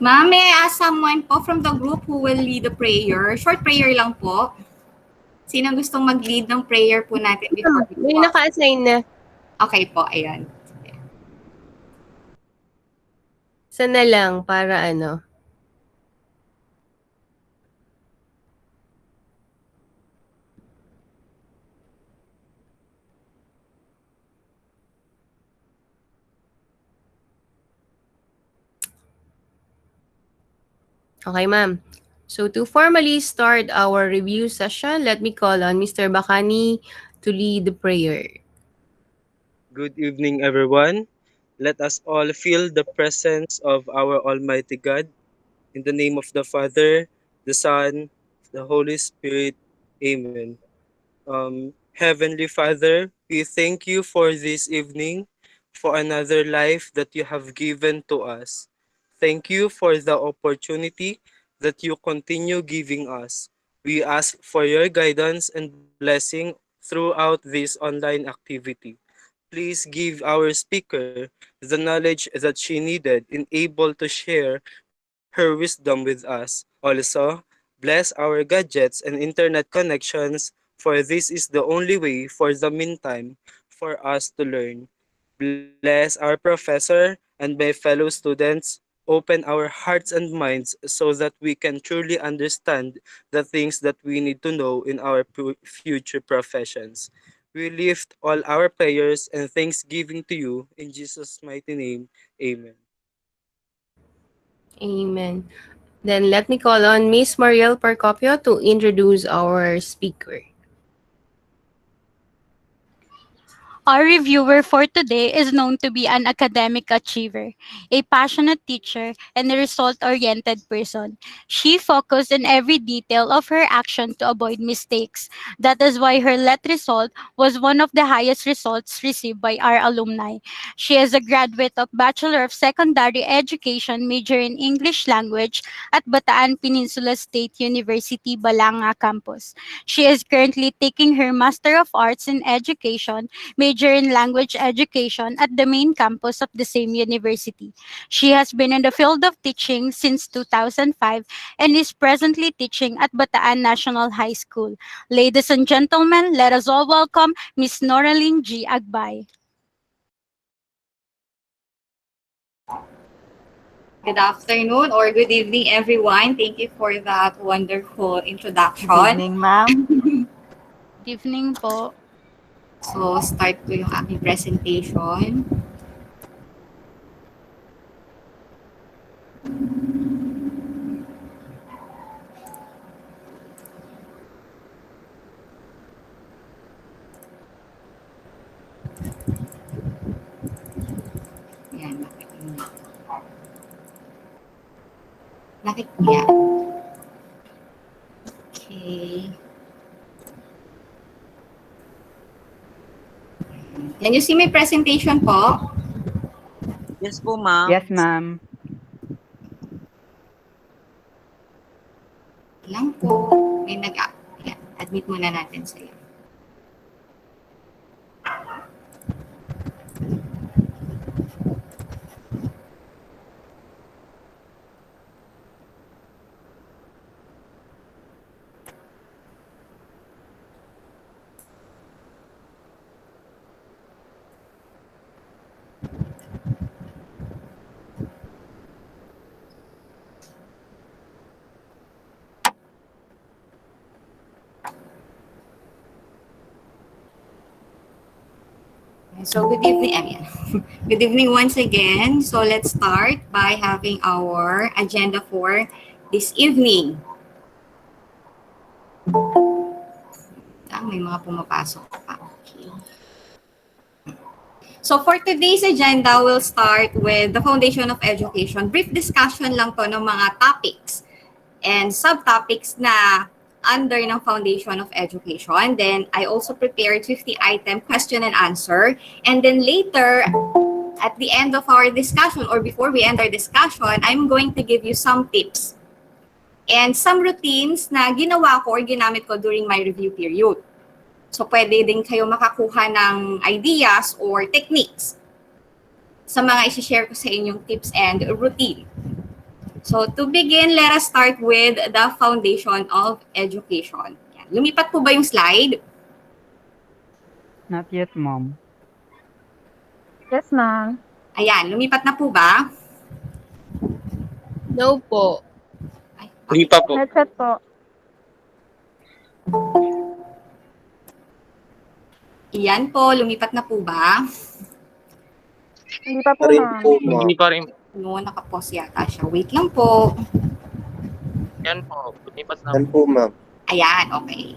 Ma'am, may I ask someone po from the group who will lead the prayer? Short prayer lang po. Sino gustong mag-lead ng prayer po natin before we May naka-assign na. Okay po, ayan. Sana lang para ano. Okay, ma'am. So to formally start our review session, let me call on Mr. Bakani to lead the prayer. Good evening, everyone. Let us all feel the presence of our Almighty God. In the name of the Father, the Son, the Holy Spirit. Amen. Heavenly Father, we thank you for this evening, for another life that you have given to us. Thank you for the opportunity that you continue giving us. We ask for your guidance and blessing throughout this online activity. Please give our speaker the knowledge that she needed and able to share her wisdom with us. Also, bless our gadgets and internet connections, for this is the only way for the meantime for us to learn. Bless our professor and my fellow students. Open our hearts and minds so that we can truly understand the things that we need to know in our future professions. We lift all our prayers and thanksgiving to you in Jesus' mighty name. Amen. Amen. Then let me call on Miss Mariel Percopio to introduce our speaker. Our reviewer for today is known to be an academic achiever, a passionate teacher, and a result-oriented person. She focused in every detail of her action to avoid mistakes. That is why her let result was one of the highest results received by our alumni. She is a graduate of Bachelor of Secondary Education major in English Language at Bataan Peninsula State University, Balanga Campus. She is currently taking her Master of Arts in Education major in language education at the main campus of the same university. She has been in the field of teaching since 2005 and is presently teaching at Bataan National High School. Ladies and gentlemen, let us all welcome Ms. Noraline G. Agbay. Good afternoon or good evening, everyone. Thank you for that wonderful introduction. Good evening, ma'am. Good evening po. So, start ko yung aking presentation. Yan, nakikita. Okay. Can you see my presentation po? Yes po, ma'am. Yes, ma'am. Lang po. May admit muna natin sa'yo. So good evening, good evening once again. So let's start by having our agenda for this evening. May mga pumapasok pa. Okay. So for today's agenda, we'll start with the foundation of education. Brief discussion lang to ng mga topics and subtopics na under ng foundation of education. Then I also prepared 50-item question and answer. And then later, at the end of our discussion or before we end our discussion, I'm going to give you some tips and some routines na ginawa ko or ginamit ko during my review period. So pwede din kayo makakuha ng ideas or techniques sa mga isi-share ko sa inyong tips and routine. So to begin, let us start with the foundation of education. Yan. Lumipat po ba yung slide? Not yet, ma'am. Yes, ma'am. Ayan, lumipat na po ba? No po. Ay, Hindi pa po. Headset po. Iyan po, lumipat na po ba? Hindi pa po, Rin ma'am. po, ma'am. Hindi pa rin. No, nakapause yata siya. Wait lang po. Yan po. Lumipat na. Yan po, ma'am. Ayan, okay.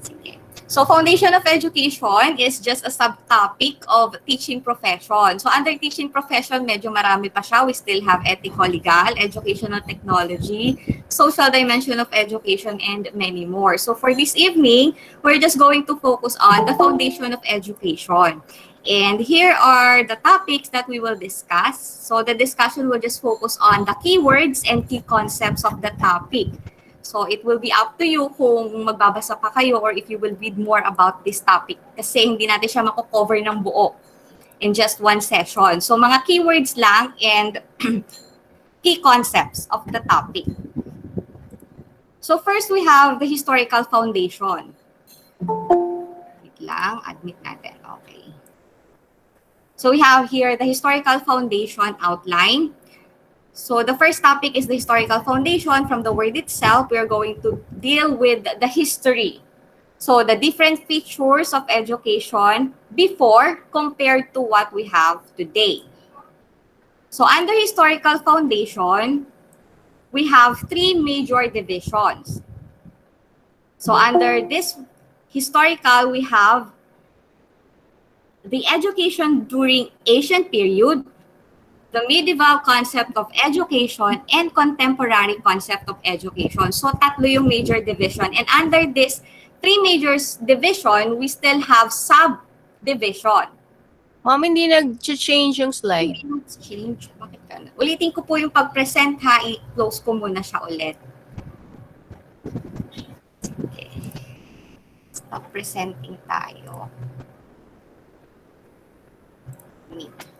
Sige. So, foundation of education is just a subtopic of teaching profession. So, under teaching profession, medyo marami pa siya. We still have ethico-legal, educational technology, social dimension of education, and many more. So, for this evening, we're just going to focus on the foundation of education. And here are the topics that we will discuss. So, the discussion will just focus on the keywords and key concepts of the topic. So, it will be up to you kung magbabasa pa kayo or if you will read more about this topic. Kasi hindi natin siya mako-cover ng buo in just one session. So, mga keywords lang and key concepts of the topic. So, first we have the historical foundation. Wait lang, admit natin. Okay. So, we have here the historical foundation outline. So the first topic is the historical foundation. From the word itself, we are going to deal with the history. So the different features of education before compared to what we have today. So under historical foundation, we have three major divisions. So under this historical, we have the education during ancient period, the medieval concept of education, and contemporary concept of education. So, tatlo yung major division. And under this three major division, we still have subdivision. Ma'am, hindi nag-change yung slide. Change. Bakit ka na? Ulitin ko po yung pag-present ha. I-close ko muna siya ulit. Okay. Stop presenting tayo. Meet.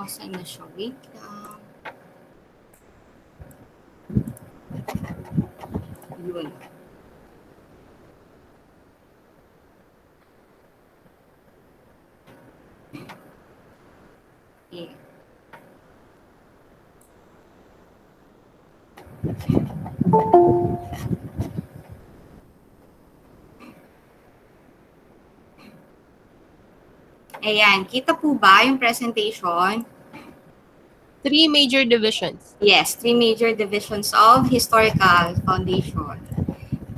Saan na siya? Wait lang. Yun. Yeah. Ayan, kita po ba yung presentation? Three major divisions. Yes, three major divisions of historical foundation.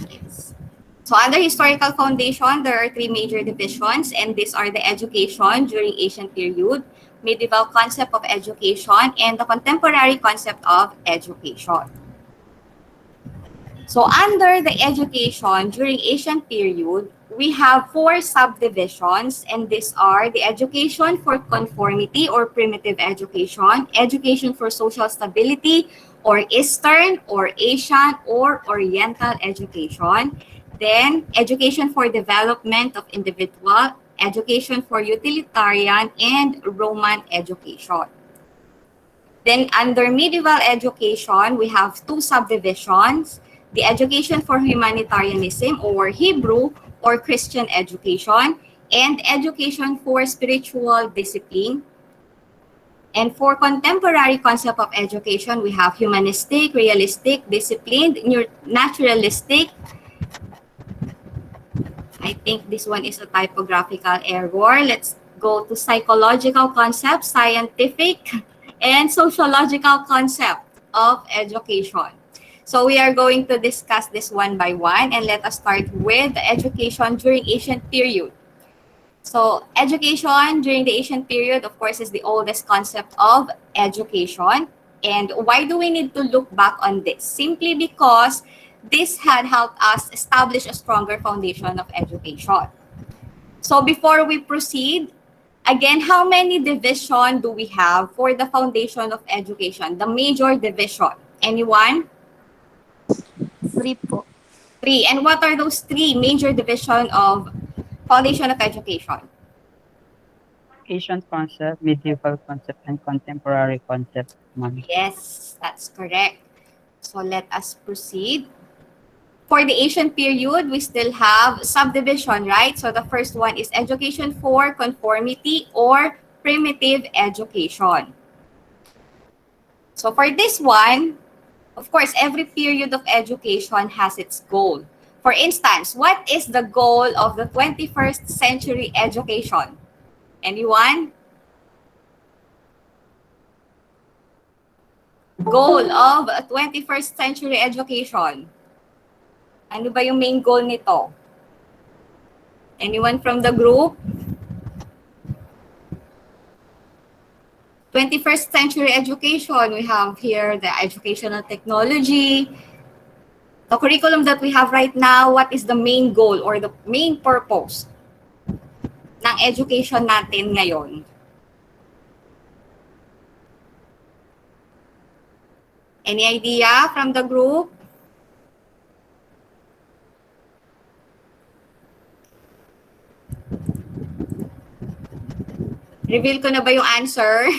Yes. So under historical foundation, there are three major divisions, and these are the education during ancient period, medieval concept of education, and the contemporary concept of education. So under the education during ancient period, we have four subdivisions, and these are the education for conformity or primitive education, education for social stability or Eastern or Asian or Oriental education, then education for development of individual, education for utilitarian, and Roman education. Then under medieval education, we have two subdivisions, the education for humanitarianism or Hebrew or Christian education, and education for spiritual discipline. And for contemporary concept of education, we have humanistic, realistic, disciplined, naturalistic. I think this one is a typographical error. Let's go to psychological concept, scientific, and sociological concept of education. So we are going to discuss this one by one, and let us start with the education during ancient period. So education during the ancient period, of course, is the oldest concept of education. And why do we need to look back on this? Simply because this had helped us establish a stronger foundation of education. So before we proceed, Again, how many division do we have for the foundation of education? The major division. Anyone? 3 po. 3. And what are those 3 major division of foundation of education? Ancient concept, medieval concept, and contemporary concept, ma'am. Yes, that's correct. So let us proceed. For the Asian period, we still have subdivision, right? So the first one is education for conformity or primitive education. So for this one, of course, every period of education has its goal. For instance, what is the goal of the 21st century education? Anyone? Goal of a 21st century education. Ano ba yung main goal nito? Anyone from the group? 21st century education, we have here the educational technology. The curriculum that we have right now, what is the main goal or the main purpose ng education natin ngayon? Any idea from the group? Reveal ko na ba yung answer?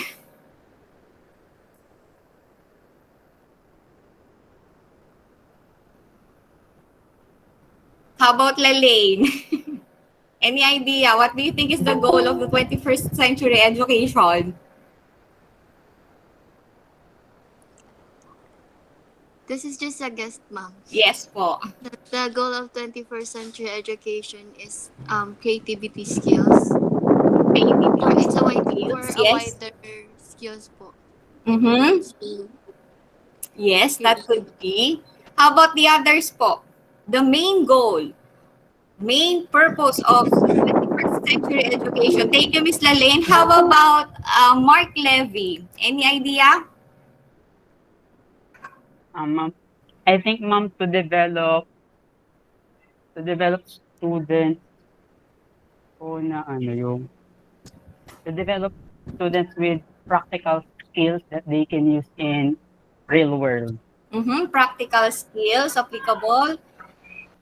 How about Lalaine? Any idea? What do you think is the goal of the 21st century education? This is just a guess, ma'am. Yes po. The goal of 21st century education is creativity skills. Or it's a Yes. wider skills po. Mm-hmm. So, Yes, that could be. How about the others po? The main goal, main purpose of 21st century education. Thank you, Ms. Lalaine. How about Mark Levy? Any idea? Ma'am, I think, ma'am, to develop students na to develop students with practical skills that they can use in real world. Mm-hmm. Practical skills applicable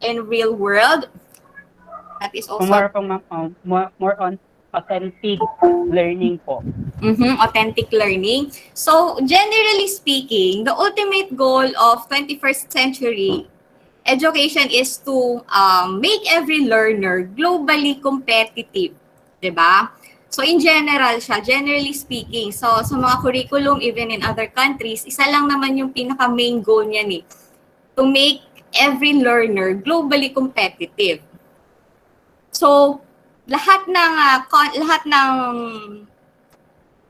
in real world. That is also More on authentic learning po. Authentic learning. So, generally speaking, the ultimate goal of 21st century education is to make every learner globally competitive. Diba? So, in general siya, generally speaking. So, sa mga curriculum, even in other countries, isa lang naman yung pinaka-main goal niyan eh. To make every learner globally competitive. So, lahat ng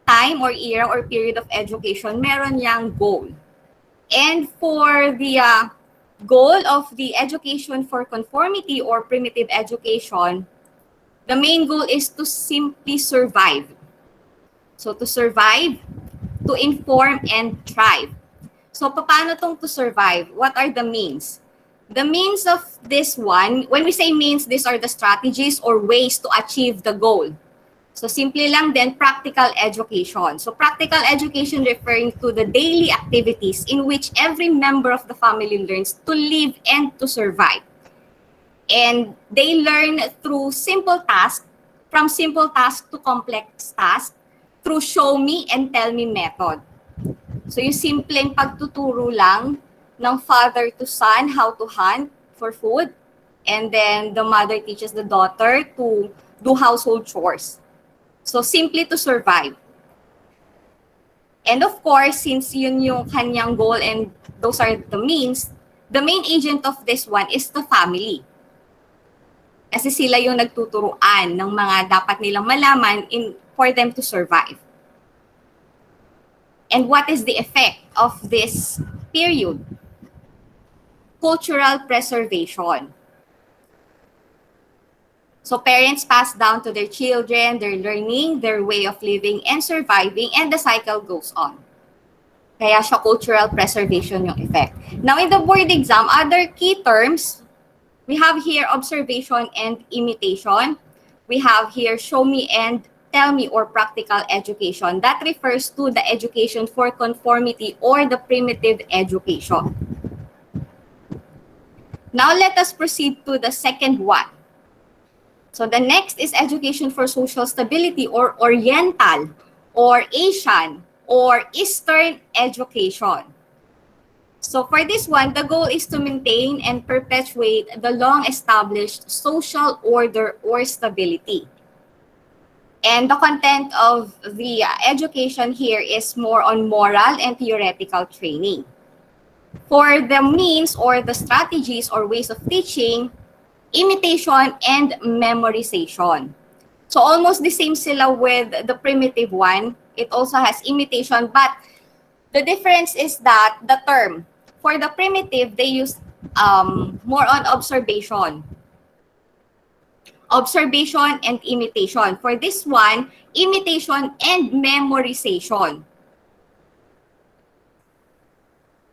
time or era or period of education, meron yang goal. And for the goal of the education for conformity or primitive education, the main goal is to simply survive. So, to survive, to inform, and thrive. So, paano tong to survive? What are the means? The means of this one, when we say means, these are the strategies or ways to achieve the goal. So, simply lang din, practical education. So, practical education referring to the daily activities in which every member of the family learns to live and to survive. And they learn through simple tasks, from simple tasks to complex tasks, through show me and tell me method. So, yung simpleng pagtuturo lang ng father to son how to hunt for food. And then the mother teaches the daughter to do household chores. So, simply to survive. And of course, since yun yung kanyang goal and those are the means, the main agent of this one is the family. Kasi sila yung nagtuturuan ng mga dapat nilang malaman for them to survive. And what is the effect of this period? Cultural preservation. So parents pass down to their children, their learning, their way of living and surviving, and the cycle goes on. Kaya siya cultural preservation yung effect. Now in the board exam, other key terms, we have here observation and imitation. We have here show me and academy or practical education. That refers to the education for conformity or the primitive education. Now let us proceed to the second one. So the next is education for social stability or Oriental or Asian or Eastern education. So for this one, the goal is to maintain and perpetuate the long-established social order or stability. And the content of the education here is more on moral and theoretical training. For the means or the strategies or ways of teaching, imitation and memorization. So almost the same sila with the primitive one. It also has imitation, but the difference is that the term, for the primitive, they use more on observation. Observation and imitation. For this one, imitation and memorization.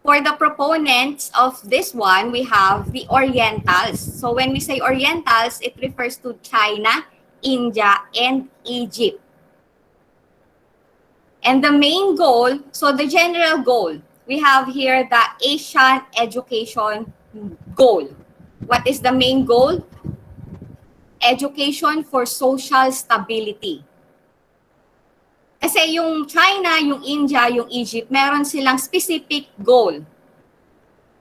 For the proponents of this one, we have the Orientals. So when we say Orientals, it refers to China, India, and Egypt. And the main goal, so the general goal, we have here the Asian education goal. What is the main goal? Education for social stability. Kasi yung China, yung India, yung Egypt, meron silang specific goal.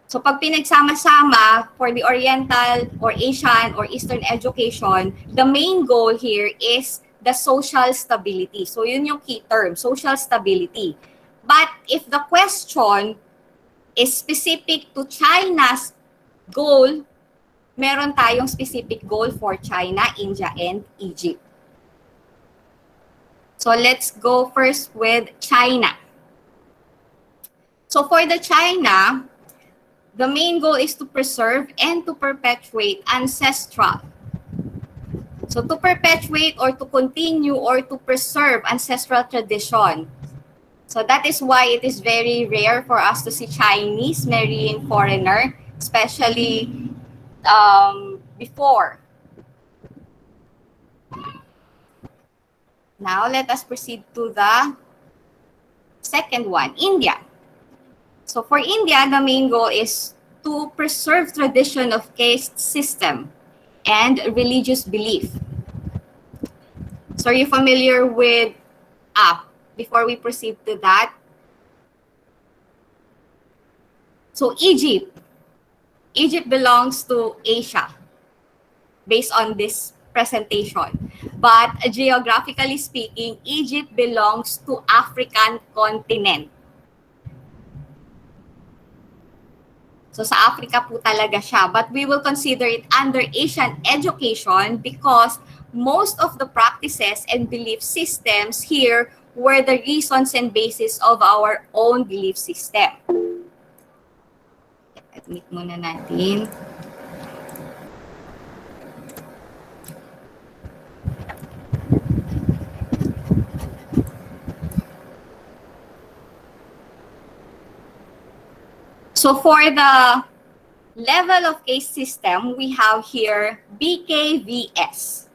So pag pinagsama-sama for the Oriental or Asian or Eastern education, the main goal here is the social stability. So yun yung key term, social stability. But if the question is specific to China's goal, meron tayong specific goal for China, India, and Egypt. So let's go first with China. So for the China, the main goal is to preserve and to perpetuate ancestral. So to perpetuate or to continue or to preserve ancestral tradition. So that is why it is very rare for us to see Chinese marrying foreigner, especially before. Now, let us proceed to the second one, India. So for India, the main goal is to preserve tradition of caste system and religious belief. So are you familiar with, before we proceed to that, so Egypt belongs to Asia based on this presentation. But geographically speaking, Egypt belongs to African continent. So sa Africa po talaga siya. But we will consider it under Asian education because most of the practices and belief systems here were the reasons and basis of our own belief system. Admit muna natin. So for the level of caste system, we have here BKVS.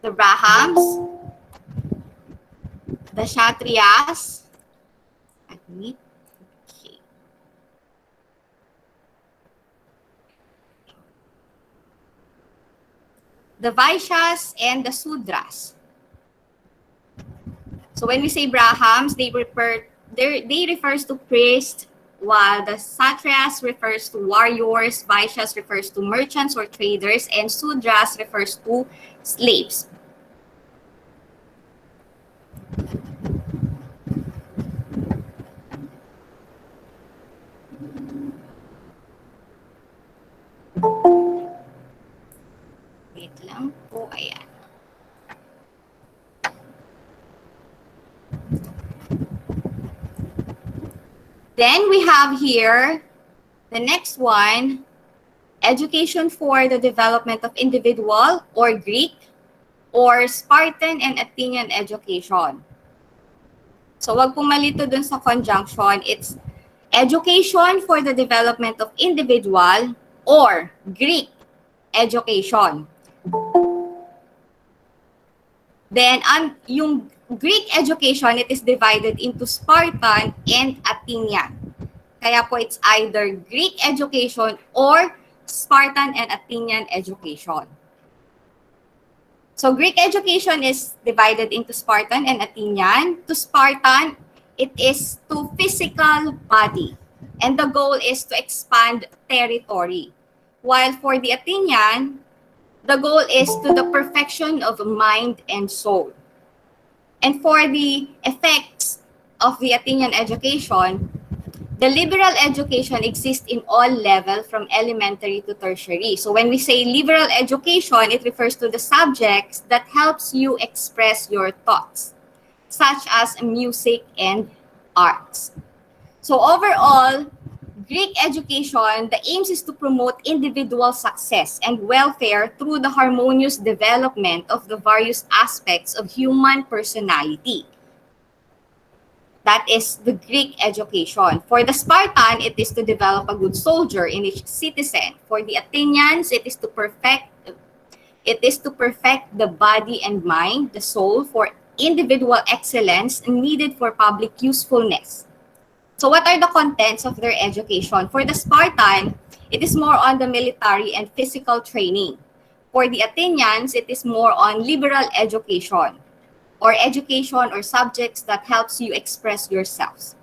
The Brahmins, the Kshatriyas, the Vaishyas, and the Sudras. So when we say Brahmins, they refers to priests, while the Kshatriyas refers to warriors, Vaishyas refers to merchants or traders, and Sudras refers to slaves. Wait lang po, ayan. Then we have here the next one, education for the development of individual or Greek or Spartan and Athenian education. So wag pong malito dun sa conjunction, it's education for the development of individual or Greek education. Then, yung Greek education, it is divided into Spartan and Athenian. Kaya po it's either Greek education or Spartan and Athenian education. So Greek education is divided into Spartan and Athenian. To Spartan, it is to physical body. And the goal is to expand territory. While for the Athenian, the goal is to the perfection of mind and soul. And for the effects of the Athenian education, the liberal education exists in all levels from elementary to tertiary. So when we say liberal education, it refers to the subjects that helps you express your thoughts, such as music and arts. So overall, Greek education, the aims is to promote individual success and welfare through the harmonious development of the various aspects of human personality. That is the Greek education. For the Spartan, it is to develop a good soldier in each citizen. For the Athenians, it is to perfect the body and mind, the soul, for individual excellence needed for public usefulness. So what are the contents of their education? For the Spartan, it is more on the military and physical training. For the Athenians, it is more on liberal education, or education or subjects that helps you express yourselves.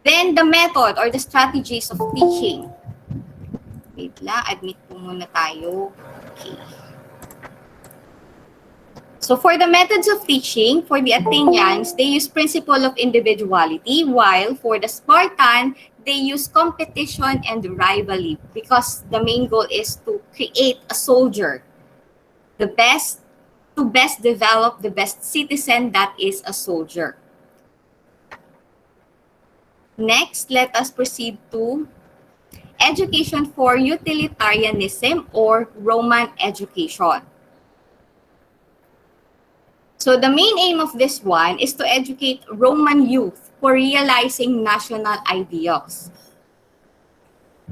Then the method or the strategies of teaching. Wait lang, admit po muna tayo. Okay. So for the methods of teaching, for the Athenians, they use principle of individuality, while for the Spartan, they use competition and rivalry because the main goal is to create a soldier, to best develop the best citizen that is a soldier. Next, let us proceed to education for utilitarianism or Roman education. So the main aim of this one is to educate Roman youth for realizing national ideals.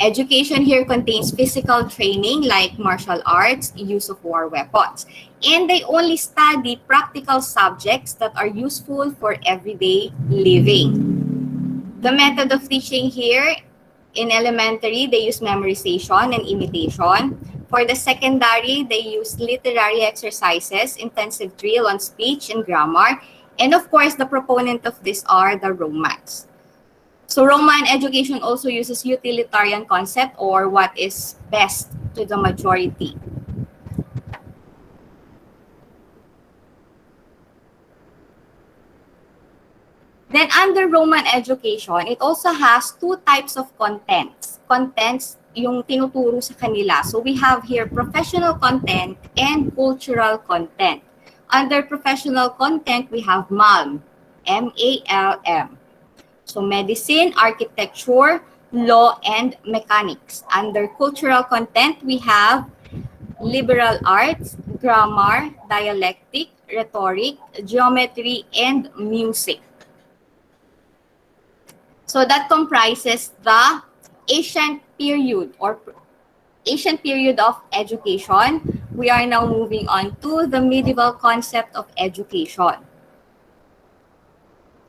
Education here contains physical training like martial arts, use of war weapons, and they only study practical subjects that are useful for everyday living. The method of teaching here, in elementary, they use memorization and imitation. For the secondary, they use literary exercises, intensive drill on speech and grammar, and of course, the proponent of this are the Romans. So Roman education also uses utilitarian concept or what is best to the majority. Then under Roman education, it also has two types of contents. Contents yung tinuturo sa kanila. So we have here professional content and cultural content. Under professional content, we have MALM, M-A-L-M. So medicine, architecture, law, and mechanics. Under cultural content, we have liberal arts, grammar, dialectic, rhetoric, geometry, and music. So that comprises the ancient period of education. We are now moving on to the medieval concept of education.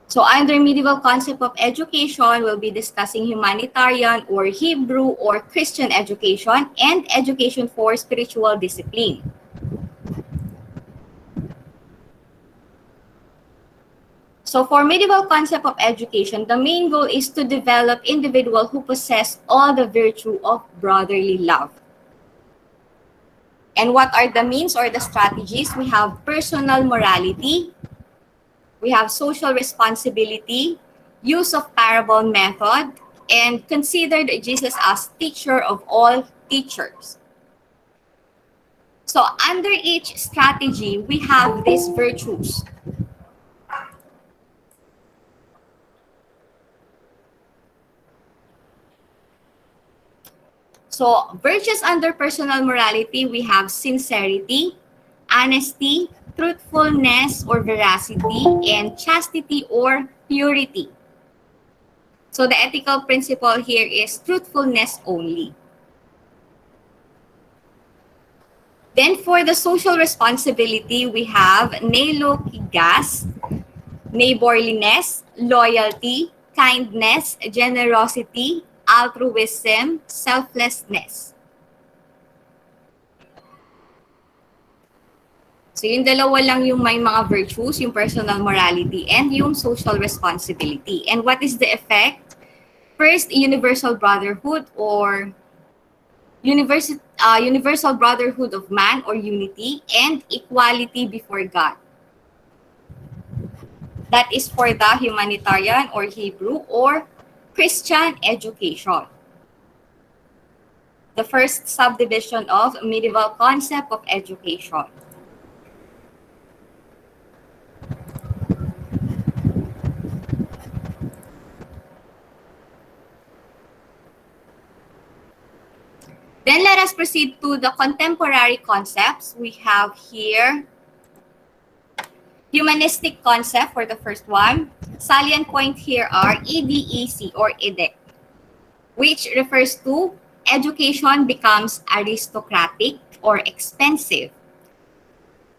So under medieval concept of education, we'll be discussing humanitarian or Hebrew or Christian education and education for spiritual discipline. So for medieval concept of education, the main goal is to develop individuals who possess all the virtue of brotherly love. And what are the means or the strategies? We have personal morality, we have social responsibility, use of parable method, and considered Jesus as teacher of all teachers. So under each strategy, we have these virtues. So virtues under personal morality, we have sincerity, honesty, truthfulness or veracity, and chastity or purity. So the ethical principle here is truthfulness only. Then for the social responsibility, we have neighborliness, loyalty, kindness, generosity, altruism, selflessness. So yung dalawa lang yung may mga virtues, yung personal morality and yung social responsibility. And what is the effect? First, universal brotherhood or universal brotherhood of man or unity and equality before God. That is for the humanitarian or Hebrew or Christian education. The first subdivision of medieval concept of education. Then let us proceed to the contemporary concepts. We have here humanistic concept for the first one. Salient point here are EDEC or EDEC, which refers to education becomes aristocratic or expensive.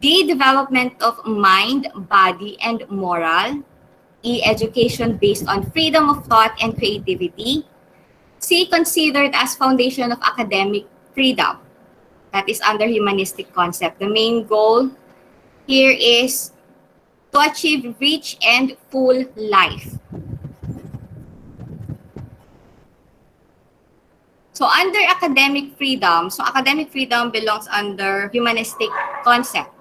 The development of mind, body, and moral. E, education based on freedom of thought and creativity. C, considered as foundation of academic freedom. That is under humanistic concept. The main goal here is to achieve rich and full life. So under academic freedom, academic freedom belongs under humanistic concept.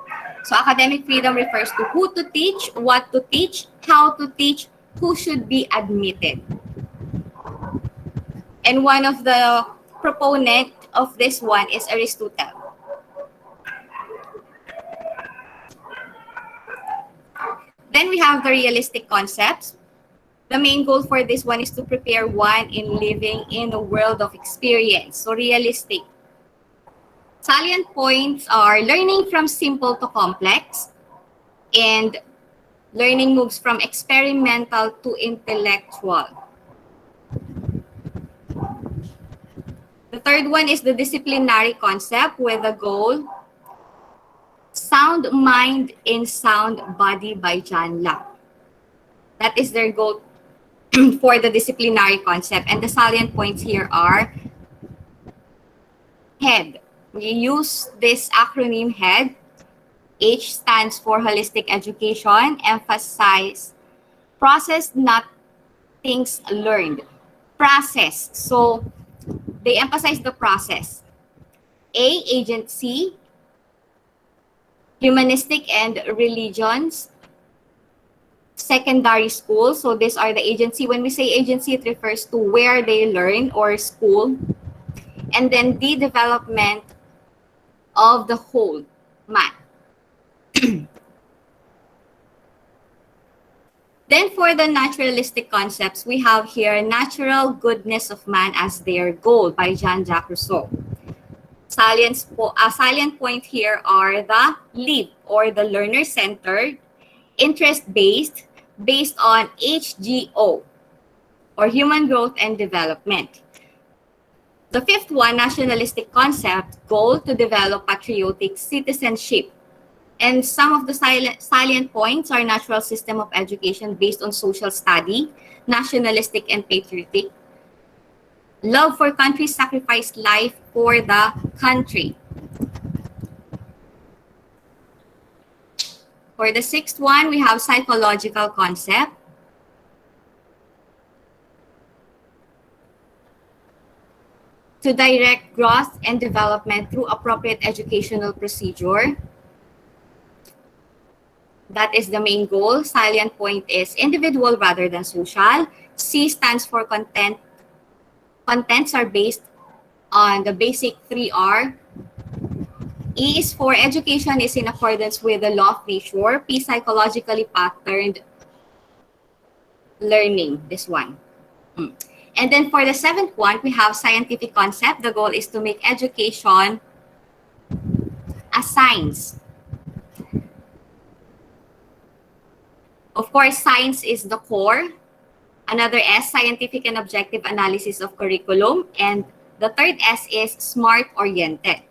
So academic freedom refers to who to teach, what to teach, how to teach, who should be admitted. And one of the proponent of this one is Aristotle. Then we have the realistic concepts. The main goal for this one is to prepare one in living in a world of experience. So realistic. Salient points are learning from simple to complex, and learning moves from experimental to intellectual. The third one is the disciplinary concept with the goal sound mind in sound body by John Locke. That is their goal for the disciplinary concept. And the salient points here are HEAD. We use this acronym HEAD. H stands for holistic education. Emphasize process, not things learned. Process. So they emphasize the process. A, agency, humanistic and religions, secondary school. So these are the agency. When we say agency, it refers to where they learn or school. And then the development of the whole man. Then for the naturalistic concepts, we have here natural goodness of man as their goal by Jean-Jacques Rousseau. Salient point here are the LEAP or the learner-centered, interest-based, based on HGO or human growth and development. The fifth one, nationalistic concept, goal to develop patriotic citizenship. And some of the salient points are natural system of education based on social study, nationalistic and patriotic, love for country, sacrifice life for the country. For the sixth one, we have psychological concept. To direct growth and development through appropriate educational procedure. That is the main goal. Salient point is individual rather than social. C stands for content. Contents are based on the basic 3R. E is for education is in accordance with the law of nature. P, psychologically patterned learning, this one. And then for the seventh one, we have scientific concept. The goal is to make education a science. Of course, science is the core. Another S, scientific and objective analysis of curriculum. And the third S is smart-oriented.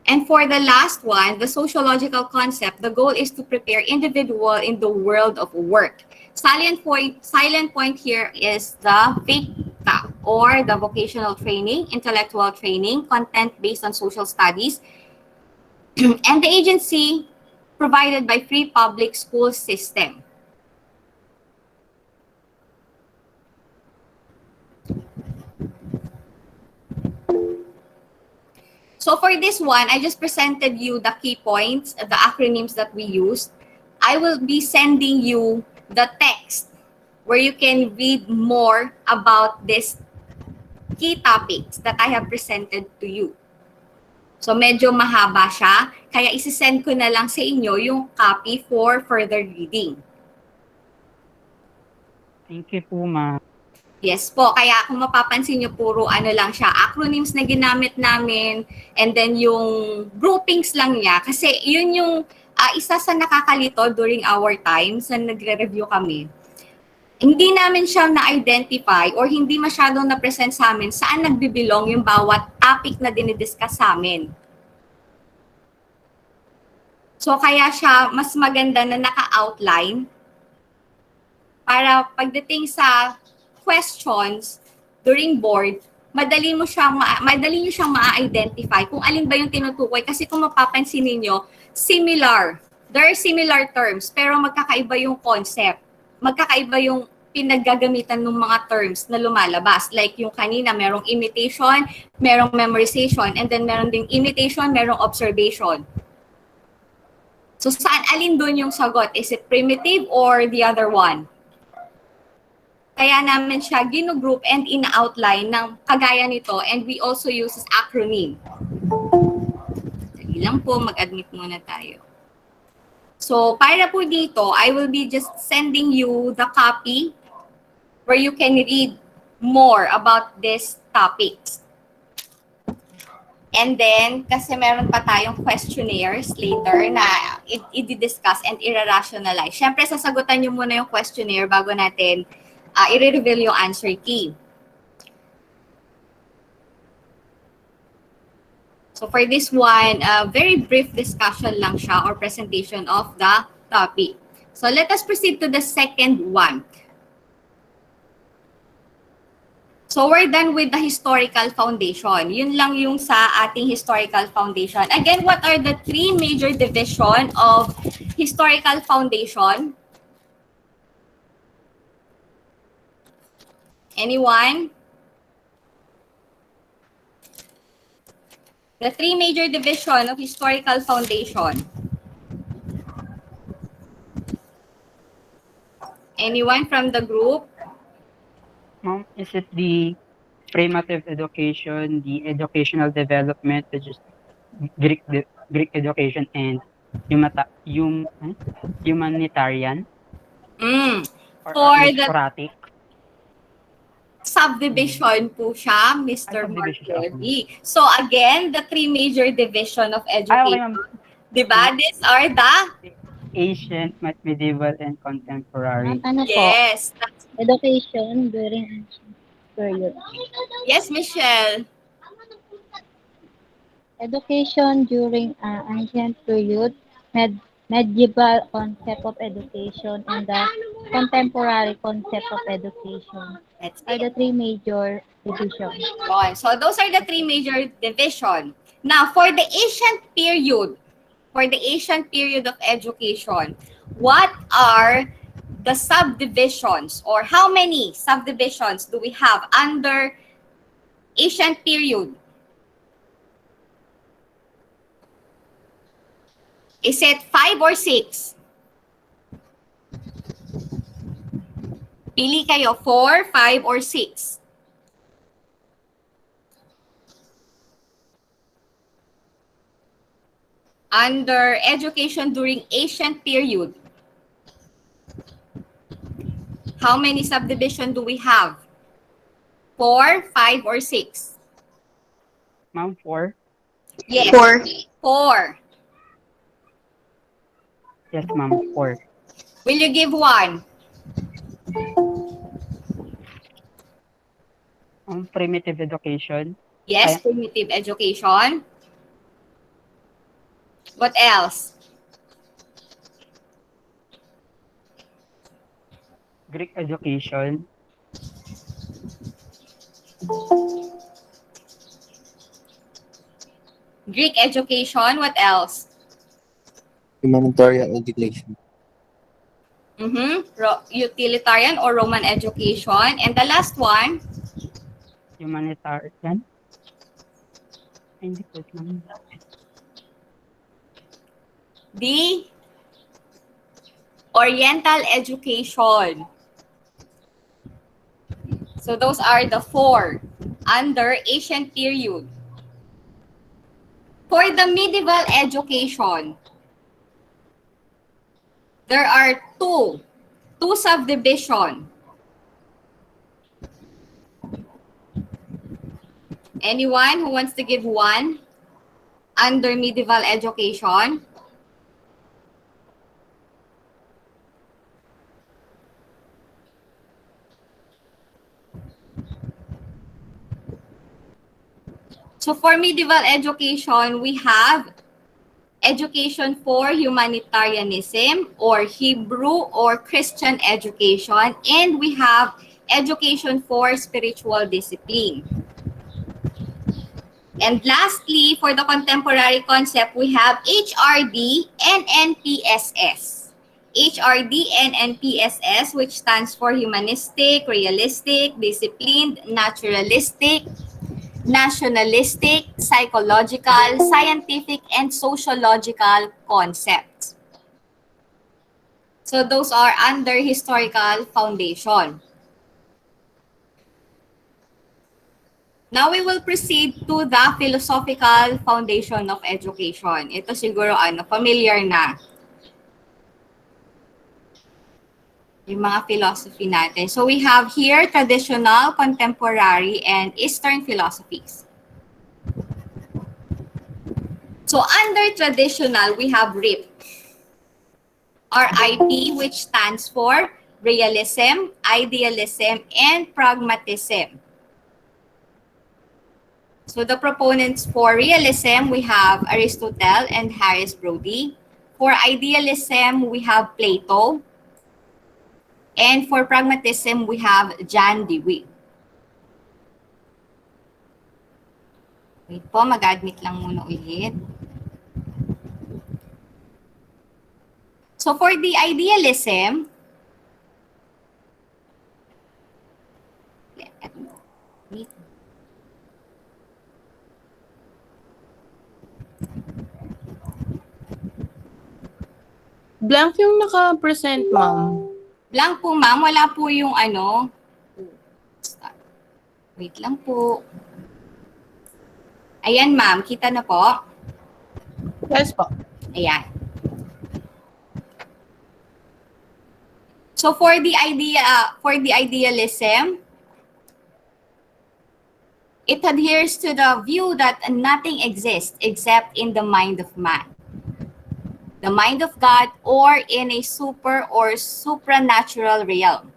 And for the last one, the sociological concept, the goal is to prepare individual in the world of work. Silent point here is the VICTA, or the vocational training, intellectual training, content based on social studies, and the agency provided by free public school system. So for this one, I just presented you the key points, the acronyms that we used. I will be sending you the text where you can read more about these key topics that I have presented to you. So medyo mahaba siya, kaya isi-send ko na lang sa inyo yung copy for further reading. Thank you po, ma'am. Yes po, kaya kung mapapansin nyo, puro ano lang siya, acronyms na ginamit namin, and then yung groupings lang niya, kasi yun yung isa sa nakakalito during our time sa nagre-review kami. Hindi namin siya na-identify or hindi masyadong na-present sa amin saan nagbibilong yung bawat topic na dinidiscuss sa amin. So kaya siya mas maganda na naka-outline para pagdating sa questions during board, madali nyo siyang ma-identify kung alin ba yung tinutukoy. Kasi kung mapapansin ninyo, similar. There are similar terms, pero magkakaiba yung concept. Magkakaiba yung pinaggagamitan ng mga terms na lumalabas. Like yung kanina, merong imitation, merong memorization, and then meron ding imitation, merong observation. So saan alin doon yung sagot? Is it primitive or the other one? Kaya namin siya ginugroup and in-outline ng kagaya nito, and we also use acronym. Dali lang po, mag-admit muna tayo. So, para po dito, I will be just sending you the copy where you can read more about these topics. And then, kasi meron pa tayong questionnaires later na i-discuss and i-rationalize. Siyempre, sasagutan nyo muna yung questionnaire bago natin i-reveal yung answer key. So for this one, very brief discussion lang siya or presentation of the topic. So let us proceed to the second one. So we're done with the historical foundation. Yun lang yung sa ating historical foundation. Again, what are the three major division of historical foundation? Anyone? The three major division of historical foundation. Anyone from the group? Ma'am, is it the primitive education, the educational development, which is Greek education, and humanitarian? Or For at least the sporadic? subdivision po siya, Mr. Subdivision. Marjorie. So again, the three major division of Okay, education. ma'am. Diba? These are the... Ancient, medieval, and contemporary. Ano po? Yes. Education during ancient period. Yes, Michelle. Education during ancient period, medieval concept of education, and the contemporary concept of education That's are the it. three major divisions. Yun. So those are the three major division. Now, for the ancient period of education, what are the subdivisions, or how many subdivisions do we have under ancient period? Is it 5 or 6? Pili kayo, 4, 5, or 6. Under education during ancient period, how many subdivision do we have? 4, 5, or 6? Ma'am, 4? Yes. 4. Yes, ma'am, 4. Will you give one? Primitive education. Yes, primitive education. What else? Greek education, Greek education. What else? Humanitarian education. Utilitarian or Roman education. And the last one, humanitarian. Ay, hindi ko lang. the Oriental education. So those are the 4 under ancient period. For the medieval education, there are two subdivision. Anyone who wants to give one under medieval education? So for medieval education, we have education for humanitarianism or Hebrew or Christian education, and we have education for spiritual discipline. And lastly, for the contemporary concept, we have HRD and NPSS. HRD and NPSS, which stands for humanistic, realistic, disciplined, naturalistic, nationalistic, psychological, scientific, and sociological concepts. So those are under historical foundation. Now we will proceed to the philosophical foundation of education. Ito siguro familiar na. Yung mga philosophy natin. So we have here traditional, contemporary, and Eastern philosophies. So under traditional, we have RIP. RIP, which stands for Realism, Idealism, and Pragmatism. So the proponents for realism, we have Aristotle and Harris Brody. For idealism, we have Plato. And for pragmatism, we have John Dewey. Wait po, mag-admit lang muna ulit. So for the idealism, Blank yung naka-present, ma'am. blank po, ma'am. Wala po yung Wait lang po. Ayan, ma'am. Kita na po? Yes po. Ayan. So for the idealism, it adheres to the view that nothing exists except in the mind of man, the mind of God, or in a super or supranatural realm.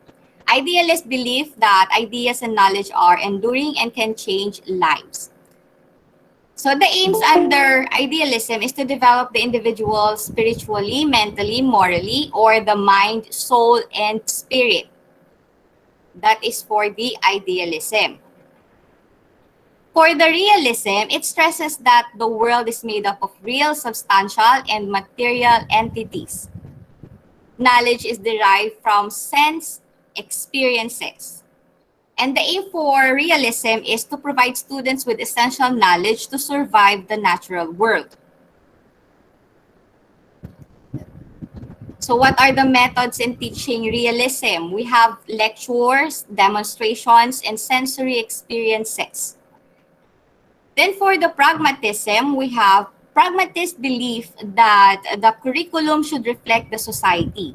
Idealists believe that ideas and knowledge are enduring and can change lives. So the aims under idealism is to develop the individual spiritually, mentally, morally, or the mind, soul, and spirit. That is for the idealism. For the realism, it stresses that the world is made up of real, substantial, and material entities. Knowledge is derived from sense experiences. And the aim for realism is to provide students with essential knowledge to survive the natural world. So what are the methods in teaching realism? We have lectures, demonstrations, and sensory experiences. Then for the pragmatism, we have pragmatist belief that the curriculum should reflect the society,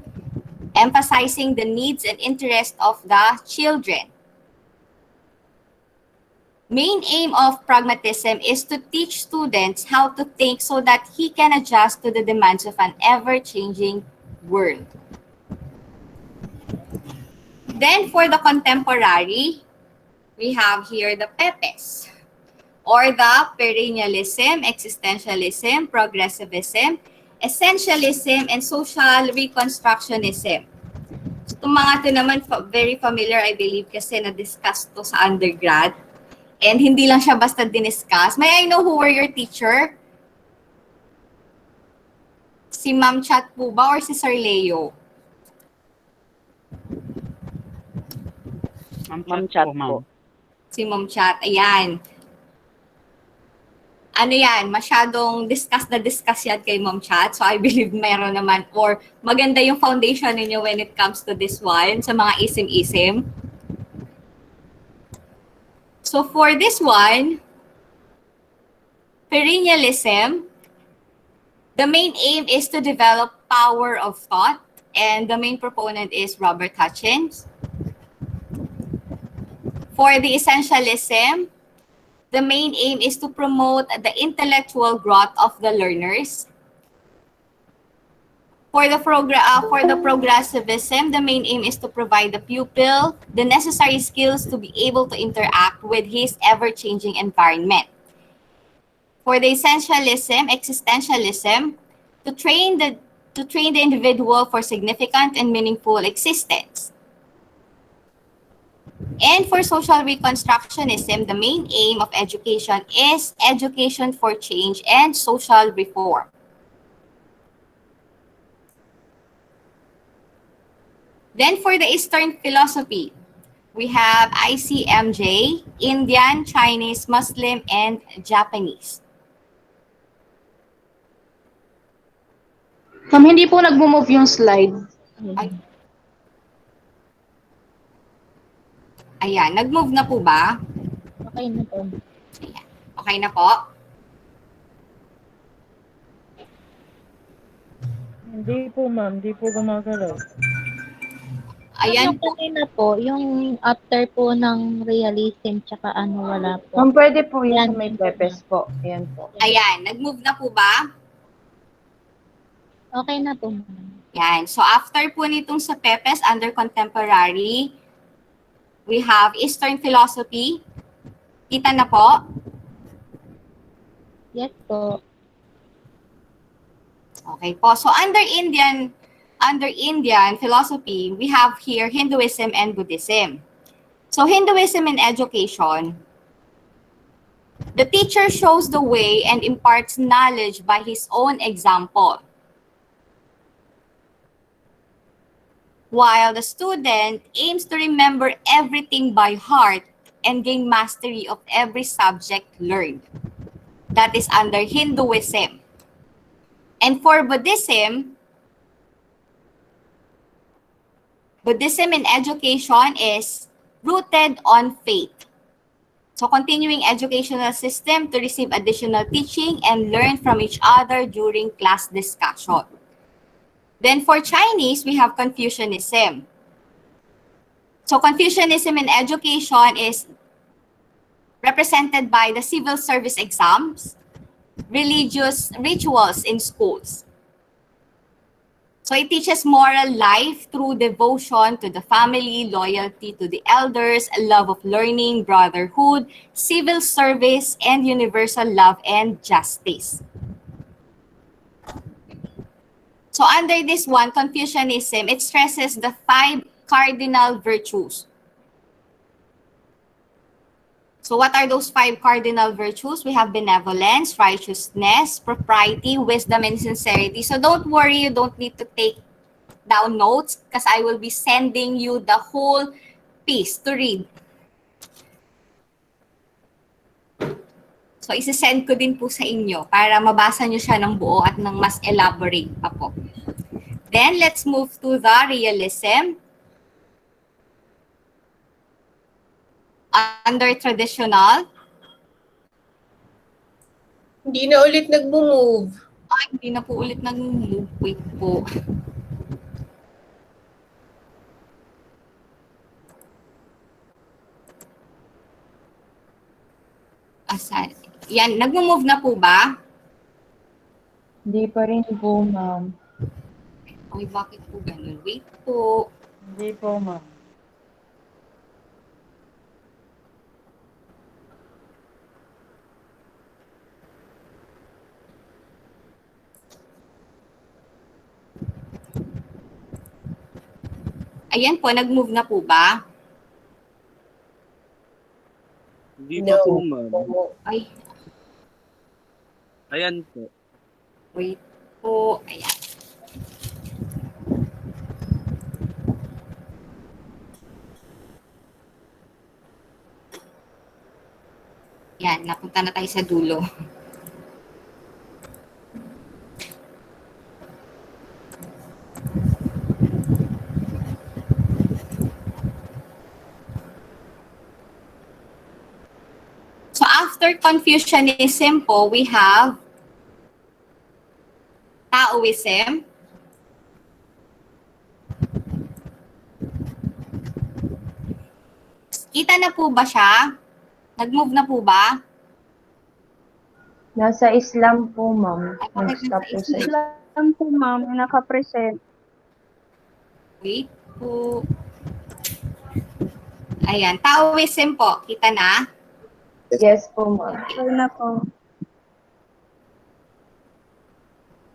emphasizing the needs and interests of the children. Main aim of pragmatism is to teach students how to think so that he can adjust to the demands of an ever-changing world. Then for the contemporary, we have here the Pepes. or the perennialism, existentialism, progressivism, essentialism, and social reconstructionism. So, itong mga ito naman, very familiar, I believe, kasi na-discuss to sa undergrad. And hindi lang siya basta diniscuss. May I know who were your teacher? Si Ma'am Chat po ba or si Sir Leo? Ma'am Chat po, ma'am. Si Ma'am Chat, ayan. Ano yan, masyadong discuss yan kay Ma'am Chat. So I believe meron naman or maganda yung foundation ninyo when it comes to this one, sa mga isim-isim. So for this one, perennialism, the main aim is to develop power of thought, and the main proponent is Robert Hutchins. For the essentialism, the main aim is to promote the intellectual growth of the learners. For the progressivism, the main aim is to provide the pupil the necessary skills to be able to interact with his ever-changing environment. For the essentialism, existentialism, to train the individual for significant and meaningful existence. And for social reconstructionism, the main aim of education is education for change and social reform. Then for the Eastern philosophy, we have ICMJ, Indian, Chinese, Muslim, and Japanese. Ma'am, hindi po nag-move yung slide. Ayan, nag-move na po ba? Okay na po. Ayan. Okay na po? Hindi po, ma'am. Hindi po gumagalaw. Ayan. Yung kanina po, yung after po ng realism tsaka ano wala po. Ma'am, pwede po yun Yan. sa may pepes po. Ayan po. Ayan, nag-move na po ba? Okay na po. Ma'am. Yan. So after po nitong sa Pepes under contemporary, we have Eastern philosophy. Kita na po? Yes po. Okay po. So under Indian philosophy, we have here Hinduism and Buddhism. So Hinduism in education, the teacher shows the way and imparts knowledge by his own example, while the student aims to remember everything by heart and gain mastery of every subject learned. That is under Hinduism. And for Buddhism in education is rooted on faith. So continuing educational system to receive additional teaching and learn from each other during class discussion. Then for Chinese, we have Confucianism. So Confucianism in education is represented by the civil service exams, religious rituals in schools. So it teaches moral life through devotion to the family, loyalty to the elders, love of learning, brotherhood, civil service, and universal love and justice. So under this one, Confucianism, it stresses the 5 cardinal virtues. So what are those 5 cardinal virtues? We have benevolence, righteousness, propriety, wisdom, and sincerity. So don't worry, you don't need to take down notes because I will be sending you the whole piece to read. So, isi-send ko din po sa inyo para mabasa nyo siya ng buo at ng mas elaborate pa po. Then, let's move to the realism. Under traditional. Hindi na ulit nag-move. Ay, hindi na po ulit nag-move. Wait po. Asan? Yan, nag-move na po ba? Hindi pa rin po, ma'am. Ay, bakit po ganun? Wait po. Hindi po, ma'am. Ayan po, nag-move na po ba? Hindi pa po, ma'am. Ay, Ayan po. wait po. Ayan. Yan, napunta na tayo sa dulo. So after Confucianism po, we have Taoism. Kita na po ba siya? Nag-move na po ba? Nasa Islam po, ma'am. Ay, bakit Nag-stop nasa po sa Islam? Islam po, ma'am. Naka-present. Wait po. Ayan, Taoism po. Kita na? Yes po, ma'am. Sure na po.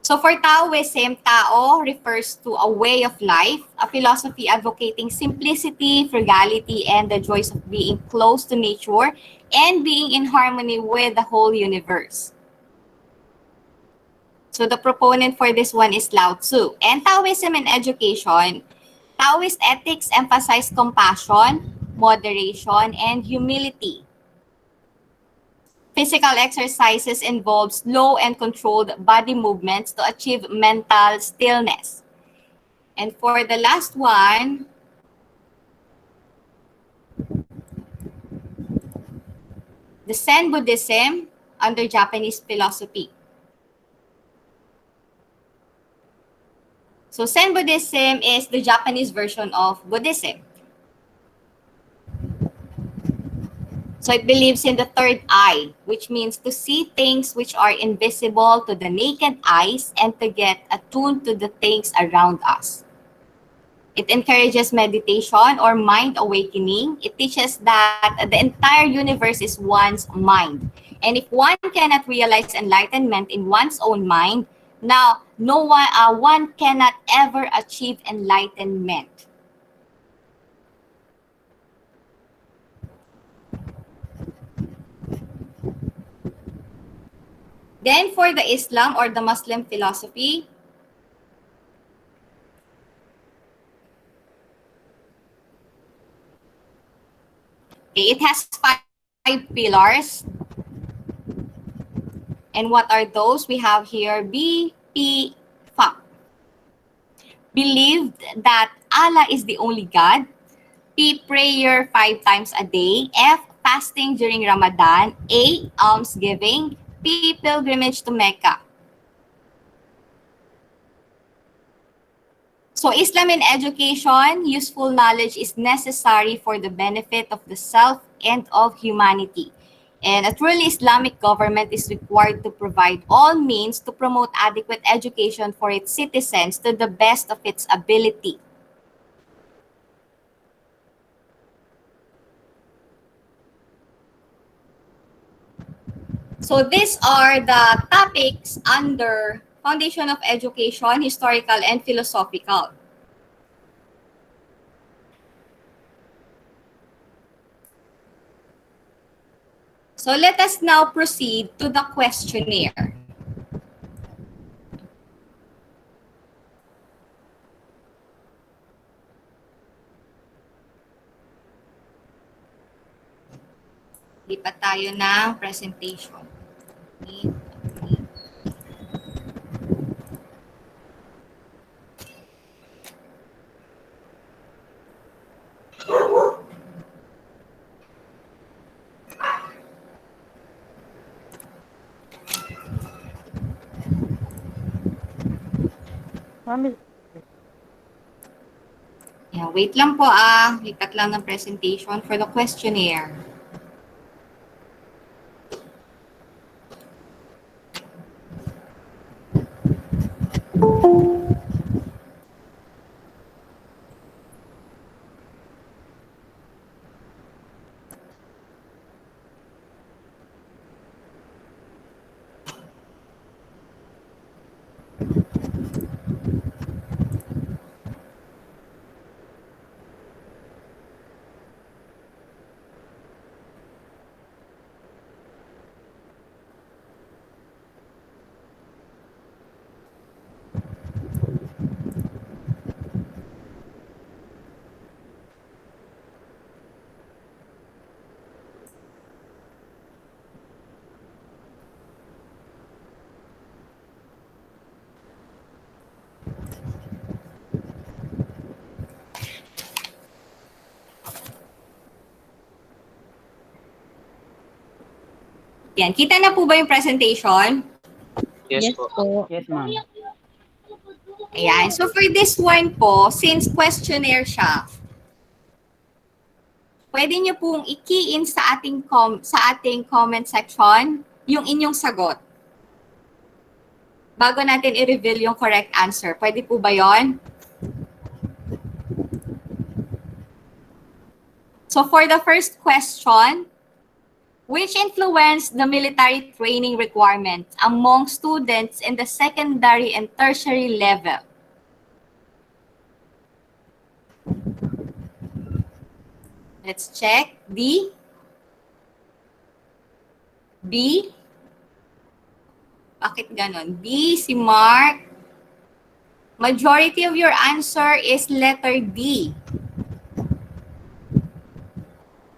So for Taoism, Tao refers to a way of life, a philosophy advocating simplicity, frugality, and the joys of being close to nature and being in harmony with the whole universe. So the proponent for this one is Lao Tzu. And Taoism and education, Taoist ethics emphasize compassion, moderation, and humility. Physical exercises involve slow and controlled body movements to achieve mental stillness. And for the last one, the Sen Buddhism under Japanese philosophy. So Sen Buddhism is the Japanese version of Buddhism. So it believes in the third eye, which means to see things which are invisible to the naked eyes and to get attuned to the things around us. It encourages meditation or mind awakening. It teaches that the entire universe is one's mind. And if one cannot realize enlightenment in one's own mind, now one cannot ever achieve enlightenment. Then for the Islam or the Muslim philosophy, it has five pillars. And what are those? We have here B, P, F. Believed that Allah is the only God. P, prayer 5 times a day. F, fasting during Ramadan. A, almsgiving. P, pilgrimage to Mecca. So Islam in education, useful knowledge is necessary for the benefit of the self and of humanity. And a truly Islamic government is required to provide all means to promote adequate education for its citizens to the best of its ability. So these are the topics under Foundation of Education, Historical and Philosophical. So let us now proceed to the questionnaire. Lipat tayo ng presentation. Yeah, wait lang po lipat lang ng presentation for the questionnaire. Yan. Kita na po ba yung presentation? Yes Yes po. po. Yes, ma'am. Ayan. So for this one po, since questionnaire siya, pwede niyo pong i-key in sa ating comment section yung inyong sagot. Bago natin i-reveal yung correct answer. Pwede po ba yon? So for the first question, which influenced the military training requirements among students in the secondary and tertiary level? Let's check. D. B. Bakit ganon? B, si Mark. Majority of your answer is letter D,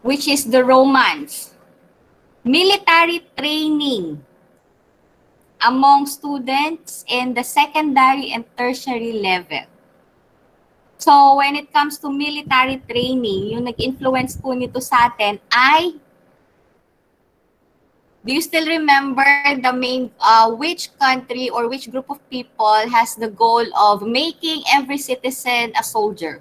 which is the Romans. Military training among students in the secondary and tertiary level. So, when it comes to military training, yung nag-influence po nito sa atin ay, do you still remember the main, which country or which group of people has the goal of making every citizen a soldier?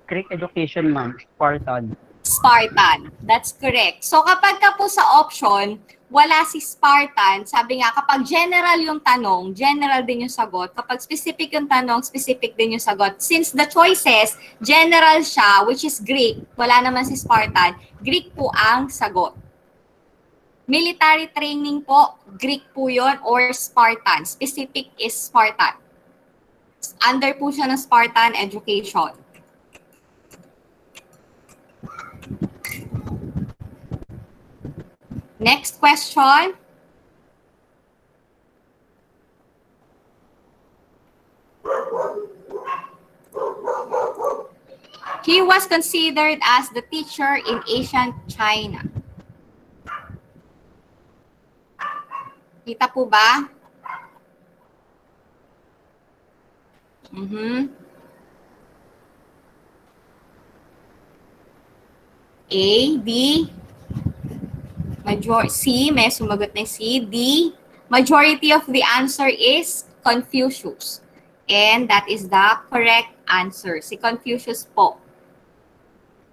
Greek education, ma'am. Spartan. Spartan. That's correct. So kapag ka po sa option, wala si Spartan, sabi nga kapag general yung tanong, general din yung sagot. Kapag specific yung tanong, specific din yung sagot. Since the choices, general siya, which is Greek, wala naman si Spartan, Greek po ang sagot. Military training po, Greek po yun or Spartan. Specific is Spartan. Under po siya ng Spartan education. Next question. He was considered as the teacher in ancient China. Kita po ba? A, B, C, may sumagot na C. D, majority of the answer is Confucius. And that is the correct answer. Si Confucius po.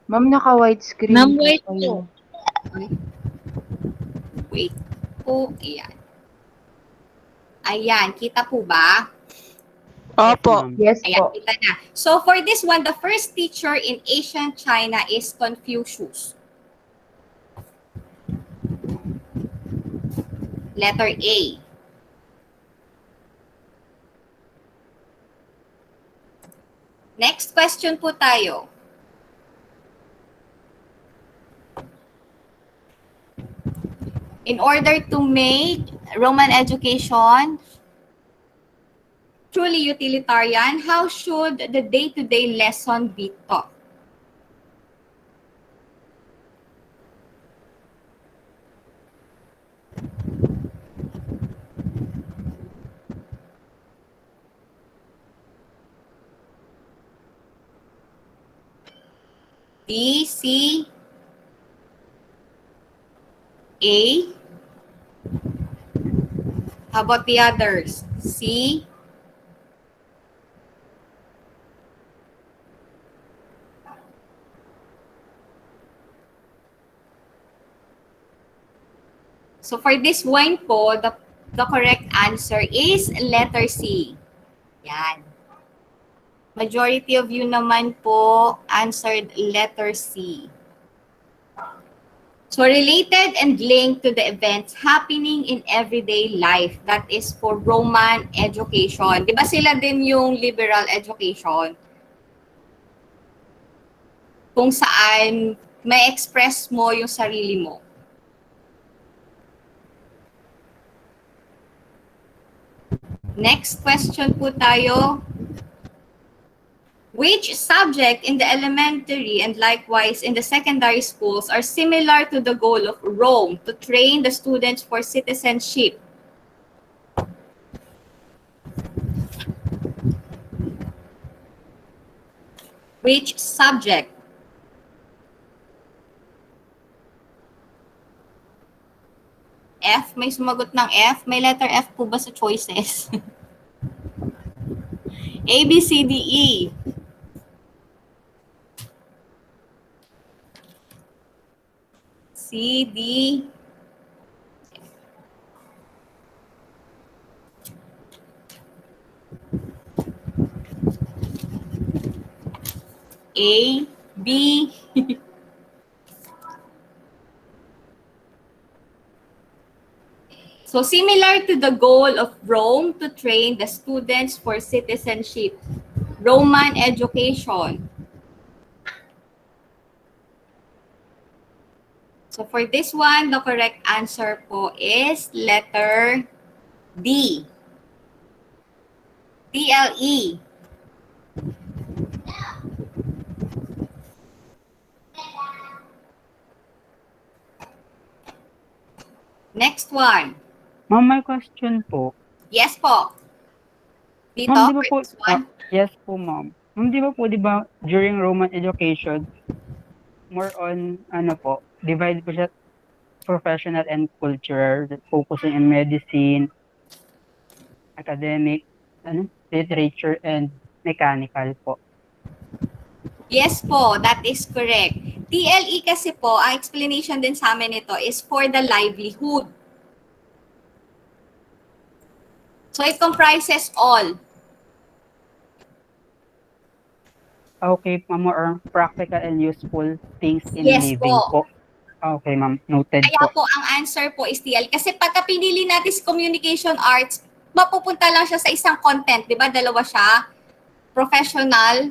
Ma'am, naka-widescreen Ma'am, po wait kayo. Wait po. Ayan. Ayan. Kita po ba? Opo. Yes Ayan, po. kita na. So for this one, the first teacher in ancient China is Confucius. Letter A. Next question po tayo. In order to make Roman education truly utilitarian, how should the day-to-day lesson be taught? B, C, A. How about the others? C, so for this one po, the correct answer is letter C. Yan. Majority of you naman po answered letter C. So related and linked to the events happening in everyday life. That is for Roman education. Di ba sila din yung liberal education? Kung saan may express mo yung sarili mo. Next question po tayo. Which subject in the elementary and likewise in the secondary schools are similar to the goal of Rome to train the students for citizenship? Which subject? F, may sumagot ng F. May letter F po ba sa choices? A, B, C, D, E. C, D, A, B. So similar to the goal of Rome to train the students for citizenship, Roman education. So for this one, the correct answer po is letter D. TLE. Next one. Ma'am, may question po. Yes po. Dito, Ma'am, di ba for po, this one? yes po, ma'am. Ma'am, di ba, during Roman education, more on, divide po siya professional and cultural, focusing in medicine, academic, literature, and mechanical po. Yes po, that is correct. TLE kasi po, ang explanation din sa amin ito is for the livelihood. So it comprises all. Okay, ma'am, more practical and useful things in Yes living po. po. Okay, ma'am. Noted Kaya po. po, ang answer po is TL. Kasi pagka pinili natin si communication arts, mapupunta lang siya sa isang content. Di ba? Dalawa siya. Professional.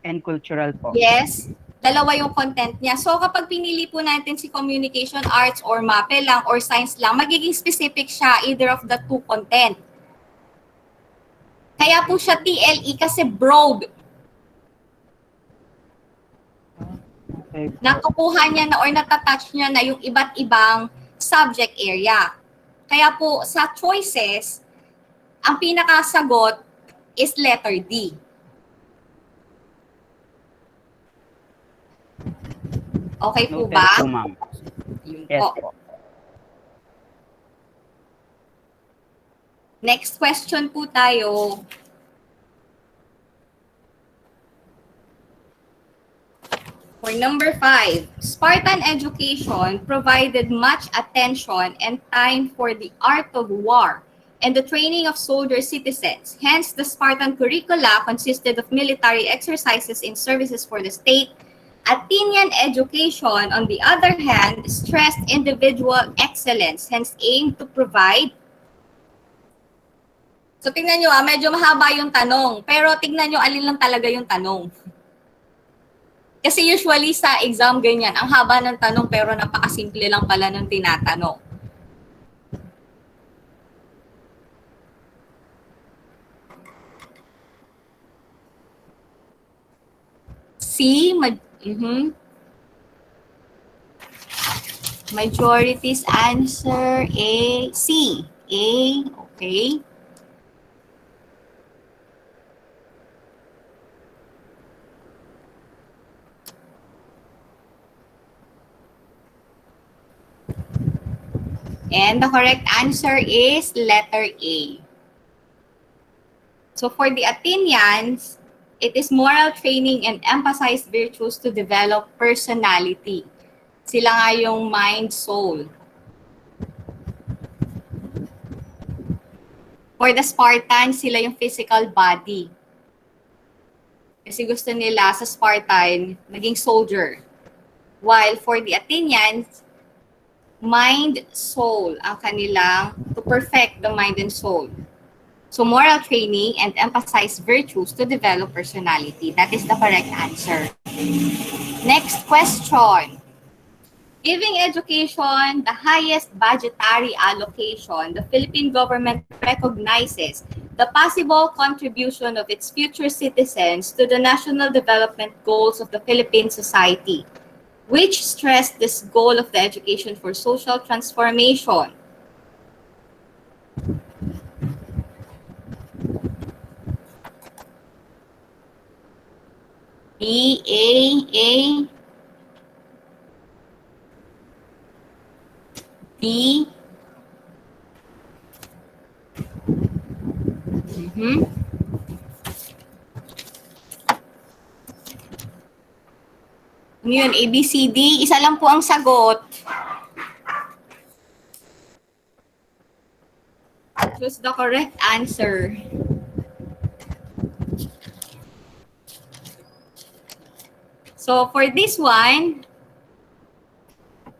And cultural po. Yes. Dalawa yung content niya. So kapag pinili po natin si communication arts or MAPE lang or science lang, magiging specific siya either of the two content. Kaya po siya TLE kasi broad. Okay po. Nakukuha niya na or natatouch niya na yung iba't ibang subject area. Kaya po sa choices, ang pinakasagot is letter D. Okay po Noted ba? po, ma'am. Yun Yes po. po. Next question po tayo. For number 5, Spartan education provided much attention and time for the art of war and the training of soldier citizens. Hence, the Spartan curricula consisted of military exercises in services for the state. Athenian education, on the other hand, stressed individual excellence, hence aimed to provide. So tingnan nyo, medyo mahaba yung tanong, pero tingnan nyo alin lang talaga yung tanong. Kasi usually sa exam ganyan, ang haba ng tanong pero napakasimple lang pala ng tinatanong. C, majority's answer A, C. A, okay. And the correct answer is letter A. So for the Athenians, it is moral training and emphasized virtues to develop personality. Sila nga yung mind, soul. For the Spartans, sila yung physical body. Kasi gusto nila sa Spartan, maging soldier. While for the Athenians, mind, soul ang kanilang to perfect the mind and soul. So moral training and emphasize virtues to develop personality. That is the correct answer. Next question. Giving education the highest budgetary allocation, the Philippine government recognizes the possible contribution of its future citizens to the national development goals of the Philippine society, which stressed this goal of the education for social transformation. B, A. D. Mhm. Ano yun? A, B, C, D. Isa lang po ang sagot. Choose the correct answer. So for this one,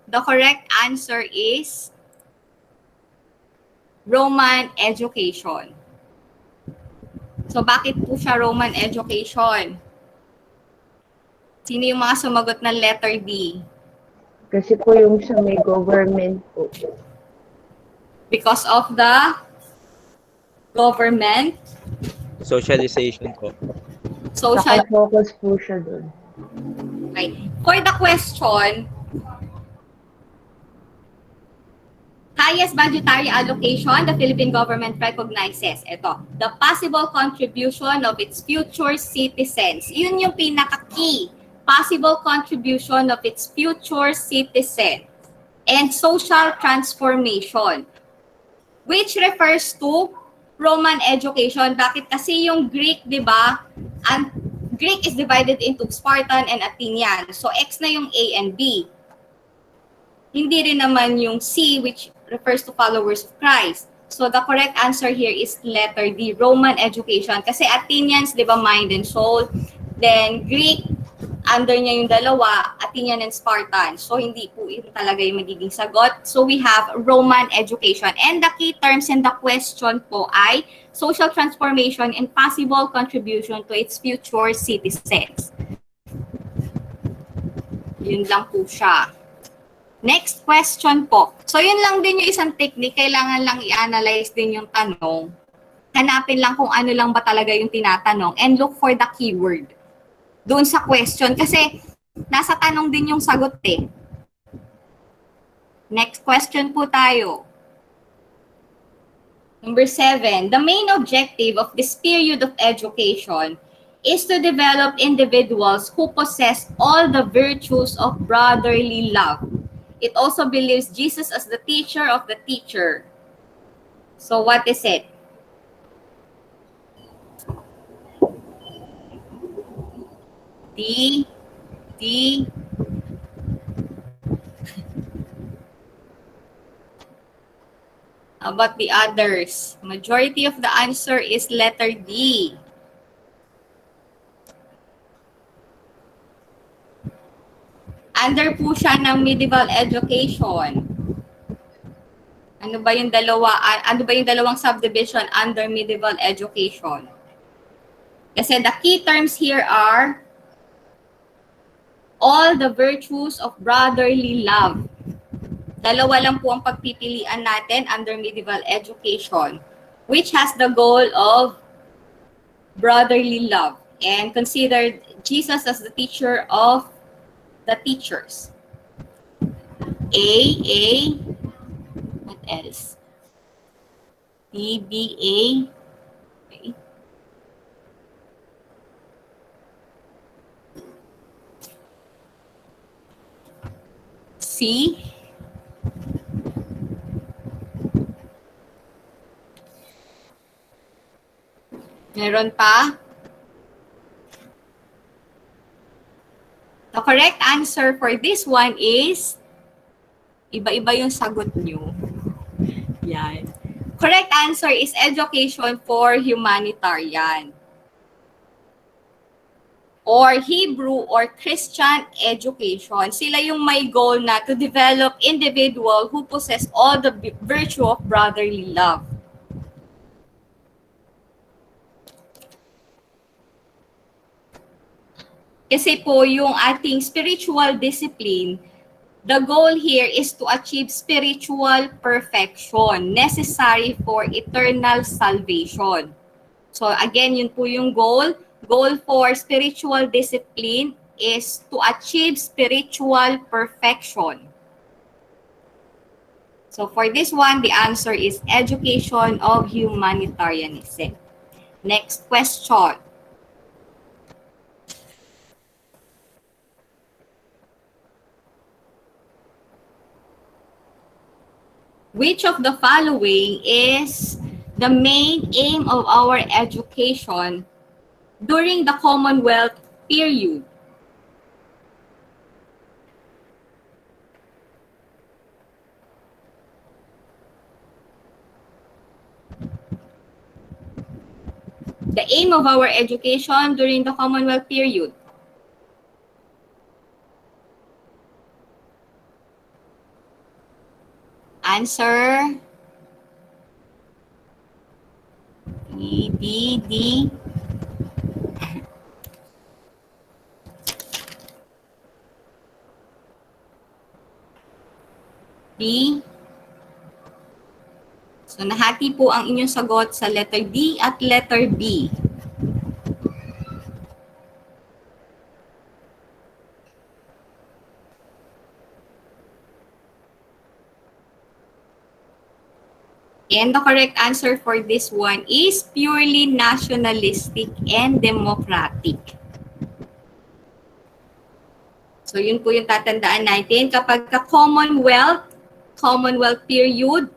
the correct answer is Roman education. So bakit po siya Roman education? Sino yung mga sumagot ng letter D? Kasi po yung sa may government po. Because of the government, Socialization po. social. Naka-focus po siya doon. Okay. For the question, highest budgetary allocation the Philippine government recognizes. Ito, the possible contribution of its future citizens. Yun yung pinaka-key. Possible contribution of its future citizens and social transformation, which refers to Roman education. Bakit? Kasi yung Greek, di ba? And Greek is divided into Spartan and Athenian. So, X na yung A and B. Hindi rin naman yung C, which refers to followers of Christ. So, the correct answer here is letter D, Roman education. Kasi Athenians, di ba, mind and soul. Then, Greek, under niya yung dalawa, Athenian and Spartan. So, hindi po yun talaga yung magiging sagot. So, we have Roman education. And the key terms in the question po ay social transformation and possible contribution to its future citizens. Yun lang po siya. Next question po. So, yun lang din yung isang technique. Kailangan lang i-analyze din yung tanong. Hanapin lang kung ano lang ba talaga yung tinatanong and look for the keyword doon sa question. Kasi, nasa tanong din yung sagot eh. Next question po tayo. Number 7. The main objective of this period of education is to develop individuals who possess all the virtues of brotherly love. It also believes Jesus as the teacher of the teacher. So what is it? D. How about the others? Majority of the answer is letter D. Under po siya ng medieval education. Ano ba yung dalawang subdivision under medieval education? Kasi the key terms here are all the virtues of brotherly love. Dalawa lang po ang pagpipilian natin under medieval education, which has the goal of brotherly love and considered Jesus as the teacher of the teachers. A, what else? B, A. Okay. C. Meron pa? The correct answer for this one is iba-iba yung sagot nyo. Yan. Correct answer is education for humanitarian. Or Hebrew or Christian education. Sila yung may goal na to develop individual who possess all the virtue of brotherly love. Kasi po yung ating spiritual discipline, the goal here is to achieve spiritual perfection necessary for eternal salvation. So again, yun po yung goal. Goal for spiritual discipline is to achieve spiritual perfection. So for this one, the answer is education of humanitarianism. Next question. Which of the following is the main aim of our education during the Commonwealth period? The aim of our education during the Commonwealth period. Answer. D. D. So, nahati po ang inyong sagot sa letter D at letter B. And the correct answer for this one is purely nationalistic and democratic. So, yun po yung tatandaan natin. Kapag Commonwealth period,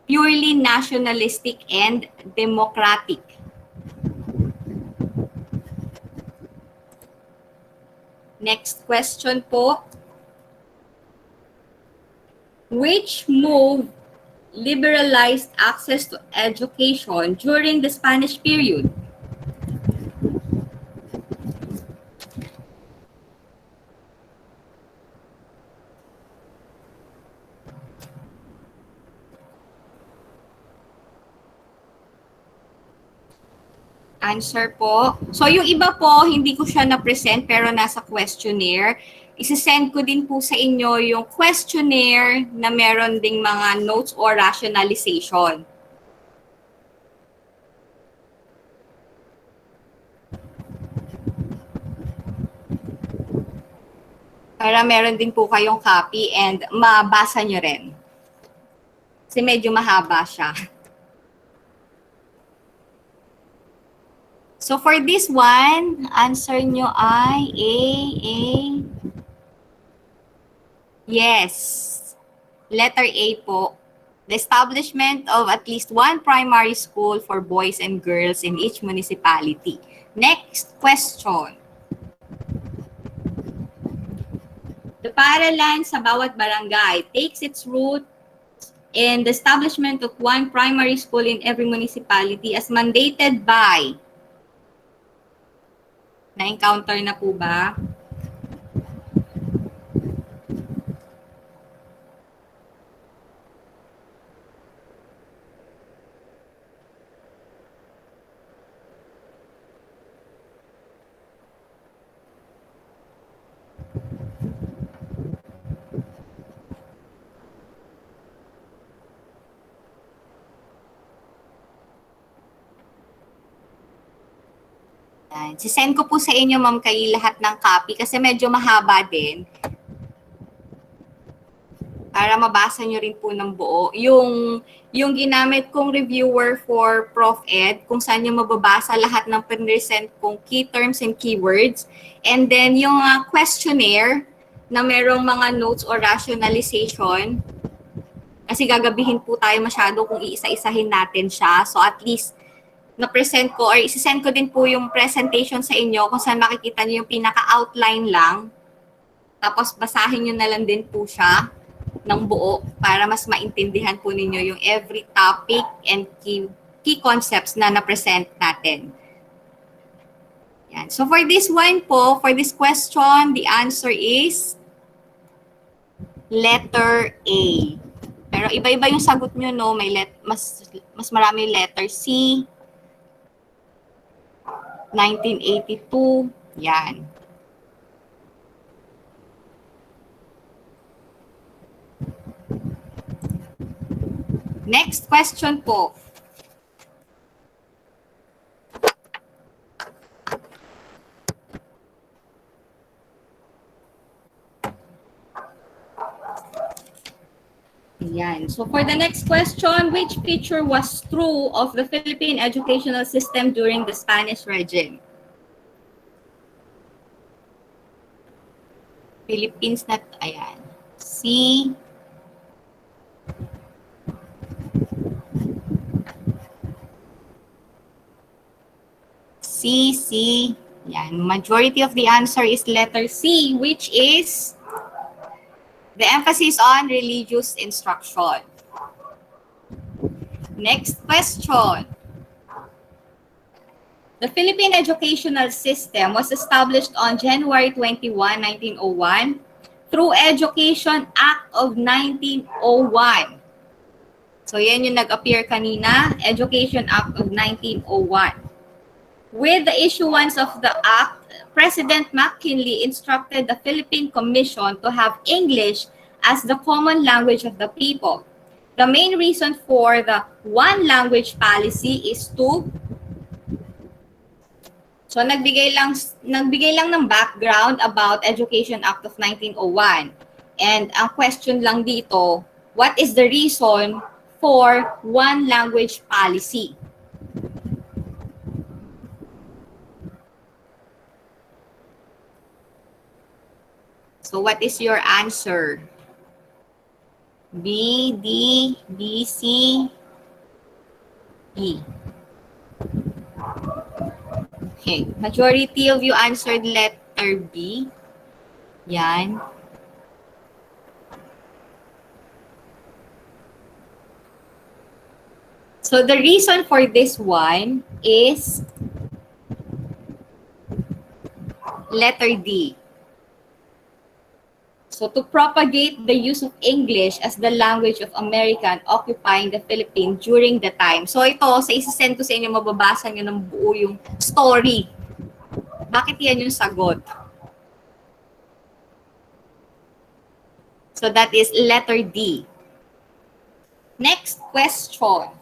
purely nationalistic and democratic. Next question po. Which move liberalized access to education during the Spanish period? Answer po. So, yung iba po, hindi ko siya na-present pero nasa questionnaire. Isisend ko din po sa inyo yung questionnaire na meron ding mga notes or rationalization. Para meron din po kayong copy and mabasa nyo rin. Kasi medyo mahaba siya. So for this one, answer nyo ay A. Yes. Letter A po. The establishment of at least one primary school for boys and girls in each municipality. Next question. The paaralan sa bawat barangay takes its root in the establishment of one primary school in every municipality as mandated by. Na-encounter na po ba? Sisend ko po sa inyo, ma'am, kayo lahat ng copy kasi medyo mahaba din. Para mabasa nyo rin po ng buo. Yung ginamit kong reviewer for Prof Ed, kung saan nyo mababasa lahat ng present kong key terms and keywords. And then yung questionnaire na merong mga notes or rationalization. Kasi gagabihin po tayo masyado kung iisa-isahin natin siya. So at least na-present ko or isisend ko din po yung presentation sa inyo kung saan makikita nyo yung pinaka-outline lang. Tapos basahin nyo na lang din po siya ng buo para mas maintindihan po ninyo yung every topic and key concepts na na-present natin. Yan. So for this one po, for this question, the answer is letter A. Pero iba-iba yung sagot nyo, no? May mas marami letter C, 1982, yan. Next question po. Yan. So for the next question, which feature was true of the Philippine educational system during the Spanish regime? Philippines na, ayan. C, C. Yan. Majority of the answer is letter C, which is the emphasis on religious instruction. Next question. The Philippine educational system was established on January 21, 1901 through Education Act of 1901. So yan yung nag-appear kanina, Education Act of 1901. With the issuance of the act, President McKinley instructed the Philippine Commission to have English as the common language of the people. The main reason for the one language policy is to nagbigay lang ng background about Education Act of 1901. And ang question lang dito, what is the reason for one language policy? So what is your answer? B, D, B, C, E. Okay, majority of you answered letter B. Yan. So the reason for this one is letter D. So to propagate the use of English as the language of American occupying the Philippines during the time. So ito, sa isasend ko sa inyo, mababasa nyo ng buo yung story. Bakit yan yung sagot? So that is letter D. Next question.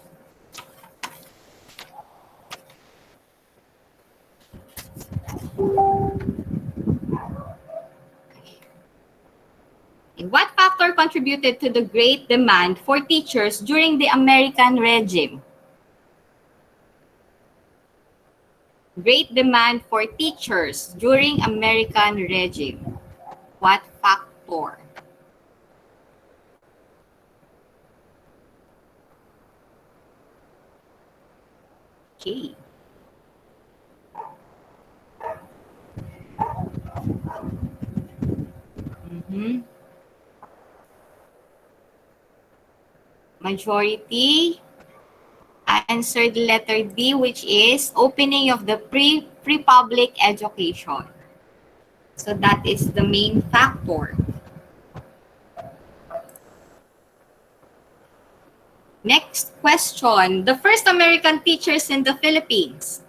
What factor contributed to the great demand for teachers during the American regime? Great demand for teachers during American regime. What factor? Okay. Majority answered letter D, which is opening of the pre-public education. So that is the main factor. Next question. The first American teachers in the Philippines.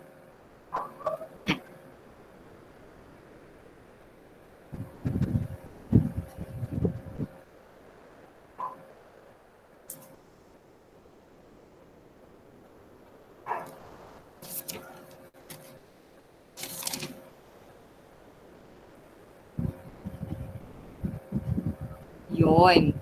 Yun.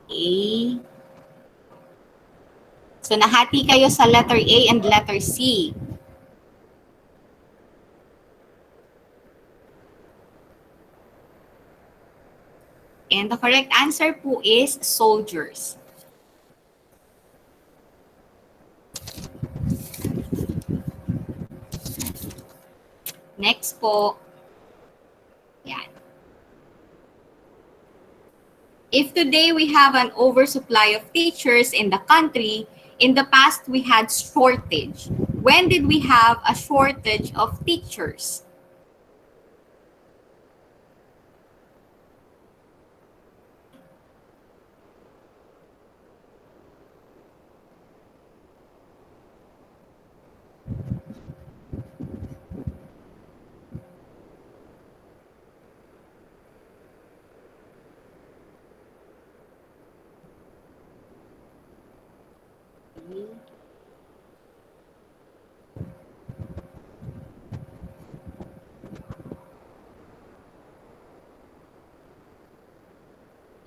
A. So nahati kayo sa letter A and letter C. And the correct answer po is soldiers. Next po, yan. If today we have an oversupply of teachers in the country, in the past we had shortage. When did we have a shortage of teachers?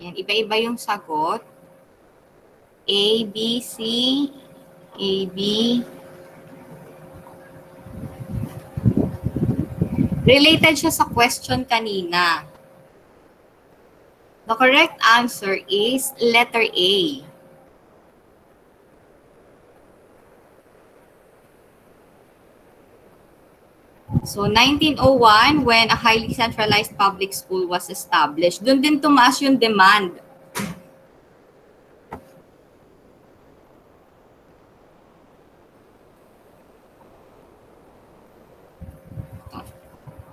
Yan, iba-iba yung sagot. A, B, C, A, B. Related siya sa question kanina. The correct answer is letter A. So, 1901, when a highly centralized public school was established, doon din tumaas yung demand.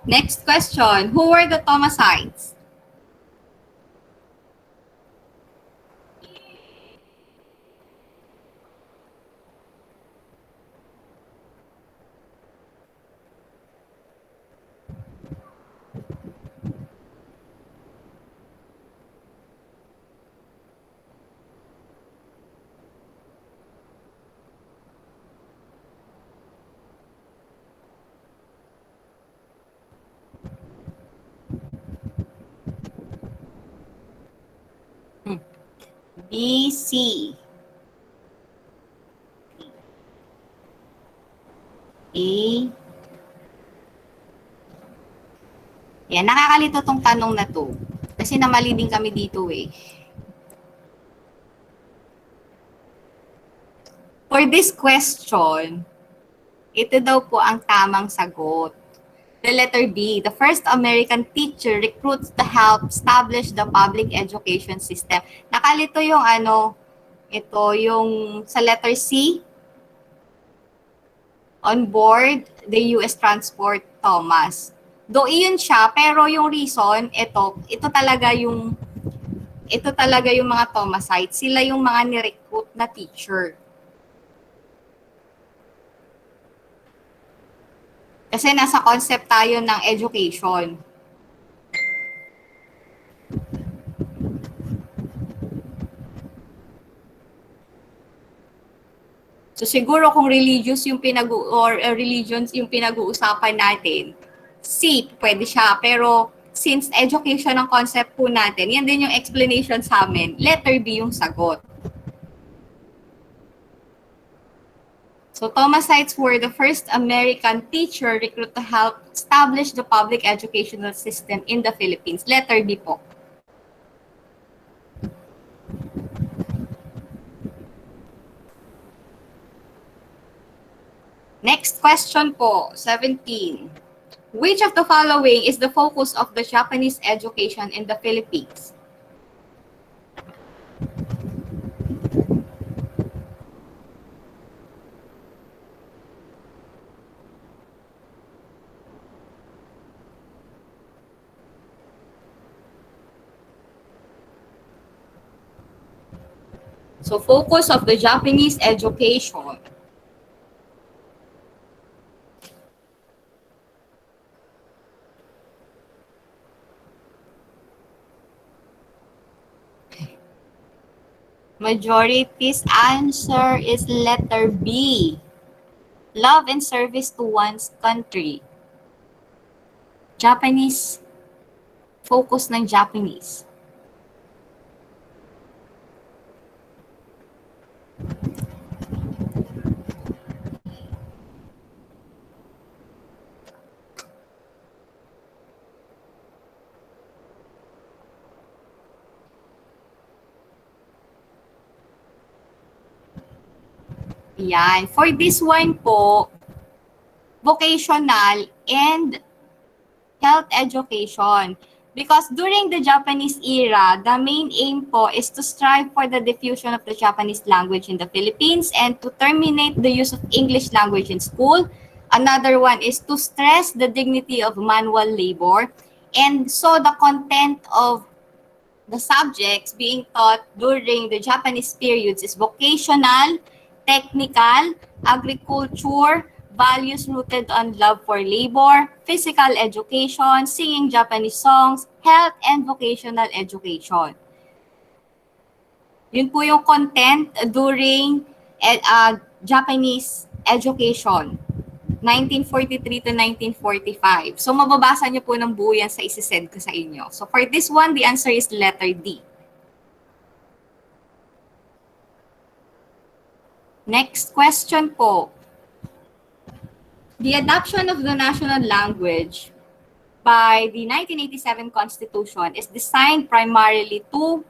Next question, who were the Thomasites? B, C. A. Yan, nakakalito tong tanong na to. Kasi namali din kami dito eh. For this question, ito daw po ang tamang sagot. The letter B, the first American teacher recruits to help establish the public education system. Nakalito yung ito yung sa letter C, on board the US Transport Thomas. Though iyon siya, pero yung reason, ito talaga yung mga Thomasites. Sila yung mga ni-recruit na teacher. Kasi nasa concept tayo ng education. So siguro kung religions yung religions yung pinag-uusapan natin, C, pwede siya. Pero since education ang concept po natin, yan din yung explanation sa amin. Letter B yung sagot. So Thomasites were the first American teacher recruit to help establish the public educational system in the Philippines. Letter B po. Next question po, 17. Which of the following is the focus of the Japanese education in the Philippines? So, focus of the Japanese education. Majority's answer is letter B. Love and service to one's country. Japanese. Focus ng Japanese. Yan. For this one po, vocational and health education. Because during the Japanese era, the main aim po is to strive for the diffusion of the Japanese language in the Philippines and to terminate the use of English language in school. Another one is to stress the dignity of manual labor. And so the content of the subjects being taught during the Japanese periods is vocational, technical, agriculture, values rooted on love for labor, physical education, singing Japanese songs, health, and vocational education. Yun po yung content during Japanese education, 1943 to 1945. So, mababasa niyo po ng buo yan sa isi-send ko sa inyo. So, for this one, the answer is letter D. Next question po. The adoption of the national language by the 1987 Constitution is designed primarily to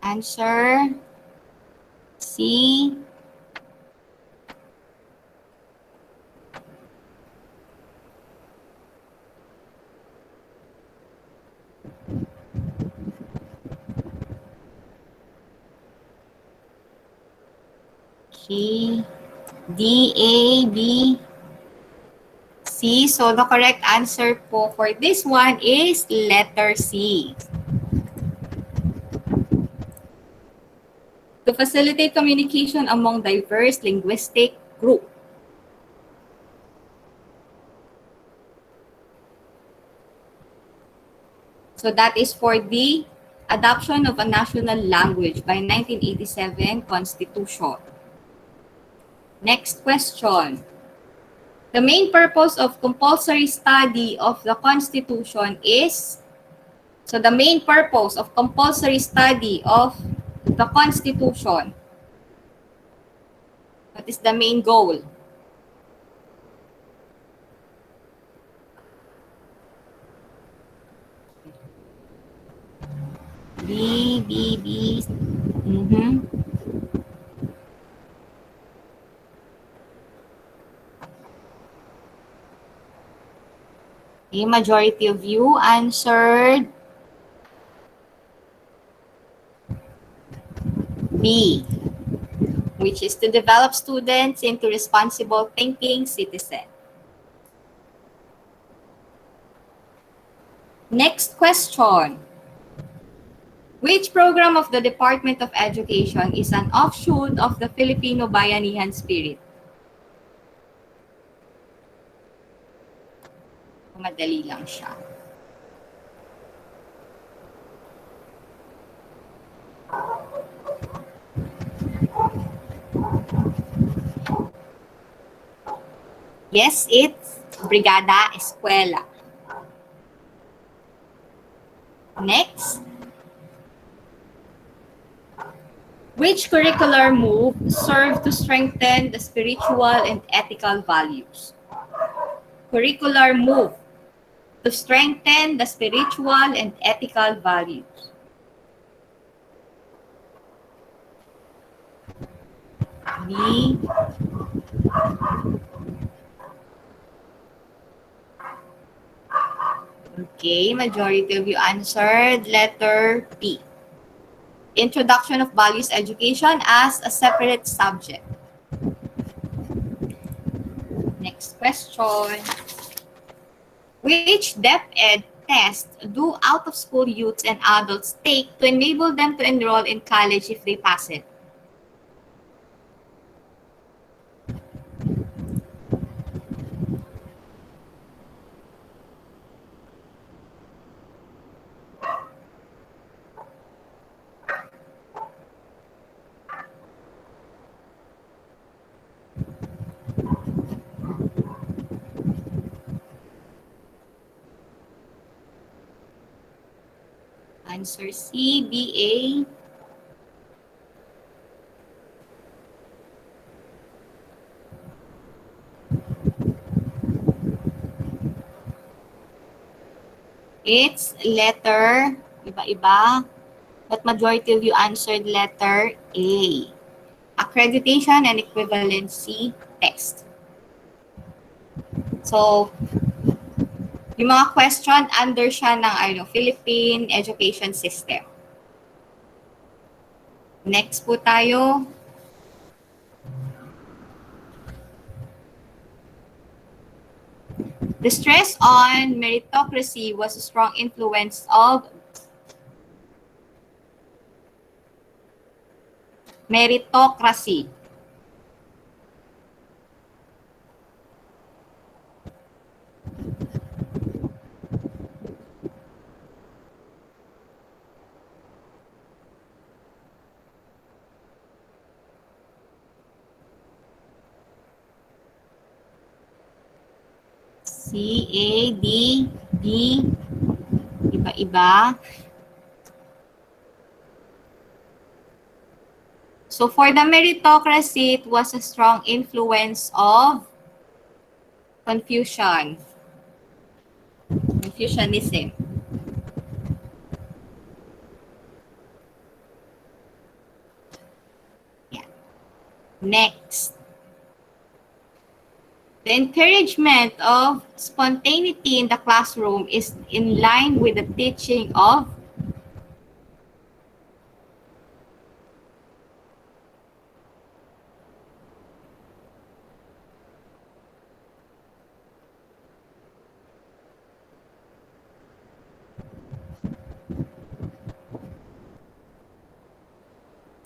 answer C. C, D, A, B, C. So the correct answer po for this one is letter C. To facilitate communication among diverse linguistic groups. So that is for the adoption of a national language by 1987 Constitution. Next question. The main purpose of compulsory study of the Constitution is, so the main purpose of compulsory study of the Constitution, what is the main goal? B. A majority of you answered B, which is to develop students into responsible thinking citizens. Next question. Which program of the Department of Education is an offshoot of the Filipino Bayanihan spirit? Madali lang siya. Yes, it's Brigada Eskwela. Next. Which curricular move served to strengthen the spiritual and ethical values? Curricular move to strengthen the spiritual and ethical values. B. Okay, majority of you answered letter B. Introduction of values education as a separate subject. Next question. Which DepEd test do out-of-school youths and adults take to enable them to enroll in college if they pass it? Answer C, BA. It's letter, iba-iba, but majority of you answered letter A. Accreditation and equivalency test. So, yung mga question under siya ng Philippine education system. Next po tayo. The stress on meritocracy was a strong influence of meritocracy. C, A, D, B, iba-iba. So for the meritocracy, it was a strong influence of Confucianism. Yeah. Next. The encouragement of spontaneity in the classroom is in line with the teaching of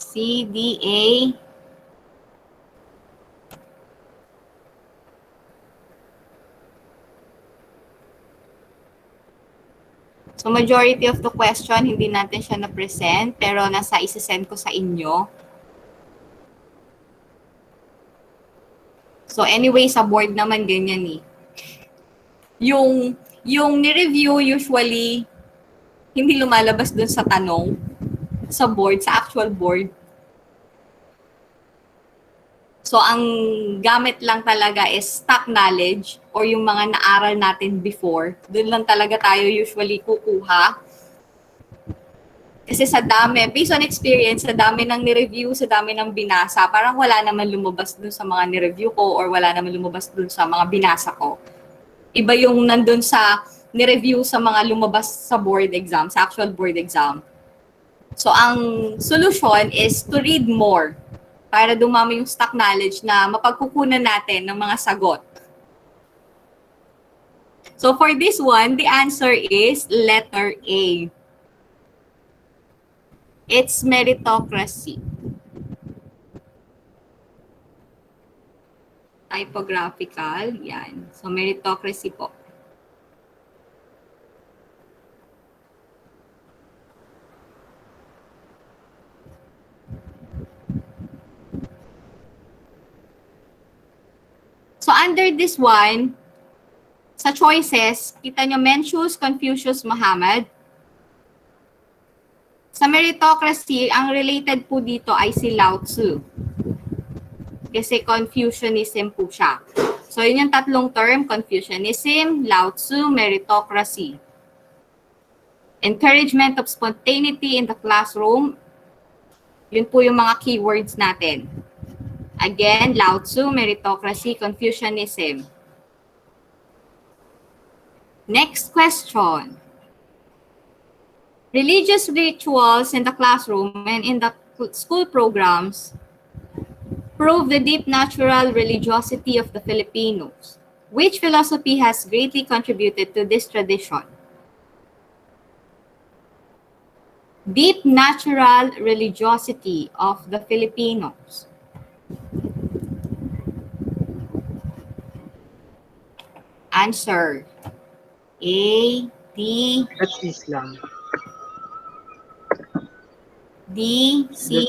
CDA. So majority of the question, hindi natin siya na-present, pero nasa isa-send ko sa inyo. So anyway, sa board naman ganyan eh. Yung ni-review usually, hindi lumalabas dun sa tanong, sa board, sa actual board. So ang gamit lang talaga is stock knowledge or yung mga naaral natin before. Dun lang talaga tayo usually kukuha. Kasi sa dami, based on experience, sa dami ng ni-review, sa dami ng binasa, parang wala naman lumabas dun sa mga ni-review ko or wala naman lumabas dun sa mga binasa ko. Iba yung nandun sa ni-review sa mga lumabas sa board exam, sa actual board exam. So ang solution is to read more para dumami yung stock knowledge na mapagkukunan natin ng mga sagot. So for this one, the answer is letter A. It's meritocracy. Typographical, yan. So meritocracy po. So under this one, sa choices, kita nyo Mencius, Confucius, Muhammad. Sa meritocracy, ang related po dito ay si Lao Tzu. Kasi Confucianism po siya. So yun yung tatlong term, Confucianism, Lao Tzu, meritocracy. Encouragement of spontaneity in the classroom. Yun po yung mga keywords natin. Again, Lao Tzu, meritocracy, Confucianism. Next question. Religious rituals in the classroom and in the school programs prove the deep natural religiosity of the Filipinos. Which philosophy has greatly contributed to this tradition? Deep natural religiosity of the Filipinos. Answer. A, D, That's Islam. D, C.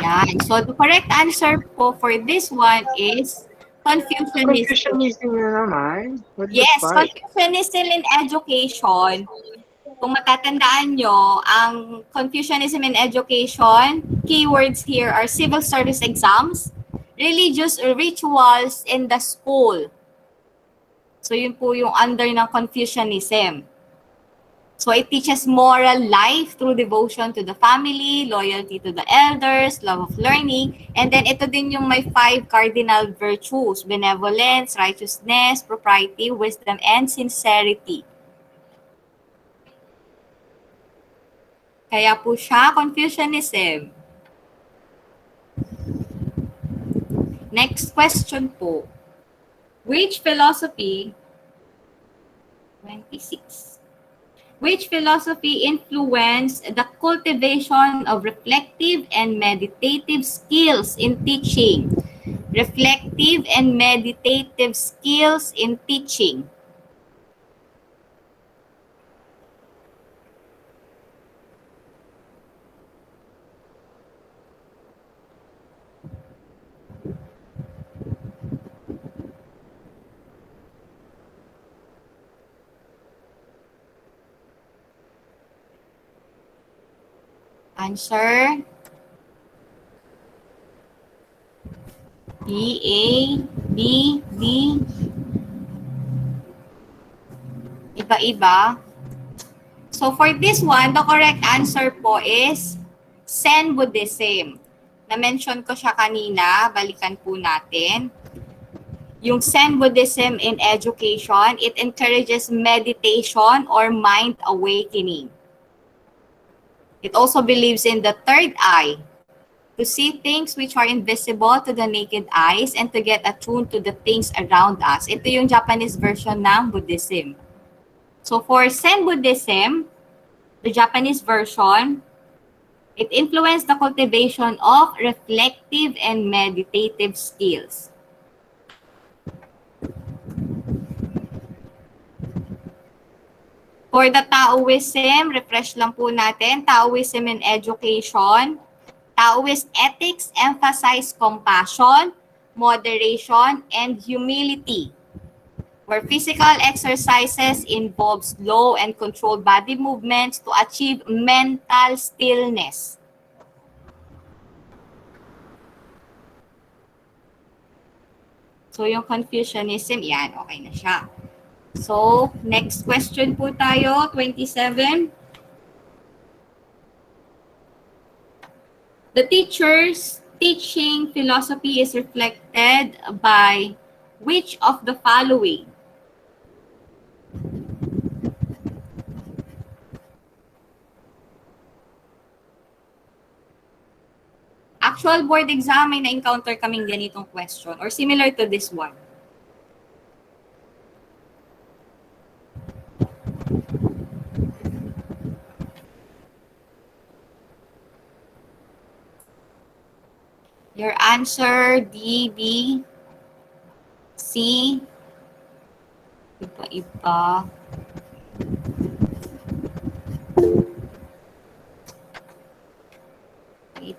Yan. So the correct answer po for this one is Confucianism. Confucianism na naman. What the Yes, fuck? Confucianism in education. Kung matatandaan nyo, ang Confucianism in education, keywords here are civil service exams, religious rituals in the school. So yun po yung under ng Confucianism. So it teaches moral life through devotion to the family, loyalty to the elders, love of learning, and then ito din yung may 5 cardinal virtues: benevolence, righteousness, propriety, wisdom, and sincerity. Kaya po siya Confucianism. Next question po. Which philosophy, 26. Which philosophy influenced the cultivation of reflective and meditative skills in teaching? Reflective and meditative skills in teaching. Answer. B, A, B, D. Iba-iba. So for this one, the correct answer po is Sen Buddhism. Na-mention ko siya kanina, balikan po natin. Yung Sen Buddhism in education, it encourages meditation or mind awakening. It also believes in the third eye, to see things which are invisible to the naked eyes and to get attuned to the things around us. Ito yung Japanese version ng Buddhism. So for Zen Buddhism, the Japanese version, it influenced the cultivation of reflective and meditative skills. For the Taoism, refresh lang po natin, Taoism in education, Taoist ethics emphasize compassion, moderation, and humility, where physical exercises involve slow and controlled body movements to achieve mental stillness. So yung Confucianism, yan, okay na siya. So, next question po tayo, 27. The teacher's teaching philosophy is reflected by which of the following? Actual board exam, may na-encounter kaming ganitong question or similar to this one. Your answer, D, B, C. Iba-iba. Wait.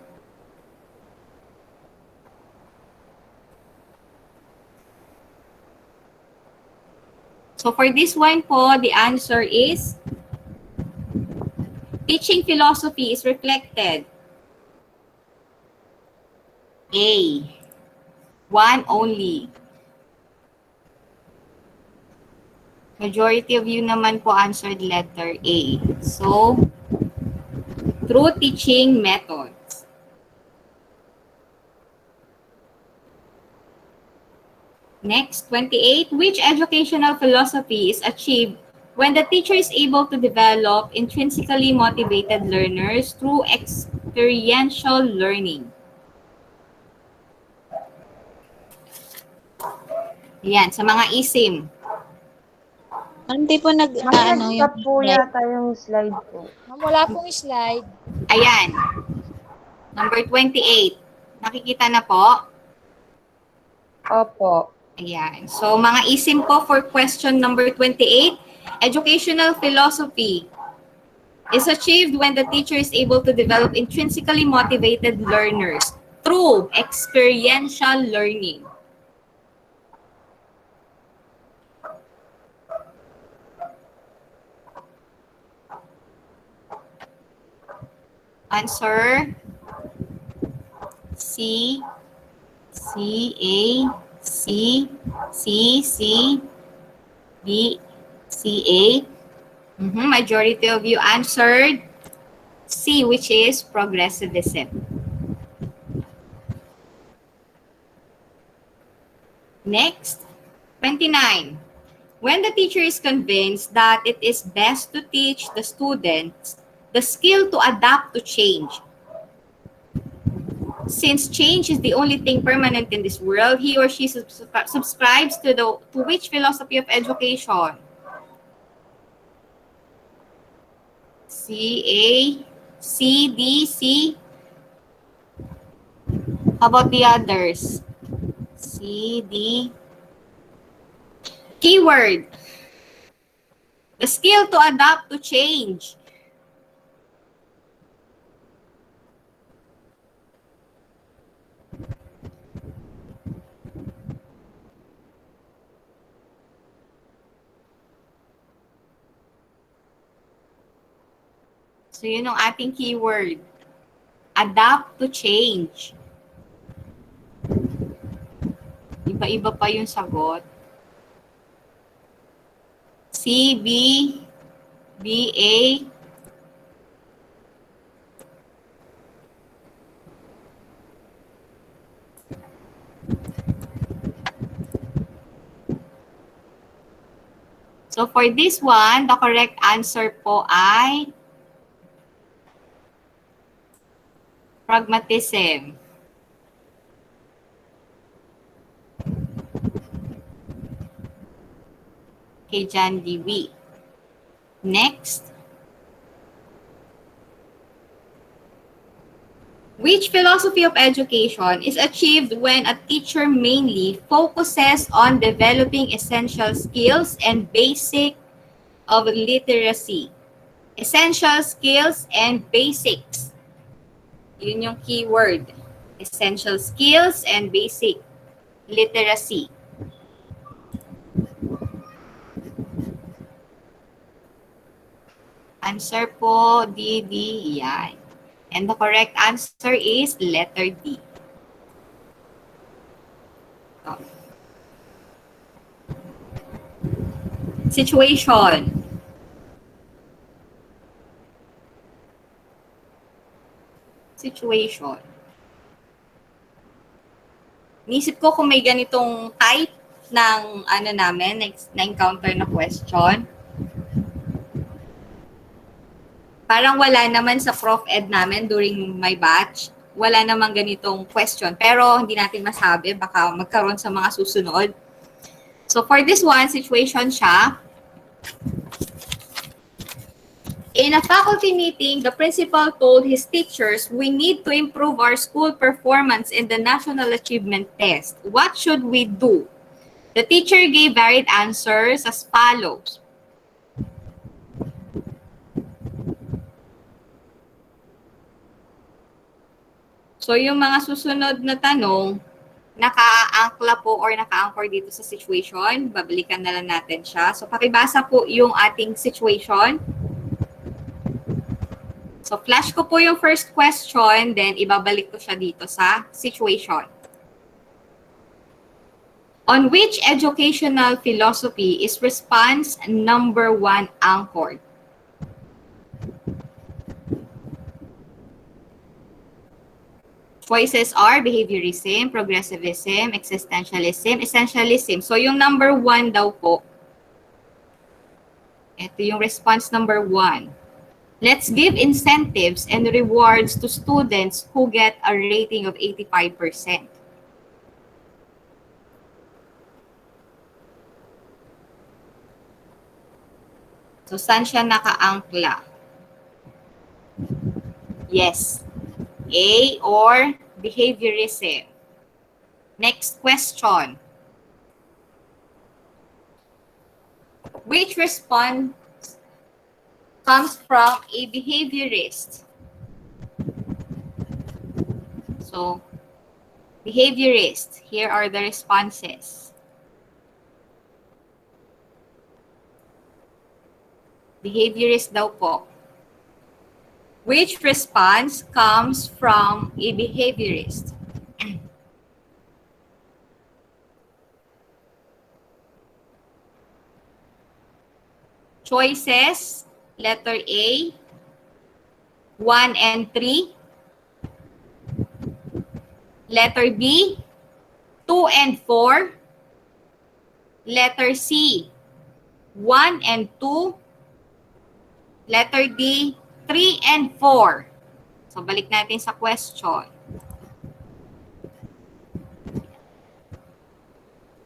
So for this one po, the answer is teaching philosophy is reflected. A. One only. Majority of you naman po answered letter A. So, through teaching methods. Next, 28. Which educational philosophy is achieved when the teacher is able to develop intrinsically motivated learners through experiential learning? Yan, sa mga isim. Hindi po Ma'am, nag-stop po yata yung slide po. Ma'am, wala pong slide. Ayan. Number 28. Nakikita na po? Opo. Ayan. So, mga isim po for question number 28. Educational philosophy is achieved when the teacher is able to develop intrinsically motivated learners through experiential learning. Answer C, C, A, C, C, C, B, C, A. Majority of you answered C, which is progressivism. Next, 29. When the teacher is convinced that it is best to teach the students the skill to adapt to change. Since change is the only thing permanent in this world, he or she subscribes to which philosophy of education? C, A, C, D, C. How about the others? C, D. Keyword. The skill to adapt to change. So, yun ang ating keyword. adapt to change. Iba-iba pa yung sagot. C, B, B, A. So for this one, the correct answer po ay pragmatism. Kay John D.B. Next. Which philosophy of education is achieved when a teacher mainly focuses on developing essential skills and basic of literacy? Essential skills and basics. Yun yung keyword. Essential skills and basic literacy. Answer po, D, D, yan. And the correct answer is letter D. Oh. Situation. Situation. Nisip ko kung may ganitong type ng ano namin, na-encounter na question. Parang wala naman sa Prof Ed namin during my batch. Wala namang ganitong question. Pero hindi natin masabi, baka magkaroon sa mga susunod. So for this one, situation siya. In a faculty meeting, the principal told his teachers, we need to improve our school performance in the National Achievement Test. What should we do? The teacher gave varied answers as follows. So yung mga susunod na tanong, naka-angkla po or naka-anchor dito sa situation. Babalikan na lang natin siya. So pakibasa po yung ating situation. So flash ko po yung first question, then ibabalik ko siya dito sa situation. On which educational philosophy is response number 1 anchored? Choices are behaviorism, progressivism, existentialism, essentialism. So yung number 1 daw po, ito yung response number 1. Let's give incentives and rewards to students who get a rating of 85%. So saan siya naka-angkla? Yes. A or behaviorism. Next question. Which response comes from a behaviorist? So, behaviorist. Here are the responses. Behaviorist daw po. Which response comes from a behaviorist? Choices, letter A, 1 and 3. Letter B, 2 and 4. Letter C, 1 and 2. Letter D, 3 and 4. So, balik natin sa question.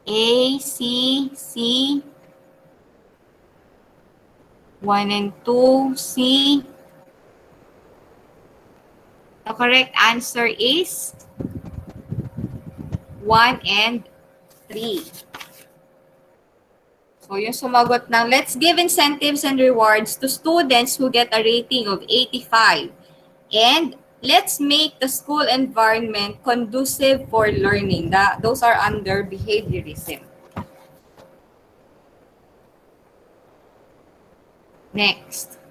A, C, C. 1 and 2, C. The correct answer is 1 and 3. So, yung sumagot ng, let's give incentives and rewards to students who get a rating of 85. And let's make the school environment conducive for learning. Those are under behaviorism. Next.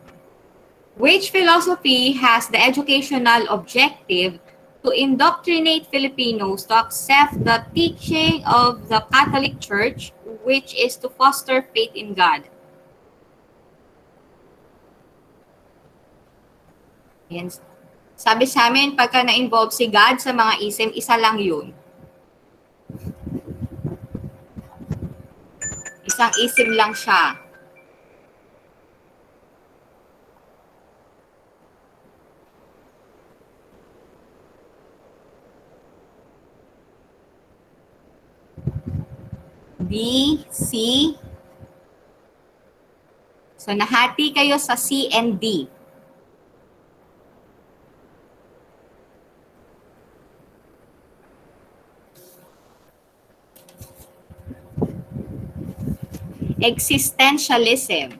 Which philosophy has the educational objective to indoctrinate Filipinos to accept the teaching of the Catholic Church, which is to foster faith in God? Yan. Sabi sa amin, pagka na-involve si God sa mga ism, isa lang yun. Isang ism lang siya. D, C. So, nahati kayo sa C and D. Existentialism.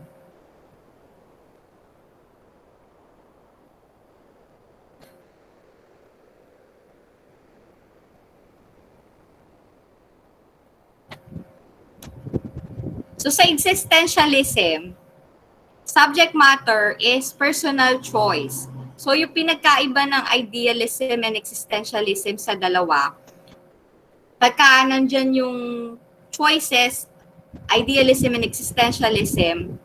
So sa existentialism, subject matter is personal choice. So yung pinagkaiba ng idealism and existentialism sa dalawa, pagka nandyan yung choices, idealism and existentialism,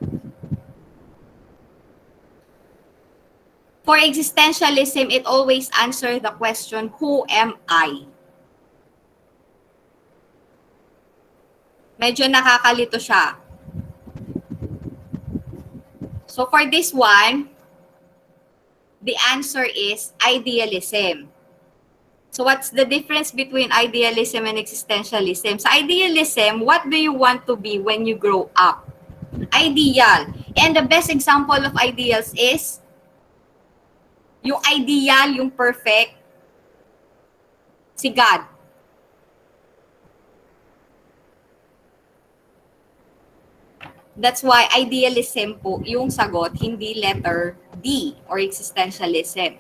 for existentialism, it always answers the question, who am I? Medyo nakakalito siya. So for this one, the answer is idealism. So what's the difference between idealism and existentialism? Sa idealism, what do you want to be when you grow up? Ideal. And the best example of ideals is yung ideal, yung perfect, si God. That's why idealism po yung sagot, hindi letter D or existentialism.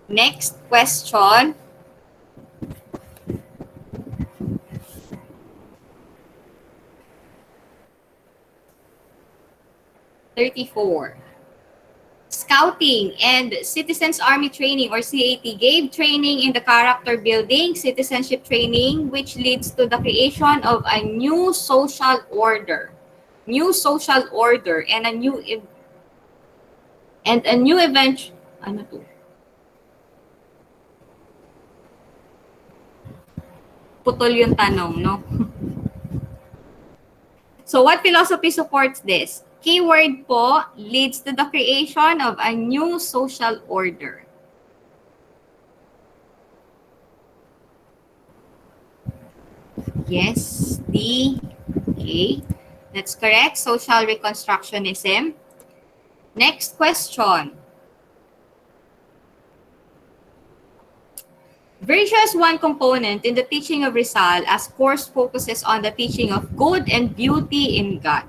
Next question. (34) Scouting and Citizens Army Training or CAT gave training in the character building, citizenship training, which leads to the creation of a new social order. New social order and a new event. Ano to? Putol yung tanong, no? So what philosophy supports this? Keyword po, leads to the creation of a new social order. Yes, D. Okay, that's correct. Social reconstructionism. Next question. Virtue is one component in the teaching of Rizal, as course focuses on the teaching of good and beauty in God.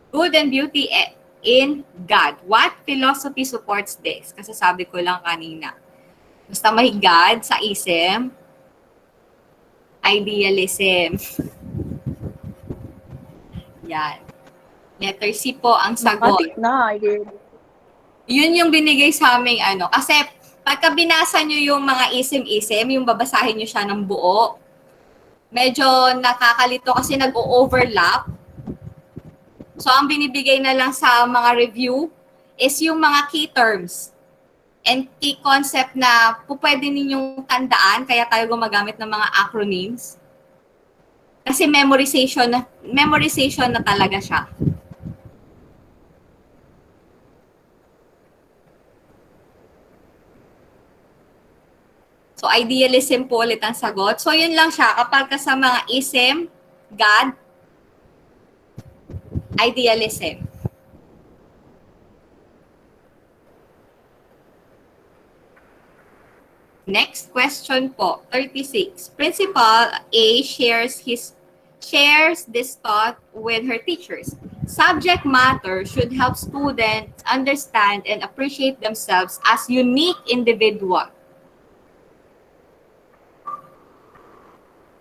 Good and beauty in God. What philosophy supports this? Kasi sabi ko lang kanina. Basta may God sa ism, idealism. Yan. Letter C po ang sagot. Yun yung binigay sa aming ano. Kasi pagka binasa nyo yung mga isim-isim, yung babasahin nyo siya ng buo, medyo nakakalito kasi nag-o-overlap. So, ang binibigay na lang sa mga review is yung mga key terms and key concept na pwede ninyong tandaan, kaya tayo gumagamit ng mga acronyms. Kasi memorization na talaga siya. So, idealism po ulit ang sagot. So, yun lang siya. Kapag sa mga ism, God, idealism. Next question po, 36. Principal A shares this thought with her teachers. Subject matter should help students understand and appreciate themselves as unique individuals.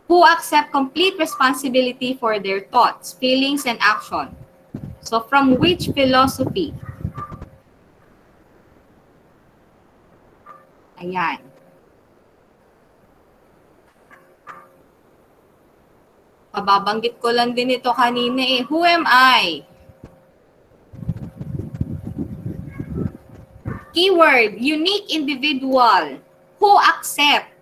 who accept complete responsibility for their thoughts, feelings, and action. So from which philosophy? Ayan. Pababanggit ko lang din ito kanina eh. Who am I? Keyword, unique individual. Who accept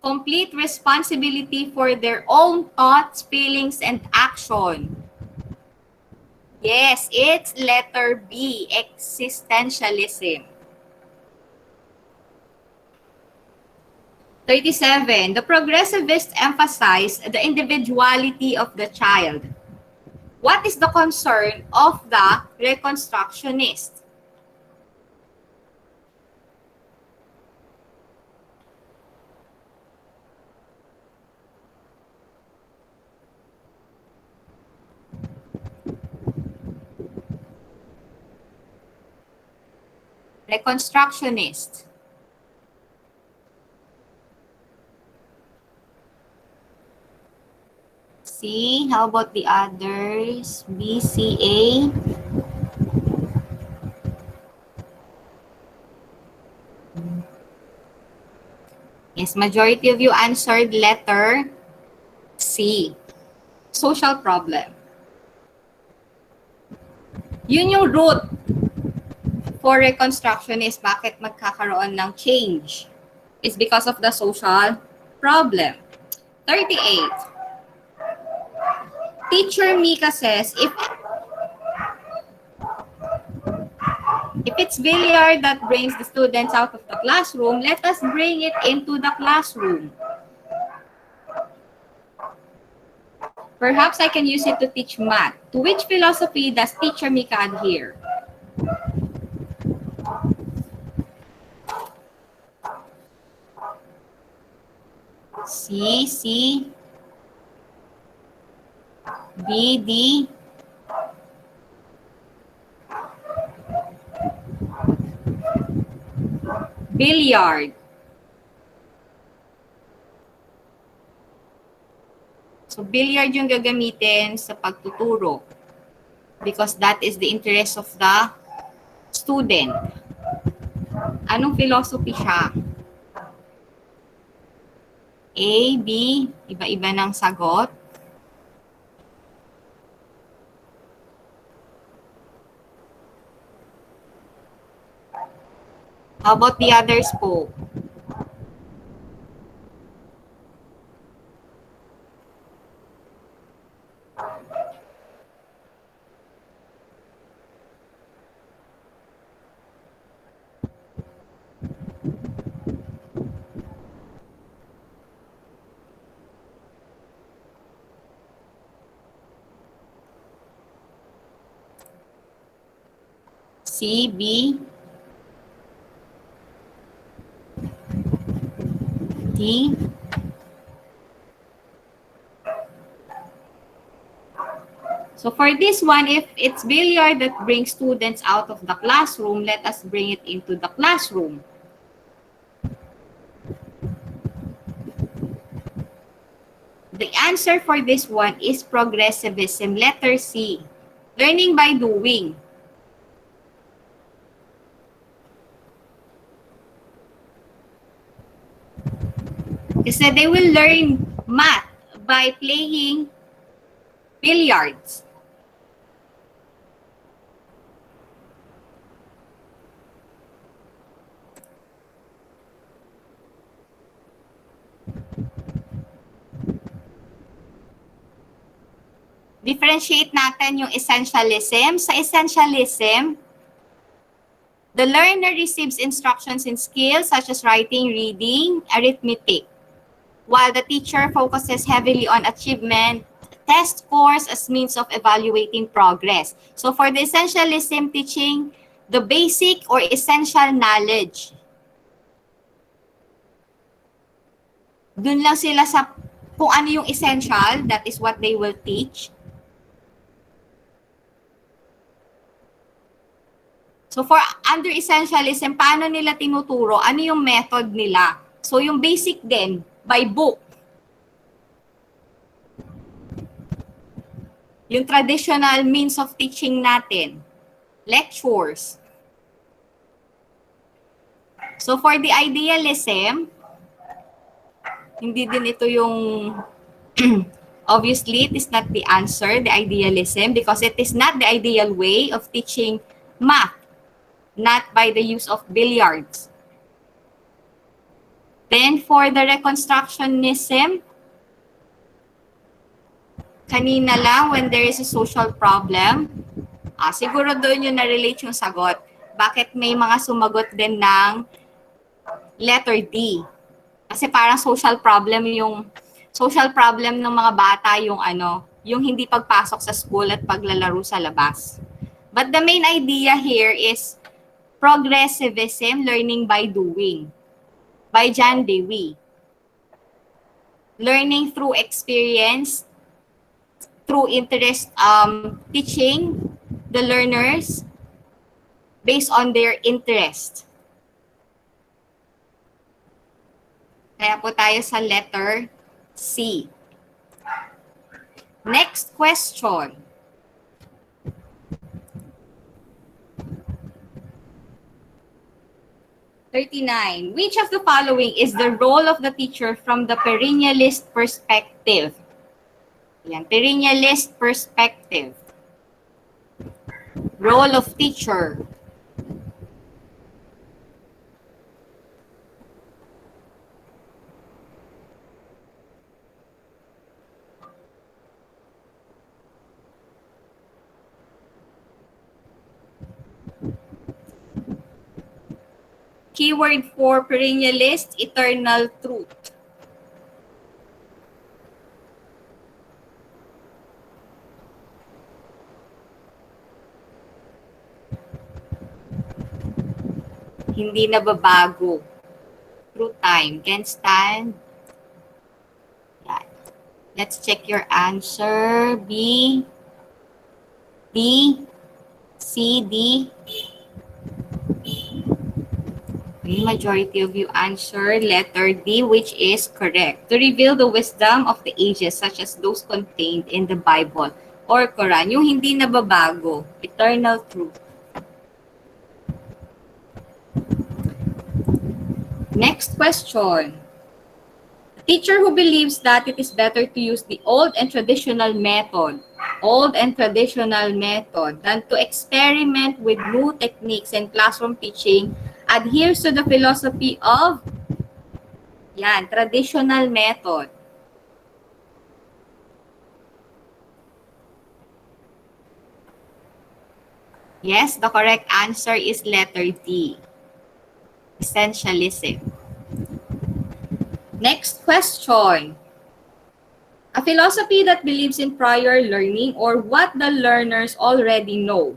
complete responsibility for their own thoughts, feelings, and action. Yes, it's letter B, existentialism. 37. The progressivists emphasize the individuality of the child. What is the concern of the reconstructionist? Reconstructionist. C. How about the others? B, C, A. Yes, majority of you answered letter C. Social problem. Yun yung root for reconstructionist. Bakit magkakaroon ng change? It's because of the social problem. 38. Teacher Mika says, if it's billiard that brings the students out of the classroom, let us bring it into the classroom. Perhaps I can use it to teach math. To which philosophy does Teacher Mika adhere? C, B, D. Billiard. So, billiard yung gagamitin sa pagtuturo because that is the interest of the student. Anong philosophy siya? A, B, iba-iba ng sagot. How about the others po? C, B, D. So for this one, if it's billiard that brings students out of the classroom, let us bring it into the classroom. The answer for this one is progressivism, letter C. Learning by doing. Kasi they will learn math by playing billiards. Differentiate natin yung essentialism. Sa essentialism, the learner receives instructions in skills such as writing, reading, arithmetic, while the teacher focuses heavily on achievement, test scores as means of evaluating progress. So for the essentialism teaching, the basic or essential knowledge. Dun lang sila sa kung ano yung essential, that is what they will teach. So for under Essentialism, paano nila tinuturo? Ano yung method nila? So yung basic din, by book. Yung traditional means of teaching natin, lectures. So for the Idealism, hindi din ito yung, obviously, it is not the answer, the Idealism, because it is not the ideal way of teaching math, not by the use of billiards. Then for the Reconstructionism, kanina lang, when there is a social problem, siguro doon yung na-relate yung sagot. Bakit may mga sumagot din ng letter D? Kasi parang social problem ng mga bata yung yung hindi pagpasok sa school at paglalaro sa labas. But the main idea here is progressivism, learning by doing, by John Dewey. Learning through experience, through interest, teaching the learners based on their interest. Kaya po tayo sa letter C. Next question. Which of the following is the role of the teacher from the perennialist perspective? Yan, perennialist perspective. Role of teacher. Keyword for perennialist, eternal truth. Hindi nababago. Through time. Can stand. Yan. Let's check your answer. B, D, C, D. Okay, majority of you answered letter D, which is correct. To reveal the wisdom of the ages, such as those contained in the Bible or Quran. Yung hindi nababago. Eternal truth. Next question. A teacher who believes that it is better to use the old and traditional method than to experiment with new techniques in classroom teaching adheres to the philosophy of traditional method. Yes, the correct answer is letter D. Essentialism. Next question. A philosophy that believes in prior learning or what the learners already know.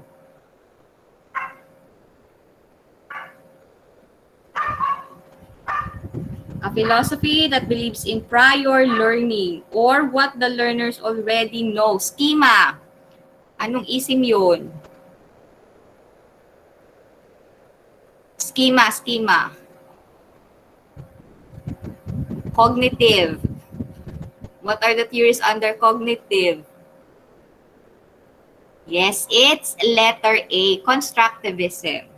A philosophy that believes in prior learning or what the learners already know. Schema. Anong isim yun? Schema. Cognitive. What are the theories under cognitive? Yes, it's letter A, constructivism.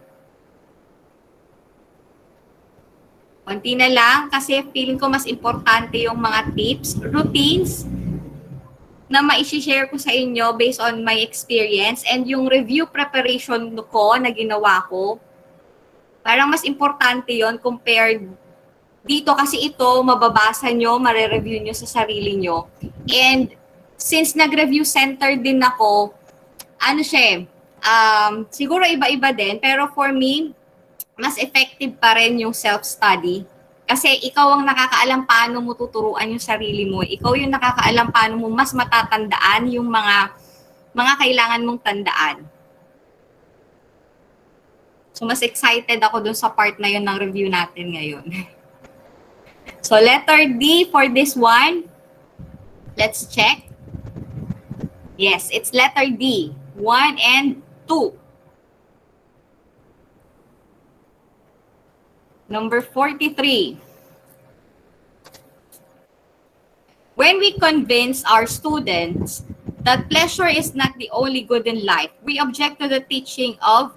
Konti na lang kasi feeling ko mas importante yung mga tips, routines na ma-share ko sa inyo based on my experience and yung review preparation ko na ginawa ko. Parang mas importante yon compared dito kasi ito, mababasa nyo, mare-review nyo sa sarili nyo. And since nag-review center din ako, siguro iba-iba din, pero for me, mas effective pa rin yung self-study. Kasi ikaw ang nakakaalam paano mo tuturuan yung sarili mo. Ikaw yung nakakaalam paano mo mas matatandaan yung mga kailangan mong tandaan. So, mas excited ako dun sa part na yun ng review natin ngayon. So, letter D for this one. Let's check. Yes, it's letter D. 1 and 2. Number 43. When we convince our students that pleasure is not the only good in life, we object to the teaching of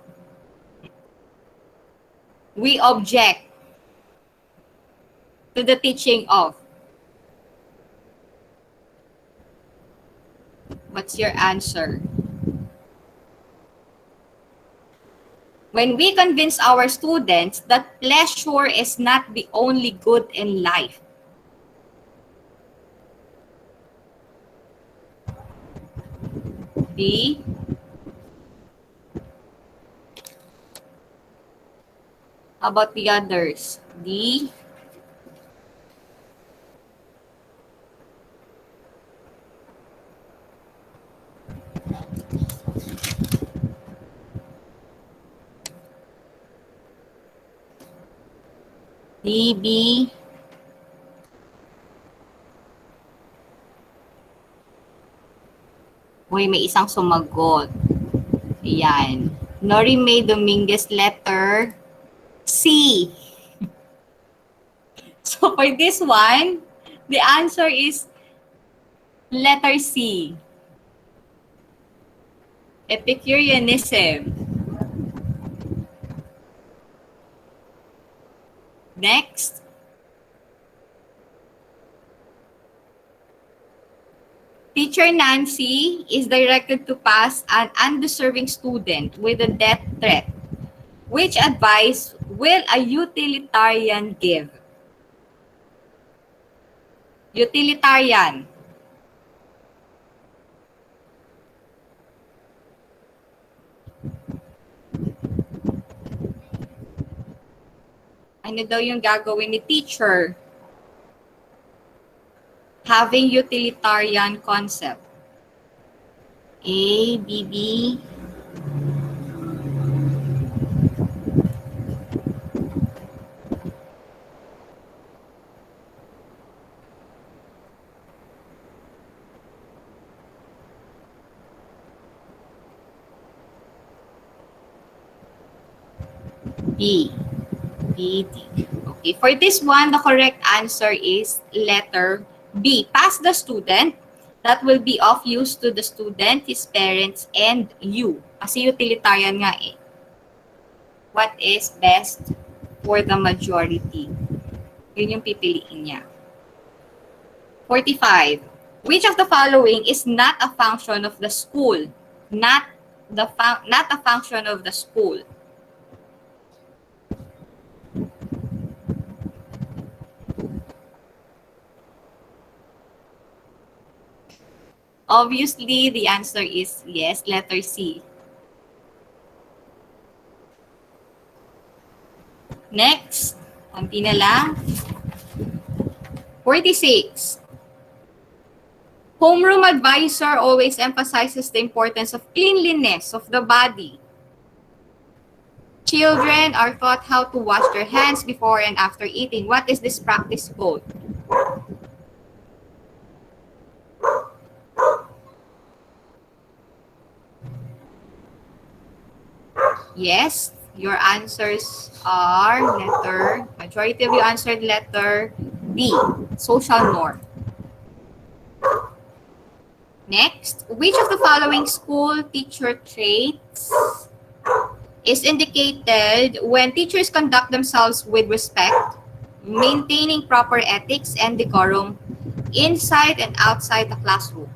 What's your answer? When we convince our students that pleasure is not the only good in life, B. How about the others? D. D, B. Uy, may isang sumagot. Ayan. Nori May Dominguez, letter C. So for this one, the answer is letter C. Epicureanism. Next. Teacher Nancy is directed to pass an undeserving student with a death threat. Which advice will a utilitarian give? Utilitarian. Ano daw yung gagawin ni teacher? Having utilitarian concept. A, B, B. B. B, D. Okay, for this one, the correct answer is letter B. Pass the student that will be of use to the student, his parents, and you. Kasi utilitarian nga eh. What is best for the majority? Yun yung pipiliin niya. 45. Which of the following is not a function of the school? Not a function of the school. Obviously, the answer is yes, letter C. Next, konti na lang. 46. Homeroom advisor always emphasizes the importance of cleanliness of the body. Children are taught how to wash their hands before and after eating. What is this practice called? Yes, your answers are majority of you answered letter D, social norm. Next, which of the following school teacher traits is indicated when teachers conduct themselves with respect, maintaining proper ethics and decorum inside and outside the classroom?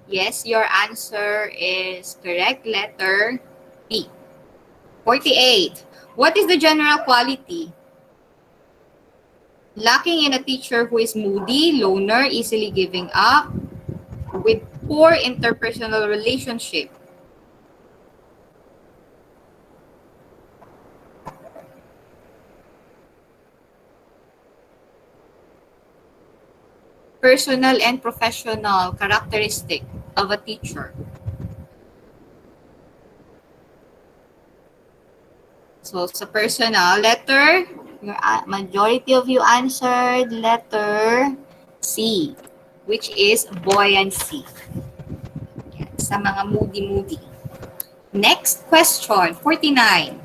Yes, your answer is correct. Letter B. 48. What is the general quality lacking in a teacher who is moody, loner, easily giving up, with poor interpersonal relationship? Personal and professional characteristic of a teacher. So, sa personal, letter Majority of you answered letter C, which is buoyancy. Yan, sa mga moody-moody. Next question, 49.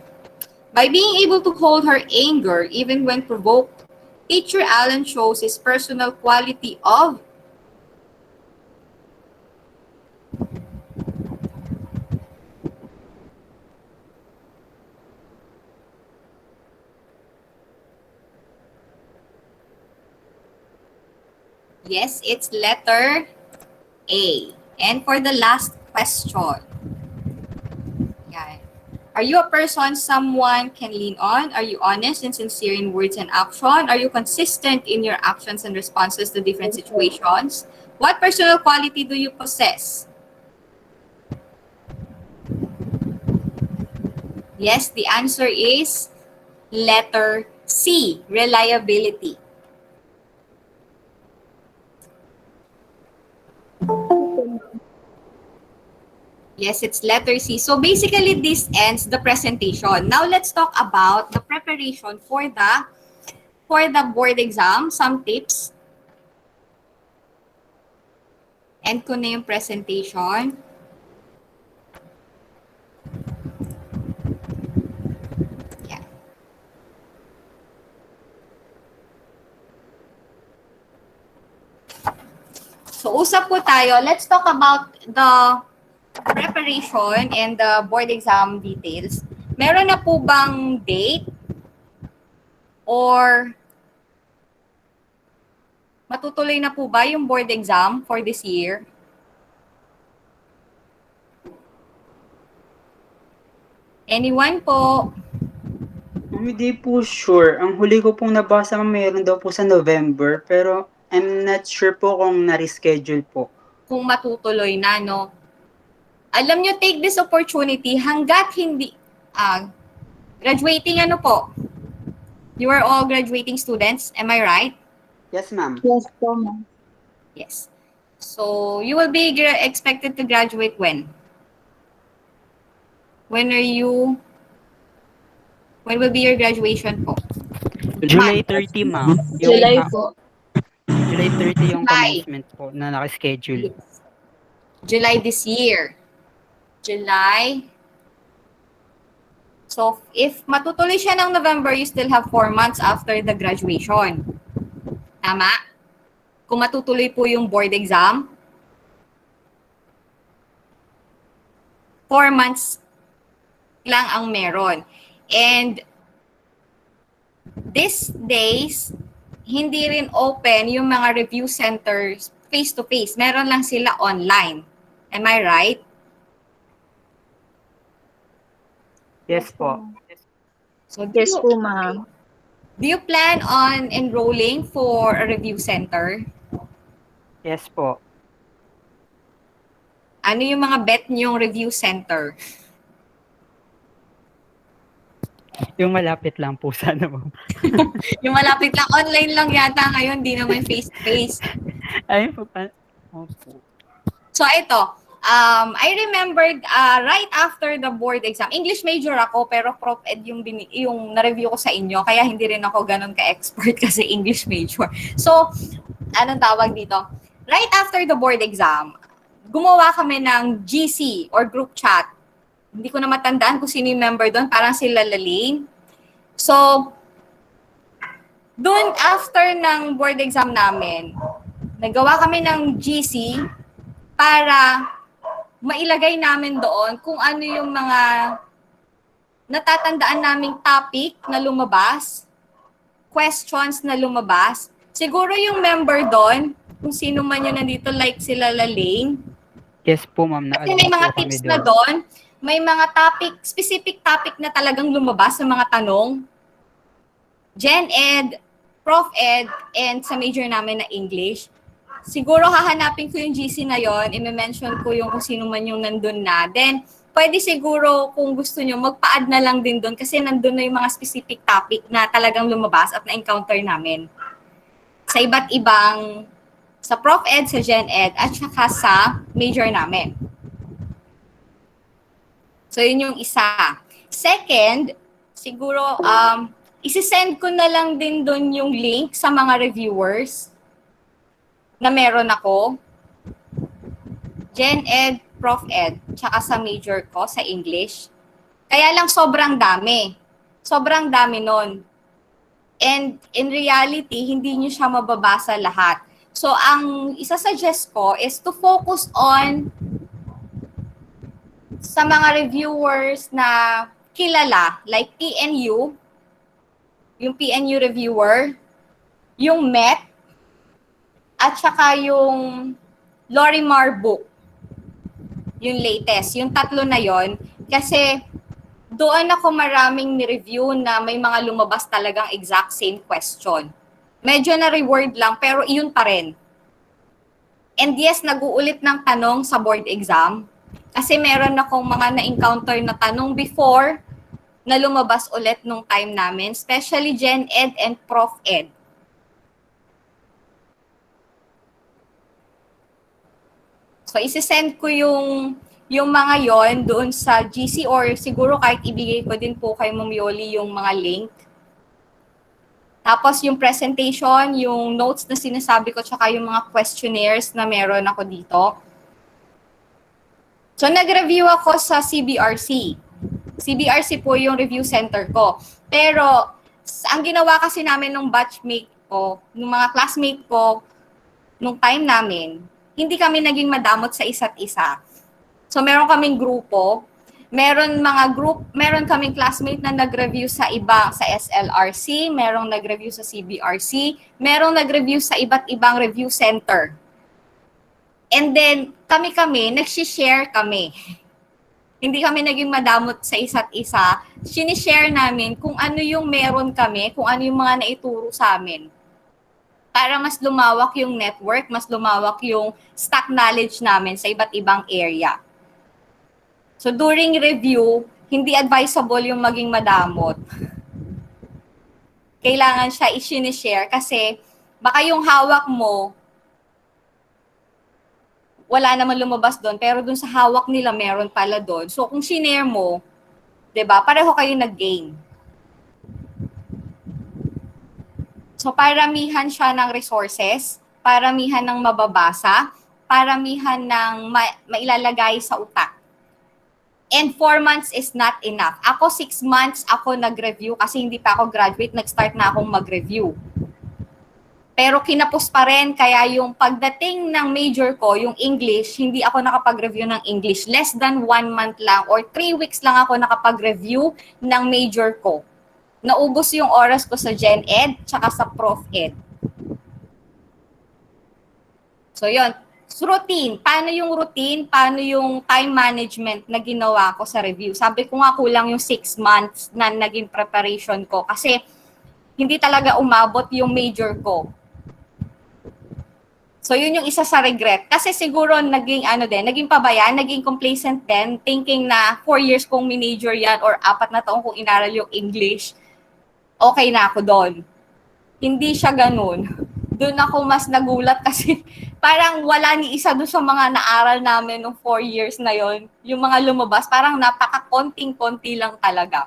By being able to hold her anger even when provoked, Teacher Allen shows his personal quality of Yes, it's letter A. And for the last question, yan. Are you a person someone can lean on? Are you honest and sincere in words and action? Are you consistent in your actions and responses to different situations? What personal quality do you possess? Yes, the answer is letter C, reliability. Yes, it's letter C. So basically, this ends the presentation. Now let's talk about the preparation for the board exam. Some tips. End ko na yung presentation. Yeah. So usap po tayo. Let's talk about the preparation and the board exam details. Meron na po bang date or matutuloy na po ba yung board exam for this year? Anyone po? Hindi po sure. Ang huli ko pong nabasa, mayroon daw po sa November, pero I'm not sure po kung na-reschedule po. Kung matutuloy na, no? Alam nyo, take this opportunity hanggat hindi, graduating ano po? You are all graduating students, am I right? Yes, ma'am. Yes po, ma'am. Yes. So, you will be expected to graduate when? When will be your graduation po? July 30, ma'am. July po. July 30 yung July. commencement po na naka-schedule. Yes. July this year. July. So, if matutuloy siya ng November, you still have 4 months after the graduation. Tama? Kung matutuloy po yung board exam, 4 months lang ang meron. And these days, hindi rin open yung mga review centers face-to-face. Meron lang sila online. Am I right? Yes po. So, Yes po, ma'am. do you plan on enrolling for a review center? Yes po. Ano yung mga bet niyong review center? Yung malapit lang po sana, ma'am. Yung malapit lang, online lang yata ngayon, di naman face-to-face. Ayun po pa. Opo. So ito, I remembered right after the board exam, English major ako, pero Prof Ed yung na-review ko sa inyo, kaya hindi rin ako ganun ka-expert kasi English major. So, anong tawag dito? Right after the board exam, gumawa kami ng GC or group chat. Hindi ko na matandaan kung sino yung member doon, parang sila Laling. So, doon after ng board exam namin, nagawa kami ng GC para mailagay namin doon kung ano yung mga natatandaan naming topic na lumabas, questions na lumabas. Siguro yung member doon, kung sino man yun nandito, like sila Laling. Yes po, ma'am. Kasi may mga tips na doon, may mga topic, specific topic na talagang lumabas sa mga tanong. Gen Ed, Prof Ed, and sa major namin na English. Siguro hahanapin ko yung GC na yon, i-mention ko yung kung sino man yung nandun na. Then, pwede siguro kung gusto nyo, magpa-add na lang din doon kasi nandun na yung mga specific topic na talagang lumabas at na-encounter namin. Sa iba't ibang, sa Prof Ed, sa Gen Ed, at saka sa major namin. So, yun yung isa. Second, siguro, Isisend ko na lang din doon yung link sa mga reviewers na meron ako. Gen Ed, Prof Ed, tsaka sa major ko sa English. Kaya lang sobrang dami. Sobrang dami nun. And in reality, hindi nyo siya mababasa lahat. So, ang isa-suggest ko is to focus on sa mga reviewers na kilala, like PNU, yung PNU reviewer, yung MET, at saka yung Lorimar book, yung latest. Yung tatlo na yon kasi doon ako maraming ni-review na may mga lumabas talagang exact same question. Medyo na-reword lang, pero iyon pa rin. And yes, nag-uulit ng tanong sa board exam. Kasi meron akong mga na-encounter na tanong before na lumabas ulit nung time namin, especially Gen Ed and Prof Ed. So, isi-send ko yung mga yon doon sa GC or siguro kahit ibigay ko din po kay Ma'am Yoli yung mga link. Tapos yung presentation, yung notes na sinasabi ko, tsaka yung mga questionnaires na meron ako dito. So, nag-review ako sa CBRC. CBRC po yung review center ko. Pero, ang ginawa kasi namin nung batchmate ko, nung mga classmate ko, nung time namin, hindi kami naging madamot sa isa't isa. So, meron kaming grupo, meron kaming classmate na nag-review sa iba, sa SLRC, merong nag-review sa CBRC, merong nag-review sa iba't ibang review center. And then, kami, nag-share kami. Hindi kami naging madamot sa isa't isa. Sinishare namin kung ano yung meron kami, kung ano yung mga naituro sa amin. Para mas lumawak yung network, mas lumawak yung stock knowledge namin sa iba't ibang area. So during review, hindi advisable yung maging madamot. Kailangan siya i-share kasi baka yung hawak mo, wala naman lumabas doon, pero doon sa hawak nila meron pala doon. So kung shinare mo, 'di ba? Pareho kayo nag-gain. So paramihan siya ng resources, paramihan ng mababasa, paramihan ng mailalagay sa utak. And 4 months is not enough. Ako 6 months ako nag-review kasi hindi pa ako graduate, nag-start na akong mag-review. Pero kinapos pa rin, kaya yung pagdating ng major ko, yung English, hindi ako nakapag-review ng English. Less than 1 month lang or 3 weeks lang ako nakapag-review ng major ko. Naubos yung oras ko sa Gen Ed tsaka sa Prof Ed. So yun, routine. Paano yung routine? Paano yung time management na ginawa ko sa review? Sabi ko nga kulang yung 6 months na naging preparation ko kasi hindi talaga umabot yung major ko. So, yun yung isa sa regret. Kasi siguro naging pabayaan, naging complacent din, thinking na 4 years kong minajor yan or 4 na taong kong inaral yung English, okay na ako doon. Hindi siya ganun. Doon ako mas nagulat kasi parang wala ni isa doon sa mga naaral namin ng 4 years na yon. Yung mga lumabas, parang napaka-konting-konti lang talaga.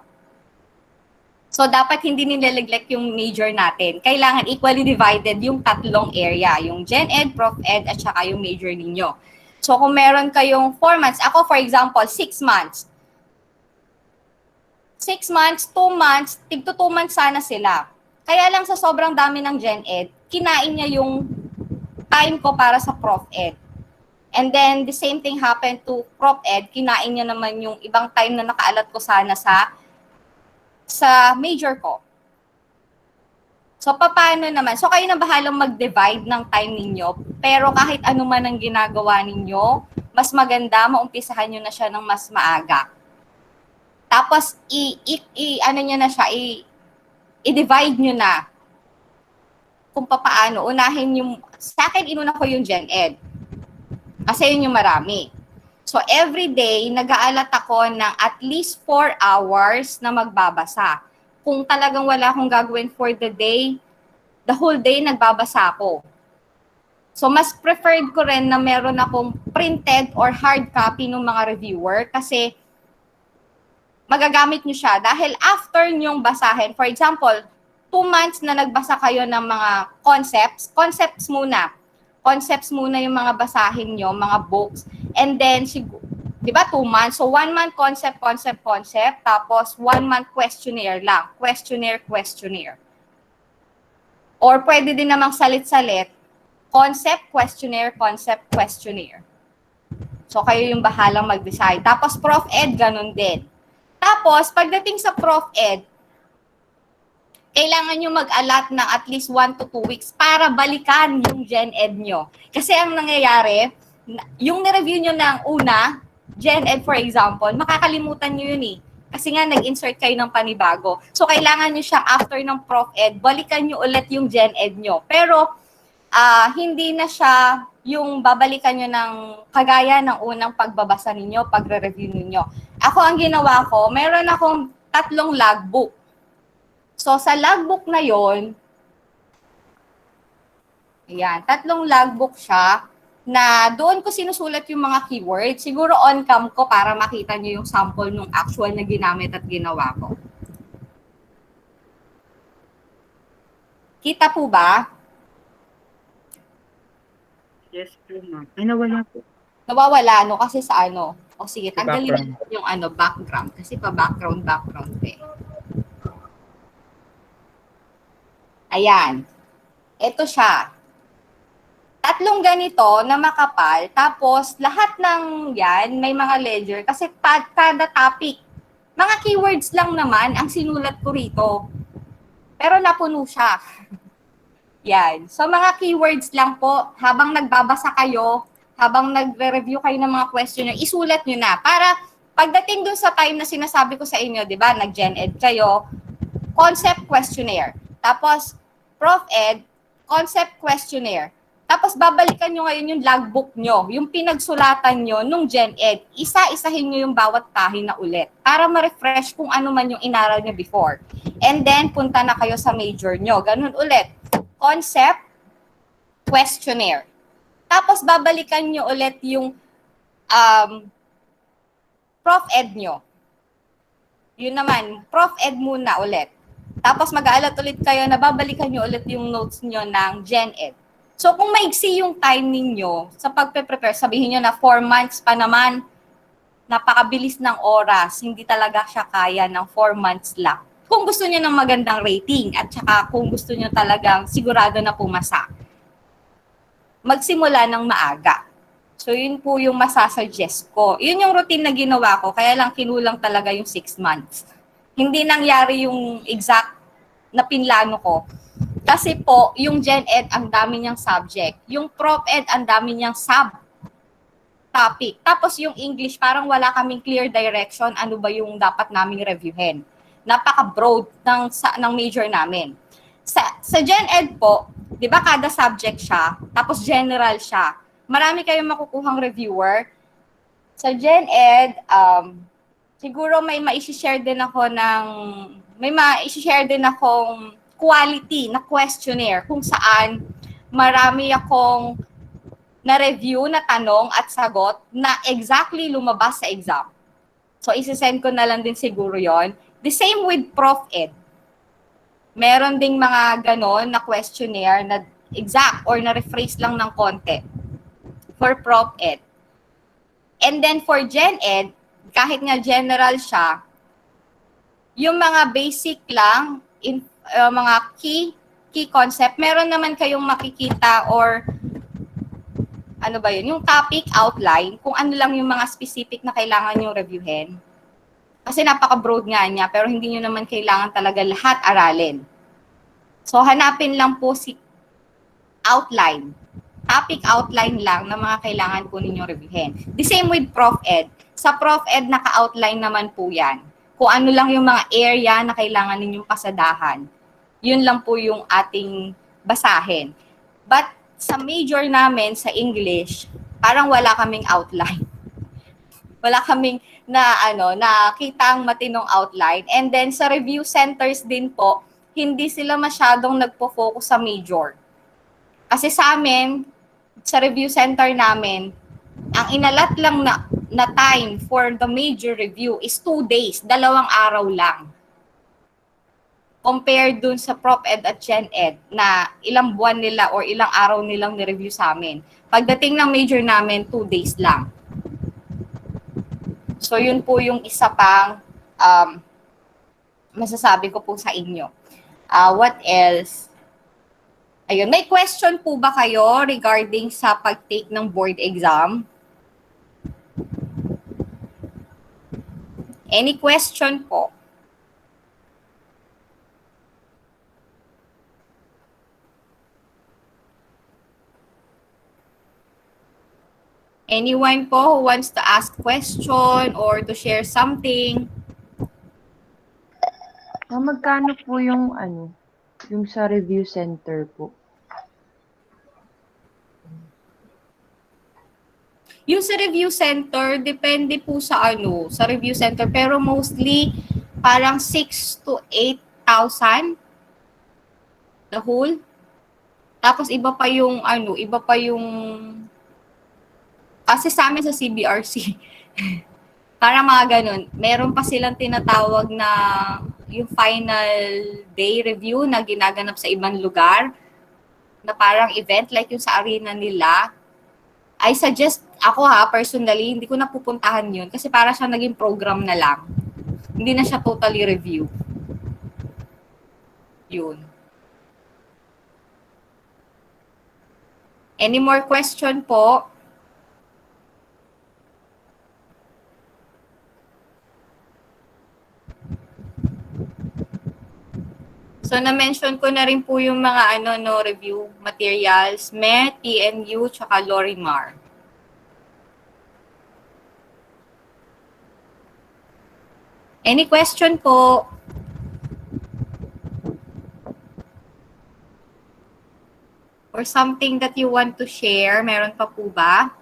So, dapat hindi nilaneglect yung major natin. Kailangan equally divided yung tatlong area. Yung Gen Ed, Prof Ed, at saka yung major ninyo. So, kung meron kayong 4 months, ako for example, 6 months. 6 months, 2 months, tig-2 months sana sila. Kaya lang sa sobrang dami ng Gen Ed, kinain niya yung time ko para sa Prof Ed. And then, the same thing happened to Prof Ed, kinain niya naman yung ibang time na nakaalat ko sana sa major ko. So, paano naman? So, kayo na bahalang mag-divide ng time ninyo. Pero kahit ano man ang ginagawa ninyo, mas maganda, maumpisahan nyo na siya ng mas maaga. Tapos, i-divide nyo na kung paano. Unahin yung, sa akin, inuna ko yung Gen Ed. Kasi yun yung marami. So, every day, nag-aalat ako ng at least 4 hours na magbabasa. Kung talagang wala akong gagawin for the day, the whole day, nagbabasa ako. So, mas preferred ko rin na meron akong printed or hard copy ng mga reviewer kasi magagamit nyo siya dahil after nyong basahin, for example, 2 months na nagbasa kayo ng mga concepts muna. Concepts muna yung mga basahin nyo, mga books. And then, di ba, 2 months? So, 1 month concept. Tapos, 1 month questionnaire lang. Questionnaire. Or pwede din namang salit-salit. Concept, questionnaire. So, kayo yung bahalang mag-decide. Tapos, Prof Ed, ganun din. Tapos, pagdating sa Prof Ed, kailangan nyo mag-allot ng at least 1 to 2 weeks para balikan yung Gen Ed nyo. Kasi ang nangyayari, yung nireview nyo ng una, Gen Ed for example, makakalimutan nyo yun eh. Kasi nga nag-insert kayo ng panibago. So, kailangan nyo siya after ng Prof Ed, balikan nyo ulit yung Gen Ed nyo. Pero, hindi na siya yung babalikan nyo ng kagaya ng unang pagbabasa ninyo, pagre-review ninyo. Ako ang ginawa ko, meron akong 3 logbook. So, sa logbook na yon, ayan, 3 logbook siya na doon ko sinusulat yung mga keywords. Siguro on-cam ko para makita nyo yung sample ng actual na ginamit at ginawa ko. Kita po ba? Yes po, ma'am. Ay, nawala po. Nawawala, no? Kasi sa ano? O sige, tanggalin yung background. Kasi pa background eh. Ayan. Ito siya. 3 ganito na makapal. Tapos, lahat ng yan, may mga ledger. Kasi kada topic, mga keywords lang naman ang sinulat ko rito. Pero napuno siya. Yan. So, mga keywords lang po. Habang nagbabasa kayo, habang nagre-review kayo ng mga questionnaire, isulat nyo na. Para pagdating dun sa time na sinasabi ko sa inyo, di ba, nag-Gen Ed kayo, concept questionnaire. Tapos, Prof Ed, concept questionnaire. Tapos, babalikan nyo ngayon yung logbook nyo, yung pinagsulatan nyo nung Gen Ed. Isa-isahin nyo yung bawat kahin na ulit para ma-refresh kung ano man yung inaral nyo before. And then, punta na kayo sa major nyo. Ganun ulit. Concept, questionnaire. Tapos, babalikan nyo ulit yung Prof Ed nyo. Yun naman, Prof Ed muna ulit. Tapos mag-aalat ulit kayo na babalikan nyo ulit yung notes nyo ng Gen Ed. So kung maigsi yung time ninyo sa pagpe-prepare, sabihin nyo na 4 months pa naman, napakabilis ng oras, hindi talaga siya kaya ng 4 months lang. Kung gusto nyo ng magandang rating at saka kung gusto nyo talagang sigurado na pumasa, magsimula ng maaga. So yun po yung masasuggest ko. Yun yung routine na ginawa ko, kaya lang kinulang talaga yung 6 months. Hindi nangyari yung exact na pinlano ko. Kasi po, yung Gen Ed, ang dami niyang subject. Yung Prof Ed, ang dami niyang sub-topic. Tapos yung English, parang wala kaming clear direction, ano ba yung dapat naming reviewin. Napaka-broad ng major namin. Sa Gen Ed po, di ba kada subject siya, tapos general siya. Marami kayong makukuhang reviewer. Sa Gen Ed, siguro may ma-share din akong quality na questionnaire kung saan marami akong na-review na tanong at sagot na exactly lumabas sa exam. So, isi-send ko na lang din siguro yon. The same with Prof Ed. Meron ding mga ganon na questionnaire na exact or na-rephrase lang ng konti for Prof Ed. And then for Gen Ed, kahit nga general siya, yung mga basic lang, mga key concept, meron naman kayong makikita or ano ba yun, yung topic outline, kung ano lang yung mga specific na kailangan nyo reviewin. Kasi napaka-broad nga niya, pero hindi nyo naman kailangan talaga lahat aralin. So, hanapin lang po si outline. Topic outline lang na mga kailangan po ninyo reviewin. The same with Prof Ed. Sa Prof Ed, naka-outline naman po yan. Kung ano lang yung mga area na kailangan ninyong pasadahan. Yun lang po yung ating basahin. But sa major namin, sa English, parang wala kaming outline. Wala kaming nakitang matinong outline. And then sa review centers din po, hindi sila masyadong nagpo-focus sa major. Kasi sa amin, sa review center namin, ang inalat lang na time for the major review is 2 days, 2 araw lang. Compared dun sa Prof Ed at Gen Ed na ilang buwan nila or ilang araw nilang ni-review sa amin. Pagdating ng major namin, 2 days lang. So yun po yung isa pang masasabi ko po sa inyo. What else? Ayun, may question po ba kayo regarding sa pag-take ng board exam? Any question po? Anyone po who wants to ask question or to share something? Magkano po yung yung sa review center po? Yung sa review center, depende po sa sa review center, pero mostly parang 6 to 8,000 the whole. Tapos iba pa yung kasi sa amin sa CBRC, parang mga ganun. Meron pa silang tinatawag na yung final day review na ginaganap sa ibang lugar na parang event like yung sa arena nila. I suggest, ako personally, hindi ko na pupuntahan yun kasi para siya naging program na lang. Hindi na siya totally review. Yun. Any more question po? So, na-mention ko na rin po yung mga review materials, MET, TNU, tsaka Lorimar. Any question po? Or something that you want to share? Meron pa po ba?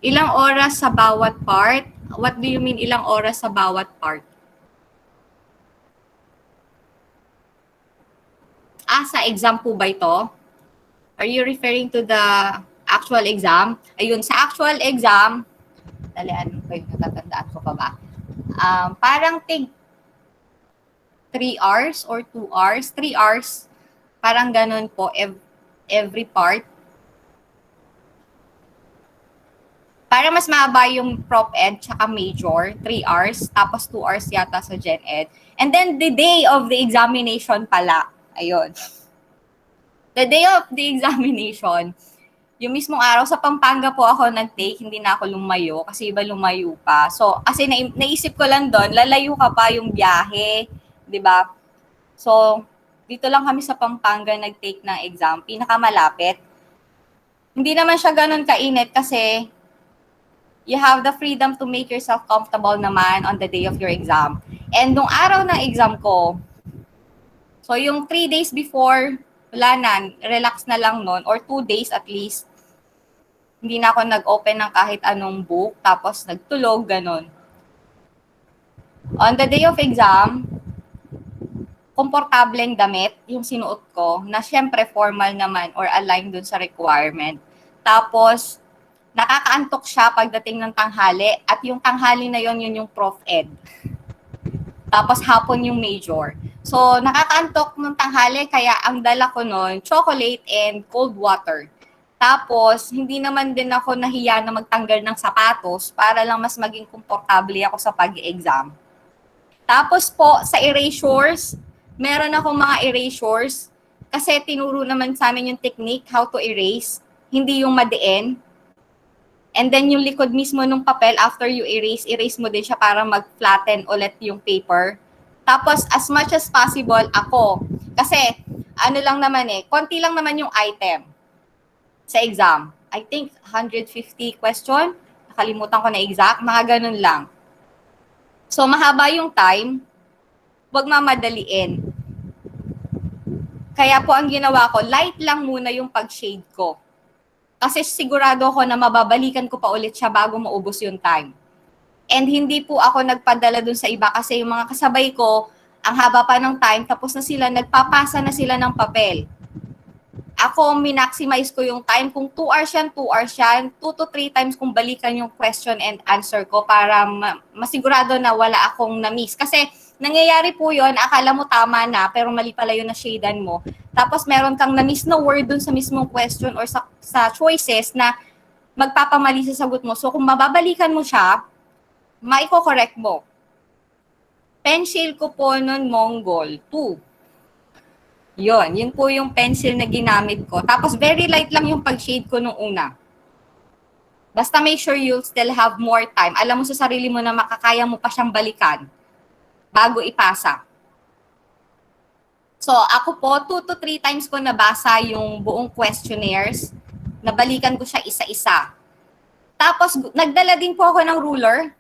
Ilang oras sa bawat part? What do you mean ilang oras sa bawat part? Sa exam po ba ito? Are you referring to the actual exam? Ayun, sa actual exam, dalian ko yung natatandaan ko pa ba? Parang 3 hours or 2 hours? 3 hours. Parang ganun po every part. Para mas mahaba yung Prof Ed tsaka Major, 3 hours, tapos 2 hours yata sa Gen Ed. And then the day of the examination pala, ayun. The day of the examination, yung mismong araw, sa Pampanga po ako nag-take, hindi na ako lumayo kasi iba lumayo pa. So, kasi naisip ko lang doon, lalayo ka pa yung biyahe, di ba? So, dito lang kami sa Pampanga nag-take ng exam, pinakamalapit. Hindi naman siya ganun kainit kasi you have the freedom to make yourself comfortable naman on the day of your exam. And nung araw ng exam ko, so yung 3 days before, wala na, relax na lang nun, or 2 days at least, hindi na ako nag-open ng kahit anong book, tapos nagtulog, ganun. On the day of exam, komportableng damit yung sinuot ko, na syempre formal naman or aligned dun sa requirement. Tapos, nakakaantok siya pagdating ng tanghali at yung tanghali na yun yung Prof Ed. Tapos hapon yung major. So, nakakaantok ng tanghali kaya ang dala ko nun, chocolate and cold water. Tapos, hindi naman din ako nahiya na magtanggal ng sapatos para lang mas maging komportable ako sa pag-exam. Tapos po, sa erasures, meron akong mga erasures kasi tinuro naman sa amin yung technique how to erase, hindi yung madiin. And then yung likod mismo ng papel, after you erase mo din siya para mag-flatten ulit yung paper. Tapos as much as possible ako, kasi lang naman konti lang naman yung item sa exam. I think 150 question, nakalimutan ko na exact, mga ganun lang. So mahaba yung time, wag mamadaliin. Kaya po ang ginawa ko, light lang muna yung pag-shade ko. Kasi sigurado ako na mababalikan ko pa ulit siya bago maubos yung time. And hindi po ako nagpadala dun sa iba kasi yung mga kasabay ko, ang haba pa ng time, tapos na sila, nagpapasa na sila ng papel. ako minaximize ko yung time. Kung 2 hours yan, 2 hours yan. 2 to 3 times kung balikan yung question and answer ko para masigurado na wala akong na-miss. Kasi nangyayari po yun, akala mo tama na, pero mali pala yun na shadean mo. Tapos meron kang na-miss na word dun sa mismong question or sa choices na magpapamali sa sagot mo. So kung mababalikan mo siya, maiko-correct mo. Pencil ko po nun Mongol 2. Yun po yung pencil na ginamit ko. Tapos very light lang yung pag-shade ko nung una. Basta make sure you'll still have more time. Alam mo sa sarili mo na makakaya mo pa siyang balikan bago ipasa. So ako po, 2 to 3 times ko nabasa yung buong questionnaires. Nabalikan ko siya isa-isa. Tapos nagdala din po ako ng ruler.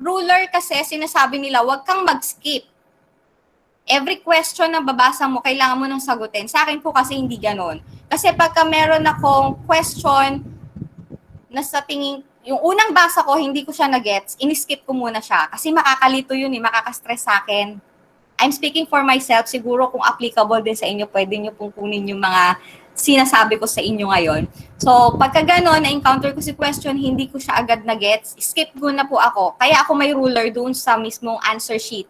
Ruler kasi sinasabi nila, huwag kang mag-skip. Every question na babasa mo, kailangan mo nang sagutin. Sa akin po kasi hindi ganon. Kasi pagka meron akong question na sa tingin, yung unang basa ko, hindi ko siya na-gets, in-skip ko muna siya. Kasi makakalito yun makakastress sa akin. I'm speaking for myself, siguro kung applicable din sa inyo, pwede nyo pong kunin yung mga sinasabi ko sa inyo ngayon. So, pagka ganon, na-encounter ko si question, hindi ko siya agad na-gets, skip ko na po ako. Kaya ako may ruler doon sa mismong answer sheet.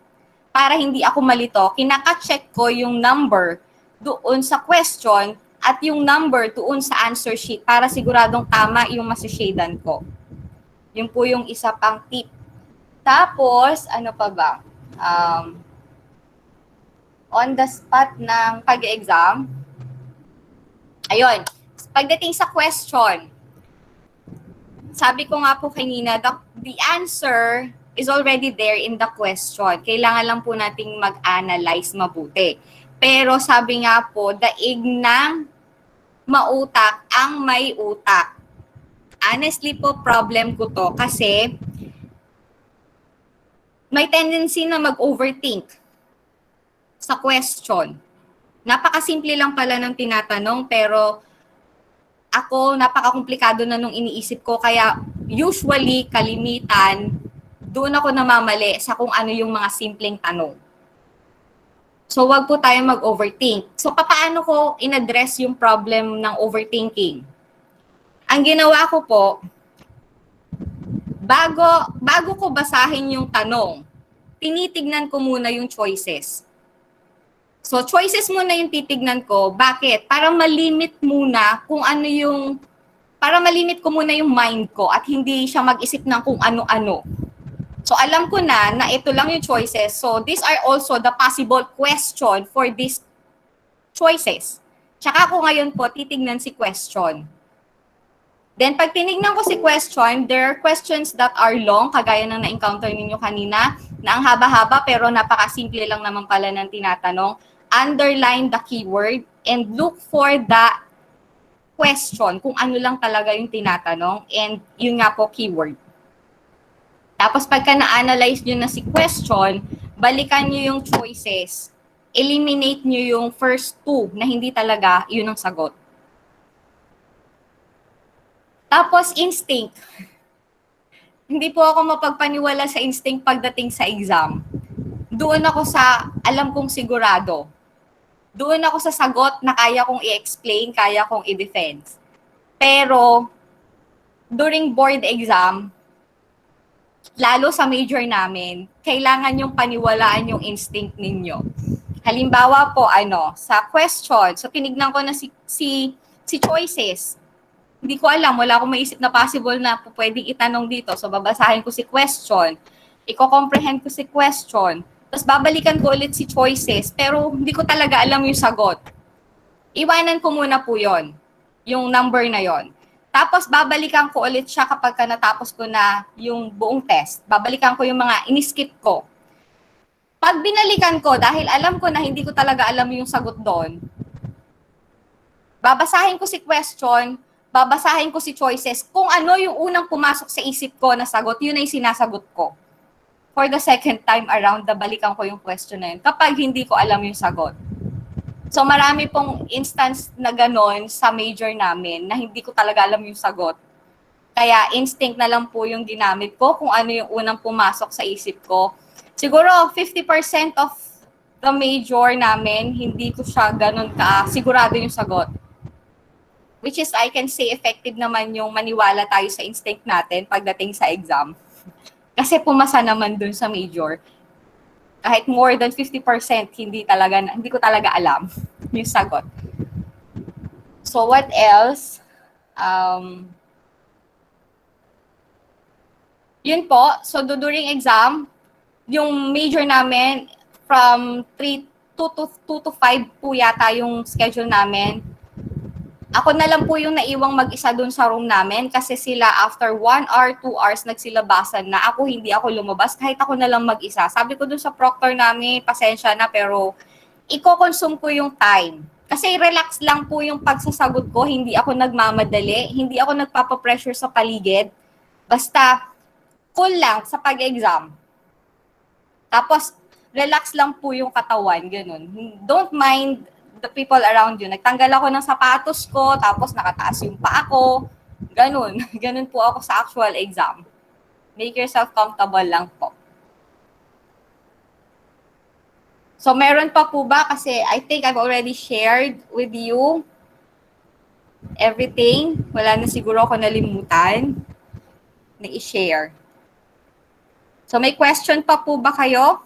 Para hindi ako malito, kinaka-check ko yung number doon sa question at yung number doon sa answer sheet para siguradong tama yung masashadean ko. Yun po yung isa pang tip. Tapos, ano pa ba? On the spot ng pag-exam, ayun, pagdating sa question, sabi ko nga po kanina, the answer is already there in the question. Kailangan lang po nating mag-analyze mabuti. Pero sabi nga po, daig ng mautak ang may utak. Honestly po, problem ko to kasi may tendency na mag-overthink sa question. Napakasimple lang pala ng tinatanong pero ako, napaka-komplikado na nung iniisip ko. Kaya usually, kalimitan, doon ako namamali sa kung ano yung mga simpleng tanong. So, wag po tayo mag-overthink. So, paano ko in-address yung problem ng overthinking? Ang ginawa ko po, bago ko basahin yung tanong, tinitignan ko muna yung choices. So, choices muna yung titignan ko. Bakit? Para malimit muna kung ano yung, para malimit ko muna yung mind ko at hindi siya mag-isip ng kung ano-ano. So, alam ko na ito lang yung choices. So, these are also the possible question for these choices. Tsaka ako ngayon po, titignan si question. Then, pag tinignan ko si question, there are questions that are long, kagaya ng na-encounter ninyo kanina, na ang haba-haba pero napakasimple lang naman pala ng tinatanong. Underline the keyword and look for the question, kung ano lang talaga yung tinatanong, and yun nga po, keyword. Tapos pagka na-analyze nyo na si question, balikan nyo yung choices. Eliminate nyo yung first two na hindi talaga yun ang sagot. Tapos instinct. Hindi po ako mapagpaniwala sa instinct pagdating sa exam. Doon ako sa alam kong sigurado. Doon ako sa sagot na kaya kong i-explain, kaya kong i-defend. Pero during board exam, lalo sa major namin, kailangan yung paniwalaan yung instinct ninyo. Halimbawa po, sa question, so tinignan ko na si choices. Hindi ko alam, wala akong maisip na possible na pwedeng itanong dito. So, babasahin ko si question, i-comprehend ko si question, tapos babalikan ko ulit si choices, pero hindi ko talaga alam yung sagot. Iwanan ko muna po yon, yung number na yon. Tapos, babalikan ko ulit siya kapag natapos ko na yung buong test. Babalikan ko yung mga in-skip ko. Pag binalikan ko, dahil alam ko na hindi ko talaga alam yung sagot doon, babasahin ko si question, babasahin ko si choices. Kung ano yung unang pumasok sa isip ko na sagot, yun ay sinasagot ko. For the second time around, balikan ko yung question na yun kapag hindi ko alam yung sagot. So marami pong instance na ganon sa major namin na hindi ko talaga alam yung sagot. Kaya instinct na lang po yung ginamit ko kung ano yung unang pumasok sa isip ko. Siguro 50% of the major namin, hindi ko siya ganon ka sigurado yung sagot. Which is, I can say, effective naman yung maniwala tayo sa instinct natin pagdating sa exam. Kasi pumasa naman dun sa major. Kahit more than 50%, hindi ko talaga alam yung sagot. So, what else? Yun po. So, during exam, yung major namin, from 2 to 5 po yata yung schedule namin. Ako na lang po yung naiwang mag-isa dun sa room namin kasi sila after 1 hour, 2 hours nagsilabasan na. Ako hindi ako lumabas kahit ako na lang mag-isa. Sabi ko dun sa proctor namin, pasensya na pero i-consume ko yung time. Kasi relax lang po yung pagsasagot ko, hindi ako nagmamadali, hindi ako nagpapapressure sa paligid. Basta cool lang sa pag-exam. Tapos relax lang po yung katawan, ganun. Don't mind the people around you. Nagtanggal ako ng sapatos ko, tapos nakataas yung paa ko. Ganun. Ganun po ako sa actual exam. Make yourself comfortable lang po. So, meron pa po ba? Kasi I think I've already shared with you everything. Wala na siguro ako nalimutan na i-share. So, may question pa po ba kayo?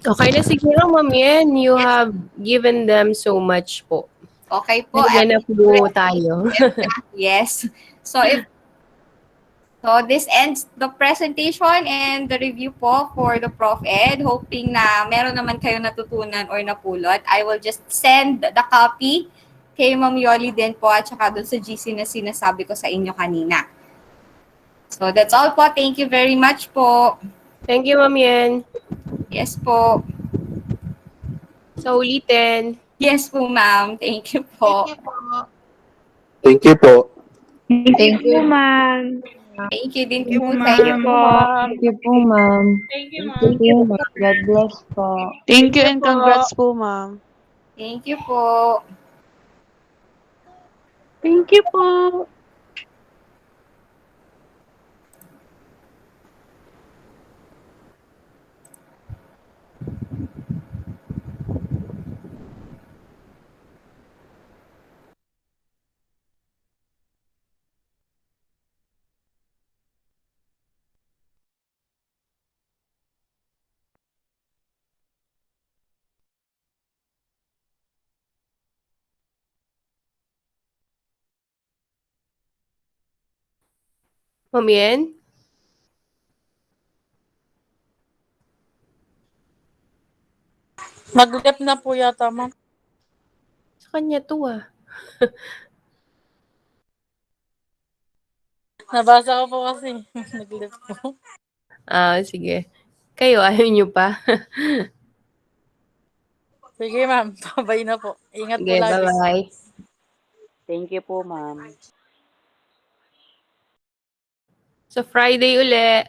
Okay na siguro, Ma'am Yen. You have given them so much po. Okay po. Nagana po tayo. Yes. So, this ends the presentation and the review po for the Prof Ed. Hoping na meron naman kayo natutunan or napulot. I will just send the copy kay Ma'am Yoli din po at saka doon sa GC na sinasabi ko sa inyo kanina. So, that's all po. Thank you very much po. Thank you, Ma'am Yen. Yes po. So, ulitin. Yes po, ma'am. Thank you po. Thank you po. Thank you, ma'am. Thank you din Thank you, po sa ma'am. inyo. Thank you po, ma'am. Thank you, Thank you, ma'am. God bless po. Thank you and congrats po, ma'am. Thank you po. Thank you po. Ma'am Yen? Mag-left na po yata, ma'am. Sa kanya to ah. Nabasa ko po kasi. Nag-left po. Sige. Kayo, ayaw nyo pa? Sige, ma'am. Babay na po. Ingat po Sige, lagi. bye-bye. Thank you po, ma'am. So, Friday uli.